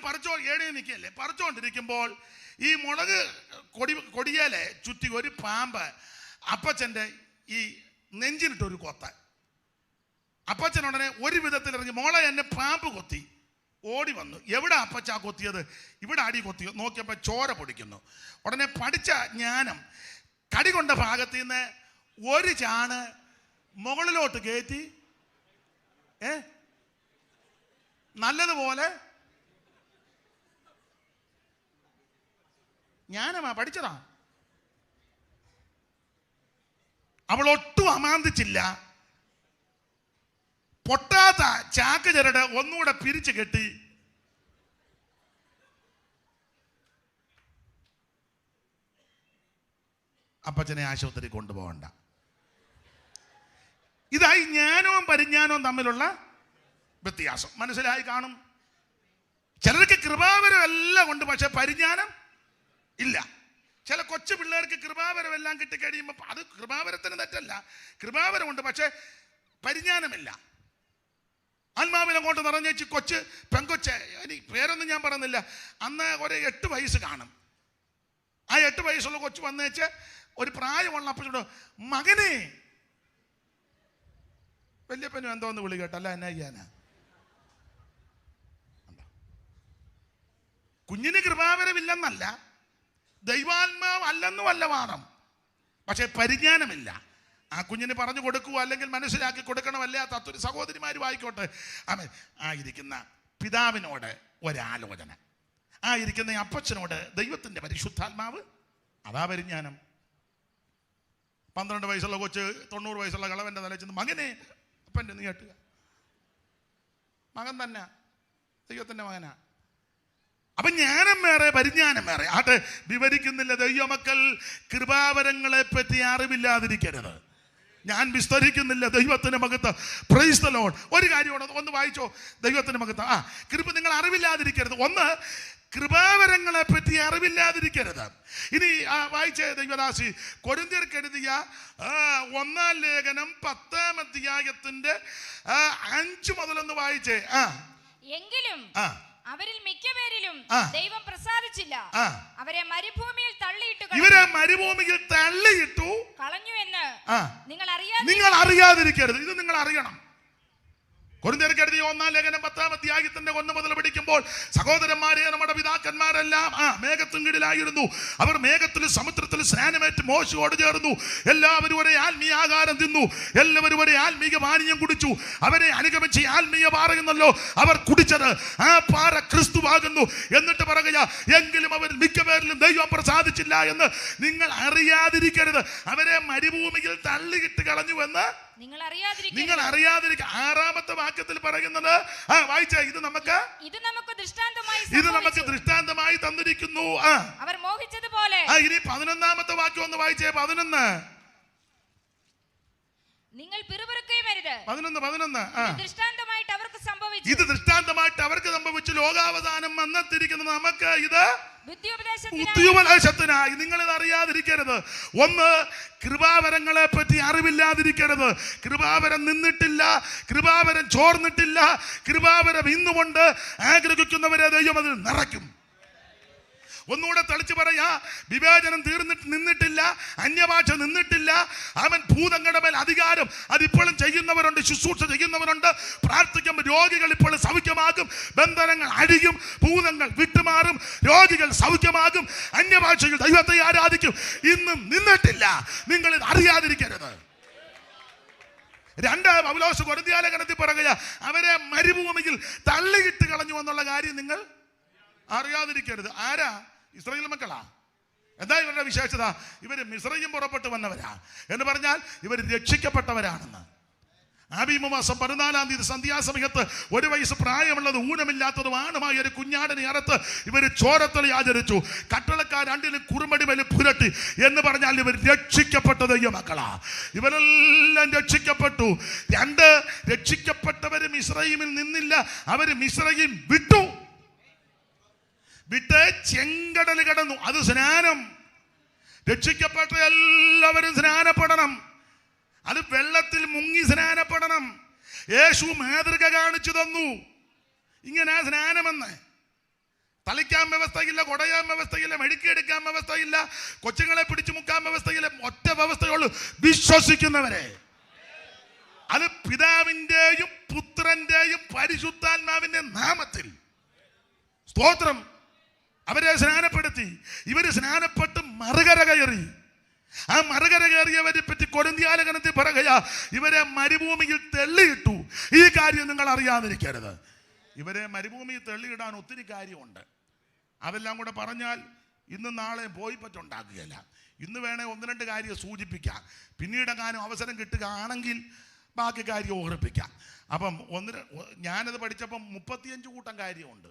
ഏണി നിൽക്കുകയല്ലേ, പറിച്ചുകൊണ്ടിരിക്കുമ്പോൾ ഈ മുളക് കൊടിയേലെ ചുറ്റി ഒരു പാമ്പ് അപ്പച്ചൻ്റെ ഈ നെഞ്ചിനിട്ടൊരു കൊത്ത്. അപ്പച്ചൻ ഉടനെ ഒരു വിധത്തിൽ ഇറങ്ങി, മോളെ എന്നെ പാമ്പ് കൊത്തി. ഓടി വന്നു. എവിടെ അപ്പച്ച കൊത്തിയത്? ഇവിടെ അടി കൊത്തി. നോക്കിയപ്പോൾ ചോര പൊടിക്കുന്നു. ഉടനെ പഠിച്ച ജ്ഞാനം കടി കൊണ്ട ഭാഗത്ത് നിന്ന് ഒരു ചാണ് മുകളിലോട്ട് കയറ്റി നല്ലതുപോലെ ജ്ഞാനമാ പഠിച്ചതാ. അവൾ ഒട്ടും അമാന്തിച്ചില്ല. പൊട്ടാത്ത ചാക്ക് ചരട് ഒന്നുകൂടെ പിരിച്ചു കെട്ടി അപ്പച്ചനെ ആശുപത്രി കൊണ്ടുപോകണ്ട. ഇതായി ജ്ഞാനവും പരിജ്ഞാനവും തമ്മിലുള്ള വ്യത്യാസം. മനസ്സിലായി കാണും. ചിലർക്ക് കൃപാവരം എല്ലാം ഉണ്ട്, പക്ഷെ പരിജ്ഞാനം ഇല്ല. ചില കൊച്ചു പിള്ളേർക്ക് കൃപാവരം എല്ലാം കിട്ടിക്കഴിയുമ്പോൾ അത് കൃപാവരത്തിന് തെറ്റല്ല, കൃപാവരമുണ്ട്, പക്ഷെ പരിജ്ഞാനമില്ല. ആത്മാവിനെ കൊണ്ട് നിറഞ്ഞേച്ച് കൊച്ച് പെങ്കൊച്ച്, എനിക്ക് പേരൊന്നും ഞാൻ പറയുന്നില്ല, അന്ന് ഒരു 8 വയസ്സ് കാണും. ആ 8 വയസ്സുള്ള കൊച്ചു വന്നേച്ച് ഒരു പ്രായമുള്ള അപ്പച്ചോട്, മകനെ, വല്യപ്പനും എന്തോന്ന് വിളി കേട്ടല്ല, എന്നാ ചെയ്യാനാ? കുഞ്ഞിന് കൃപാവരമില്ലെന്നല്ല, ദൈവാത്മാവ് അല്ലെന്നുമല്ല വാദം, പക്ഷെ പരിജ്ഞാനമില്ല. ആ കുഞ്ഞിന് പറഞ്ഞു കൊടുക്കുക, അല്ലെങ്കിൽ മനസ്സിലാക്കി കൊടുക്കണമല്ലേ തത്വ സഹോദരിമാരും ആയിക്കോട്ടെ. ആയിരിക്കുന്ന പിതാവിനോട് ഒരാലോചന, ആയിരിക്കുന്ന അപ്പച്ചനോട് ദൈവത്തിൻ്റെ പരിശുദ്ധാത്മാവ്, അതാ പരിജ്ഞാനം. 12 വയസ്സുള്ള കൊച്ച് 90 വയസ്സുള്ള കളവൻ്റെ തല ചെന്ന്, മകനെ, അപ്പൻ്റെ നീ കേട്ടുക, മകൻ തന്നെ ദൈവത്തിൻ്റെ മകനാ. അപ്പൊ ജ്ഞാനം വേറെ, പരിജ്ഞാനം വേറെ. ആട്ടെ, വിവരിക്കുന്നില്ല. ദൈവമക്കൾ കൃപാവരങ്ങളെ പറ്റി അറിവില്ലാതിരിക്കരുത്. ഞാൻ വിസ്തരിക്കുന്നില്ല. ദൈവത്തിന് മഹത്വം. Praise the Lord. ഒരു കാര്യം ഒന്ന് വായിച്ചോ. ദൈവത്തിന് മഹത്വം. കൃപ നിങ്ങൾ അറിവില്ലാതിരിക്കരുത്. ഒന്ന്, കൃപാവരങ്ങളെ പറ്റി അറിവില്ലാതിരിക്കരുത്. ഇനി വായിച്ച ദൈവദാസി കൊരിന്ത്യർക്ക് എഴുതിയ 1-ാം ലേഖനം 10-ാം അധ്യായത്തിന്റെ 5 മുതലൊന്ന് വായിച്ചേ. എങ്കിലും അവരിൽ മിക്കപേരിലും ദൈവം പ്രസാദിച്ചില്ല. അവരെ മരുഭൂമിയിൽ തള്ളിയിട്ടു കളഞ്ഞു എന്ന് നിങ്ങൾ അറിയാതിരിക്കരുത്. ഇത് നിങ്ങൾ അറിയണം. കൊരിന്ത്യർക്ക് എഴുതിയ 1-ാം ലേഖനം 10-ാം അധ്യായത്തിന്റെ 1 മുതൽ പഠിക്കുമ്പോൾ, സഹോദരന്മാരെ, നമ്മുടെ പിതാക്കന്മാരെല്ലാം മേഘത്തിൻ കീഴിലായിരുന്നു. അവർ മേഘത്തിൽ സമുദ്രത്തിൽ സ്നാനമേറ്റ് മോശയോട് ചേർന്നു. എല്ലാവരും ഒരേ ആത്മീയ ആഹാരം തിന്നു, എല്ലാവരും ഒരേ ആത്മീയ പാനീയം കുടിച്ചു. അവരെ അനുഗമിച്ച് ആത്മീയ പാറയെന്നല്ലോ അവർ കുടിച്ചത്. ആ പാറ ക്രിസ്തുവാകുന്നു. എന്നിട്ട് പറയുക, എങ്കിലും അവർ മിക്കപേരിലും ദൈവം പ്രസാദിച്ചില്ല എന്ന് നിങ്ങൾ അറിയാതിരിക്കരുത്. അവരെ മരുഭൂമിയിൽ തള്ളിയിട്ട് കളഞ്ഞുവെന്ന് നിങ്ങൾ അറിയാതിരിക്കുക. 6-ാമത്തെ വാക്യത്തിൽ പറയുന്നത് വായിച്ച, ഇത് നമുക്ക് ദൃഷ്ടാന്തമായി തന്നിരിക്കുന്നു. അവർ മോഹിച്ചതുപോലെ. ഇനി 11-ാമത്തെ വാക്യം ഒന്ന് വായിച്ചേ. 11 നിങ്ങൾ പിറുപിറുക്കുകയുമരുത്. 11 ദൃഷ്ടാന്തമായിട്ട് അവർക്ക് സംഭവിച്ചു. ഇത് ദൃഷ്ടാന്തമായിട്ട് അവർക്ക് സംഭവിച്ചു. ലോകാവസാനം വന്നെത്തിയിരിക്കുന്നത് നമുക്ക് ഇത് ബുദ്ധിയുപദേശത്തിനായി. നിങ്ങളിത് അറിയാതിരിക്കരുത്. ഒന്ന്, കൃപാവരങ്ങളെ പറ്റി അറിവില്ലാതിരിക്കരുത്. കൃപാവരം നിന്നിട്ടില്ല, കൃപാവരം ചോർന്നിട്ടില്ല. കൃപാവരം ഇന്നുകൊണ്ട് ആഗ്രഹിക്കുന്നവരെ ദൈവം അതിൽ നിറയ്ക്കും. ഒന്നുകൂടെ തളിച്ചു പറയാ, വിവേചനം നിന്നിട്ടില്ല, അന്യഭാഷ നിന്നിട്ടില്ല. അവൻ ഭൂതങ്ങളുടെ മേൽ അധികാരം അതിപ്പോഴും ചെയ്യുന്നവരുണ്ട്, ശുശ്രൂഷ ചെയ്യുന്നവരുണ്ട്. പ്രാർത്ഥിക്കുമ്പോൾ രോഗികൾ ഇപ്പോൾ സൗഖ്യമാകും, ബന്ധനങ്ങൾ അഴിയും, ഭൂതങ്ങൾ വിട്ടുമാറും, രോഗികൾ സൗഖ്യമാകും, അന്യഭാഷയിൽ ദൈവത്തെ ആരാധിക്കും. ഇന്നും നിന്നിട്ടില്ല. നിങ്ങൾ ഇത് അറിയാതിരിക്കരുത്. 2 പൗലോസ് കൊരിന്ത്യ ലേഖനത്തിൽ പറയുക, അവരെ മരുഭൂമിയിൽ തള്ളിയിട്ട് കളഞ്ഞു എന്നുള്ള കാര്യം നിങ്ങൾ അറിയാതിരിക്കരുത്. ആരാ? ഇസ്രായേൽ മക്കളാ. എന്താ ഇവരുടെ വിശേഷത? ഇവർ മിസ്രയീം പുറപ്പെട്ടു വന്നവരാ എന്ന് പറഞ്ഞാൽ ഇവർ രക്ഷിക്കപ്പെട്ടവരാണെന്ന്. ആബീമ മാസം 14-ാം തീയതി സന്ധ്യാസമയത്ത് 1 വയസ്സ് പ്രായമുള്ളത് ഊനമില്ലാത്തതും ആണുമായ ഒരു കുഞ്ഞാടിനെ അറുത്ത് ഇവർ ചോരത്തളി ആചരിച്ചു. കട്ടളക്കാർ രണ്ടിലും കുറുമടി മേൽ പുരട്ടി എന്ന് പറഞ്ഞാൽ ഇവർ രക്ഷിക്കപ്പെട്ട ദൈവമക്കളാ. ഇവരെല്ലാം രക്ഷിക്കപ്പെട്ടു. 2 രക്ഷിക്കപ്പെട്ടവരും മിസ്രയീമിൽ നിന്നില്ല, അവര് മിസ്രയീം വിട്ടു. വിട്ട് ചെങ്കടൽ കടന്നു. അത് സ്നാനം. രക്ഷിക്കപ്പെട്ട എല്ലാവരും സ്നാനപ്പെടണം. അത് വെള്ളത്തിൽ മുങ്ങി സ്നാനപ്പെടണം. യേശു മാതൃക കാണിച്ചു തന്നു. ഇങ്ങനെ സ്നാനമെന്ന്. തളിക്കാൻ വ്യവസ്ഥയില്ല, കൊടയാൻ വ്യവസ്ഥയില്ല, മെഴുക്കിയെടുക്കാൻ വ്യവസ്ഥയില്ല, കൊച്ചുങ്ങളെ പിടിച്ചു മുക്കാൻ വ്യവസ്ഥയില്ല. ഒറ്റ വ്യവസ്ഥയുള്ളൂ, വിശ്വസിക്കുന്നവരെ. അത് പിതാവിൻ്റെയും പുത്രന്റെയും പരിശുദ്ധാത്മാവിന്റെ നാമത്തിൽ. സ്തോത്രം. അവരെ സ്നാനപ്പെടുത്തി. ഇവര് സ്നാനപ്പെട്ട് മറുകര കയറി. ആ മറുകര കയറിയവരെ പറ്റി കൊരിന്ത്യലേഖനത്തിൽ പറയുക, ഇവരെ മരുഭൂമിയിൽ തെള്ളിയിട്ടു. ഈ കാര്യം നിങ്ങൾ അറിയാതിരിക്കരുത്. ഇവരെ മരുഭൂമിയിൽ തെള്ളിയിടാൻ ഒത്തിരി കാര്യമുണ്ട്. അതെല്ലാം കൂടെ പറഞ്ഞാൽ ഇന്നും നാളെ പോയി പറ്റുണ്ടാക്കുകയല്ല. ഇന്ന് വേണേ 1-2 കാര്യം സൂചിപ്പിക്കാം. പിന്നീടെങ്ങാനും അവസരം കിട്ടുകയാണെങ്കിൽ ബാക്കി കാര്യം ഓർപ്പിക്കാം. അപ്പം ഞാനത് പഠിച്ചപ്പം 35 കൂട്ടം കാര്യമുണ്ട്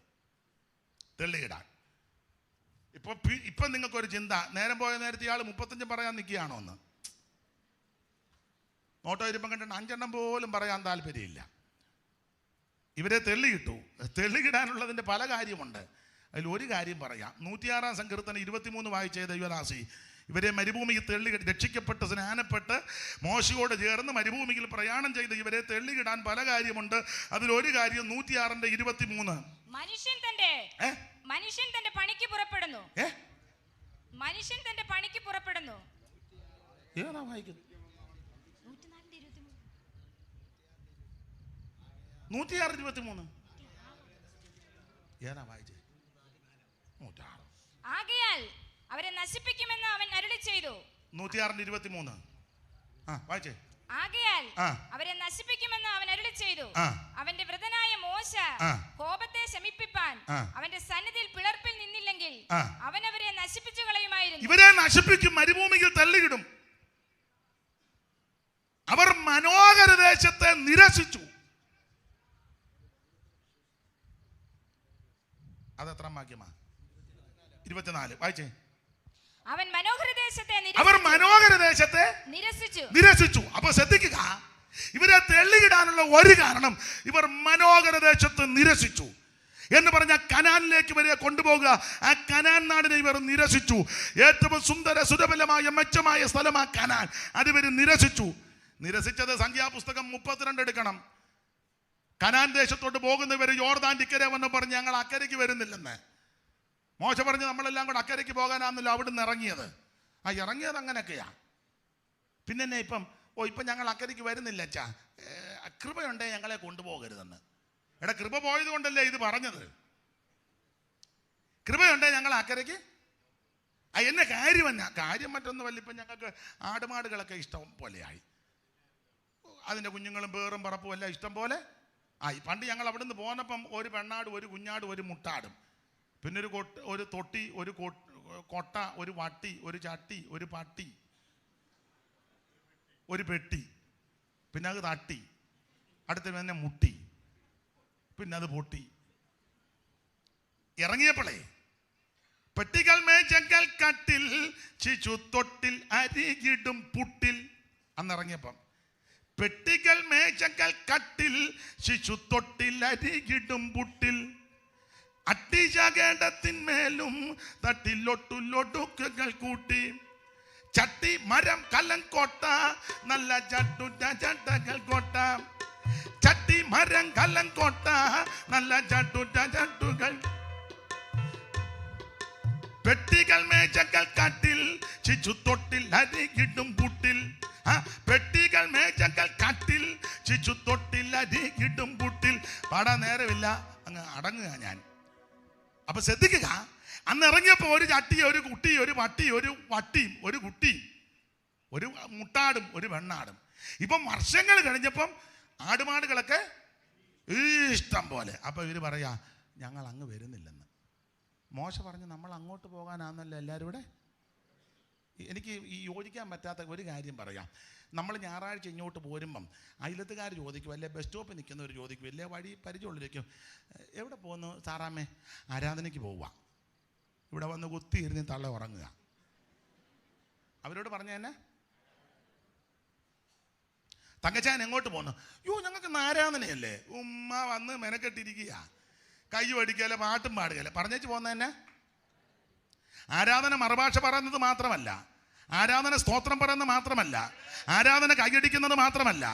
തെള്ളിയിടാൻ. ഇപ്പം നിങ്ങൾക്കൊരു ചിന്ത, നേരം പോയ നേരത്തെ ഇയാൾ 35 പറയാൻ നിൽക്കുകയാണോ എന്ന്. നോട്ടോ ഇരുപ്പം കണ്ടിട്ട് 5 പോലും പറയാൻ താല്പര്യമില്ല. ഇവരെ തെള്ളിയിട്ടു. തെള്ളിയിടാനുള്ളതിൻ്റെ പല കാര്യമുണ്ട്. അതിൽ ഒരു കാര്യം പറയാം. 106-ാം സങ്കീർത്തനം 23 വായിച്ച ദൈവദാസി, ഇവരെ മരുഭൂമിയിൽ രക്ഷിക്കപ്പെട്ട് സ്നാനപ്പെട്ട് മോശയോട് ചേർന്ന് മരുഭൂമിയിൽ പ്രയാണം ചെയ്ത് ഇവരെ തെള്ളിയിടാൻ പല കാര്യമുണ്ട്. അതിലൊരു കാര്യം 106-ന്റെ 23. മനുഷ്യൻ തന്റെ പണിക്ക് പുറപ്പെടുന്നു. മനുഷ്യൻ തന്റെ പണിക്ക് പുറപ്പെടുന്നു. ഏതാ വായിക്കുന്നത്? 106-23 ഏതാ വായിച്ചേ? 106. ആകയാൽ അവരെ നശിപ്പിക്കുമെന്ന് അവൻ അരുളി ചെയ്തു. 106-23 വായിച്ചേ. ആകയാൽ അവരെ നശിപ്പിക്കുമെന്ന് അവൻ അരുളി ചെയ്തു. അവന്റെ വൃതനായ മോശ കോപത്തെ ശമിപ്പിപ്പാൻ അവന്റെ സന്നിധിയിൽ പിളർപ്പിൽ നിന്നില്ലെങ്കിൽ അവൻ അവരെ നശിപ്പിച്ചു കളയുമായിരുന്നു. ഇവരെ നശിപ്പിക്കും, മരുഭൂമിയിൽ തള്ളിയിടും. അവർ മനോഹര ദേശത്തെ നിരസിച്ചു. അതെത്ര വാക്യമാ? 24 വായിച്ചേ. അവർ മനോഹര ദേശത്തെ നിരസിച്ചു. അപ്പൊ ശ്രദ്ധിക്കുക, ഇവരെ തെള്ളിയിടാനുള്ള ഒരു കാരണം ഇവർ മനോഹര ദേശത്ത് നിരസിച്ചു എന്ന് പറഞ്ഞാൽ കനാനിലേക്ക് ഇവരെ കൊണ്ടുപോകുക. ആ കനാൻ നാടിനെ ഇവർ നിരസിച്ചു. ഏറ്റവും സുന്ദര സുരബലമായ മെച്ചമായ സ്ഥലമാ കനാൻ. അത് ഇവർ നിരസിച്ചു. നിരസിച്ചത് സംഖ്യാപുസ്തകം 32 എടുക്കണം. കനാൻ ദേശത്തോട്ട് പോകുന്നവർ യോർദാൻ ഇക്കരെ വന്ന് പറഞ്ഞ് ഞങ്ങൾ അക്കരയ്ക്ക് വരുന്നില്ലെന്ന്. മോശ പറഞ്ഞ് നമ്മളെല്ലാം കൂടെ അക്കരയ്ക്ക് പോകാനാണെന്നല്ലോ അവിടുന്ന് ഇറങ്ങിയത്. ഇറങ്ങിയത് അങ്ങനെയൊക്കെയാ. പിന്നെ ഇപ്പം ഞങ്ങൾ അക്കരയ്ക്ക് വരുന്നില്ല അച്ഛാ, കൃപയുണ്ടേ ഞങ്ങളെ കൊണ്ടുപോകരുതെന്ന്. കൃപ പോയത് കൊണ്ടല്ലേ ഇത് പറഞ്ഞത്. കൃപയുണ്ടേ ഞങ്ങൾ അക്കരയ്ക്ക്. എന്നെ കാര്യം മറ്റൊന്നുമല്ല. ഇപ്പം ഞങ്ങൾക്ക് ആടുമാടുകളൊക്കെ ഇഷ്ടം പോലെയായി. അതിൻ്റെ കുഞ്ഞുങ്ങളും പേറും പറപ്പും എല്ലാം ഇഷ്ടം പോലെ ആയി. പണ്ട് ഞങ്ങൾ അവിടെ നിന്ന് പോന്നപ്പം ഒരു പെണ്ണാടും ഒരു കുഞ്ഞാടും ഒരു മുട്ടാടും, പിന്നെ ഒരു തൊട്ടി, ഒരു കൊട്ട, ഒരു വട്ടി, ഒരു ചട്ടി, ഒരു പട്ടി, ഒരു പെട്ടി, പിന്നെ അത് തട്ടി, അടുത്ത് തന്നെ മുട്ടി, പിന്നെ അത് പൊട്ടി. ഇറങ്ങിയപ്പോളേ പെട്ടികൾ മേച്ചക്കൽ കട്ടിൽ ശിശു തൊട്ടിൽ അരികിടും പുട്ടിൽ. അന്നിറങ്ങിയപ്പം പെട്ടികൾ മേച്ചക്കൽ കട്ടിൽ ശിശു തൊട്ടിൽ അരികിടും പുട്ടിൽ. അട്ടിശകടത്തിന്മേലും തട്ടിലൊട്ടുലൊടുക്കുകൾ കൂട്ടി. ചട്ടി മരം കലം കോട്ട നല്ല ചട്ടുകൾ കോട്ട. ചട്ടി മരം കലം കോട്ട നല്ല ചട്ടുകൾ. പെട്ടികൾ മേച്ചക്കൽ കാട്ടിൽ ശിശു തൊട്ടിൽ അരികിടും പുട്ടിൽ. പെട്ടികൾ മേച്ചക്കൽ കാട്ടിൽ ശിശു തൊട്ടിൽ അരികിടും പുട്ടിൽ. പാടാൻ നേരമില്ല, അങ്ങ് അടങ്ങുക ഞാൻ. അപ്പൊ ശ്രദ്ധിക്കുക, അന്ന് ഇറങ്ങിയപ്പോ ഒരു ചട്ടി, ഒരു കുട്ടി, ഒരു പട്ടി, ഒരു വട്ടിയും, ഒരു കുട്ടി, ഒരു മുട്ടാടും, ഒരു വെണ്ണാടും. ഇപ്പം വർഷങ്ങൾ കഴിഞ്ഞപ്പം ആടുമാടുകളൊക്കെ ഇഷ്ടം പോലെ. അപ്പൊ ഇവര് പറയാ ഞങ്ങൾ അങ്ങ് വരുന്നില്ലെന്ന്. മോശ പറഞ്ഞു നമ്മൾ അങ്ങോട്ട് പോകാനാന്നല്ലോ എല്ലാവരും ഇവിടെ. എനിക്ക് ഈ യോജിക്കാൻ പറ്റാത്ത ഒരു കാര്യം പറയാം. നമ്മൾ ഞായറാഴ്ച ഇങ്ങോട്ട് പോരുമ്പം അയലത്തുകാർ ചോദിക്കും, അല്ലെ ബസ് സ്റ്റോപ്പിൽ നിൽക്കുന്നവർ ചോദിക്കും, അല്ലേ വഴി പരിചയമുള്ളിരിക്കും, എവിടെ പോകുന്നു സാറാമ്മേ? ആരാധനയ്ക്ക് പോവുക. ഇവിടെ വന്ന് കുത്തിയിരുന്ന് തള്ള ഉറങ്ങുക. അവരോട് പറഞ്ഞ തന്നെ തങ്കച്ചാൻ എങ്ങോട്ട് പോകുന്നു? യോ ഞങ്ങൾക്ക് ആരാധനയല്ലേ, ഉമ്മ വന്ന് മെനക്കെട്ടിരിക്കുക, കൈ പഠിക്കല, പാട്ടും പാടുകയല്ലേ, പറഞ്ഞേച്ച് പോകുന്ന തന്നെ. ആരാധന മറുഭാഷ പറയുന്നത് മാത്രമല്ല, ആരാധന സ്തോത്രം പറയുന്നത് മാത്രമല്ല, ആരാധന കൈയടിക്കുന്നത് മാത്രമല്ല,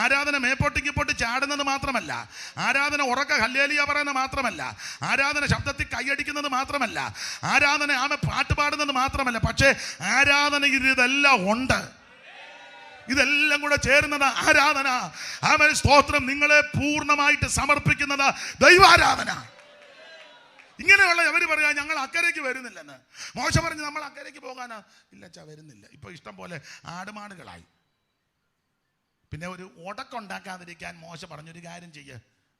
ആരാധന മേപ്പോട്ടിക്കിപ്പോട്ട് ചാടുന്നത് മാത്രമല്ല, ആരാധന ഉറക്ക ഹല്ലേലൂയ പറയുന്നത് മാത്രമല്ല, ആരാധന ശബ്ദത്തിൽ കൈയടിക്കുന്നത് മാത്രമല്ല, ആരാധന ആമ പാട്ട് പാടുന്നത് മാത്രമല്ല, പക്ഷേ ആരാധനയിൽ ഇതെല്ലാം ഉണ്ട്. ഇതെല്ലാം കൂടെ ചേരുന്നത് ആരാധന. ആമേൻ, സ്തോത്രം. നിങ്ങളെ പൂർണ്ണമായിട്ട് സമർപ്പിക്കുന്നത് ദൈവാരാധന. ഇങ്ങനെയുള്ള അവർ പറയാ ഞങ്ങൾ അക്കരയ്ക്ക് വരുന്നില്ലെന്ന്. മോശ പറഞ്ഞു നമ്മൾ അക്കരയ്ക്ക് പോകാനാ? ഇല്ലച്ചാ വരുന്നില്ല. ഇപ്പൊ ഇഷ്ടം പോലെ ആടുമാടുകളായി. പിന്നെ ഒരു ഉടക്കുണ്ടാക്കാതിരിക്കാൻ മോശ പറഞ്ഞൊരു കാര്യം ചെയ്യ്.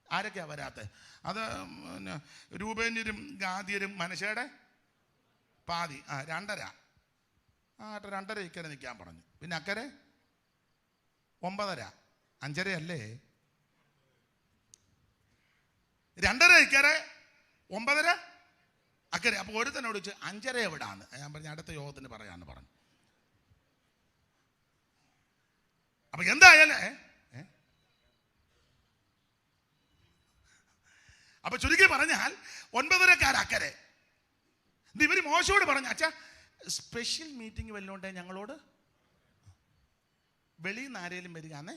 ആരൊക്കെയാ വരാത്തെ? അത് രൂപേന്യരും ഗാദ്യരും മനശ്ശയുടെ പാതി, 2.5 2.5 ഇക്കരെ നിൽക്കാൻ പറഞ്ഞു. പിന്നെ അക്കരെ 9.5 5.5 അല്ലേ? 2.5 ഇക്കരെ 9.5 അക്കരെ. അപ്പോൾ ഒരുത്തനോട് ചോദിച്ചു 5.5 എവിടാന്ന്. ഞാൻ പറഞ്ഞു അടുത്ത യോഗത്തിന് പറയാന്ന് പറഞ്ഞു. അപ്പൊ എന്തായാലേ അപ്പൊ ചുരുക്കി പറഞ്ഞാൽ 9.5 അക്കരെ. ഇവര് മോശയോട് പറഞ്ഞു, അച്ഛാ സ്പെഷ്യൽ മീറ്റിംഗ് വല്ലോണ്ടേ ഞങ്ങളോട്, വെളിയിൽ നിന്ന് ആരേലും വരികയാന്നേ.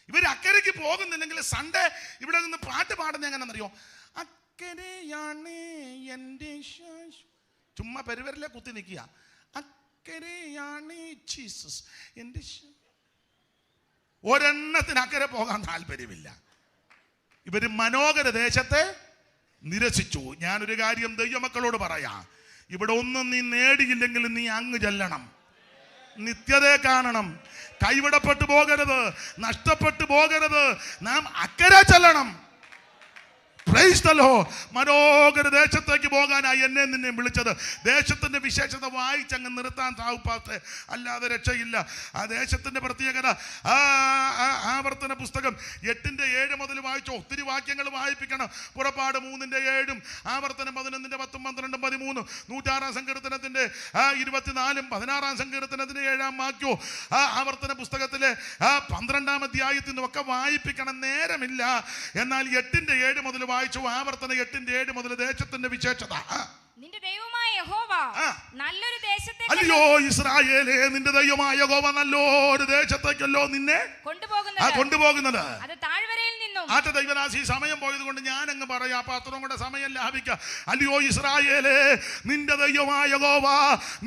ഇവർ അക്കരയ്ക്ക് പോകുന്നില്ലെങ്കിൽ സൺഡേ ഇവിടെ നിന്ന് പാട്ട് പാടുന്നത് എങ്ങനെയാണെന്നറിയോ? അക്കരയാണ് എൻ്റെ ചുമ്മാ പെരുവരിലെ കുത്തി നിൽക്കുക. അക്കരയാണ് ജീസസ് എൻ്റെ. ഒരെണ്ണത്തിന് അക്കരെ പോകാൻ താല്പര്യമില്ല. ഇവര് മനോഹര ദേശത്തെ നിരസിച്ചു. ഞാനൊരു കാര്യം ദൈവമക്കളോട് പറയാം, ഇവിടെ ഒന്നും നീ നേടിയില്ലെങ്കിൽ നീ അങ്ങ് ചെല്ലണം, നിത്യതയെ കാണണം. കൈവിടപ്പെട്ടു പോകരുത്, നഷ്ടപ്പെട്ടു പോകരുത്. നാം അക്കരെ ചെല്ലണം. Praise the Lord. മനോഹര ദേശത്തേക്ക് പോകാനായി എന്നെ നിന്നെ വിളിച്ചത്. ദേശത്തിന്റെ വിശേഷത വായിച്ചങ്ങ് നിർത്താൻ സാധിക്കാത്ത അല്ലാതെ രക്ഷയില്ല. ആ ദേശത്തിന്റെ പ്രത്യേകത ആവർത്തന പുസ്തകം 8:7 മുതൽ വായിച്ചോ. ഒത്തിരി വാക്യങ്ങൾ വായിപ്പിക്കണം. പുറപ്പാട് 3:7, ആവർത്തനം 11, 10, 12, 13, 106 സങ്കീർത്തനത്തിന്റെ 24, 16 സങ്കീർത്തനത്തിന്റെ 7 വാക്യവും ആവർത്തന പുസ്തകത്തിലെ 12-ാം അധ്യായത്തിൽ നിന്നൊക്കെ വായിപ്പിക്കണം. നേരമില്ല. എന്നാൽ 8:7 മുതൽ വായിച്ചു. ആവർത്തന 8:7 മുതൽ ദേശത്തിന്റെ വിശേഷത. നിന്റെ ദൈവമായ യഹോവ നല്ലൊരു ദേശത്തേക്ക്, അല്ലയോ ഇസ്രായേലേ, നിന്റെ ദൈവമായ യഹോവ നല്ലൊരു ദേശത്തേക്കല്ലോ നിന്നെ കൊണ്ടുപോകുന്നത്. അത് താഴ്വരയിൽ നിന്നും. ആറ്റ ദൈവദാസി, സമയം പോയത് കൊണ്ട് ഞാൻ അങ്ങ് പറയാം, അപ്പൊ അത്രയും കൂടെ സമയം ലാഭിക്കാം. അല്ലയോ ഇസ്രായേലേ, നിന്റെ ദൈവമായ യഹോവ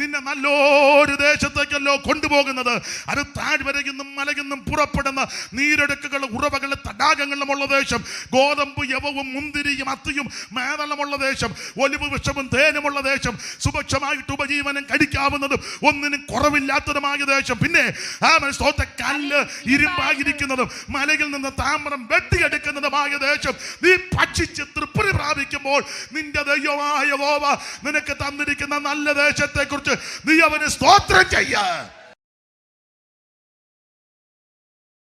നിന്നെ നല്ലൊരു ദേശത്തേക്കല്ലോ കൊണ്ടുപോകുന്നത്. അത് താഴ്വരയിൽ നിന്നും മലയിൽ നിന്നും പുറപ്പെടുന്ന നീരൊഴുക്കുകളും ഉറവകളും തടാകങ്ങളുമുള്ള ദേശം, ഗോതമ്പ് യവവും മുന്തിരിയും അത്തിയും മേതളമുള്ള ദേശം, ഒലിവ് വൃക്ഷവും തേനുമുള്ള ദേശം, സുഭിക്ഷമായിട്ട് ഉപജീവനം കഴിക്കാവുന്നതും ഒന്നിനും കുറവില്ലാത്തതുമായ ദേശം. പിന്നെ കല്ല് ഇരുമ്പായിരിക്കുന്നതും മലയിൽ നിന്ന് താമ്രം വെട്ടിയെടുക്കുന്നതുമായ ദേശം നീ ഭക്ഷിച്ച് തൃപ്തി പ്രാപിക്കുമ്പോൾ നിന്റെ ദൈവമായ യഹോവ നിനക്ക് തന്നിരിക്കുന്ന നല്ല ദേശത്തെ കുറിച്ച് നീ അവന് സ്തോത്രം ചെയ്യ.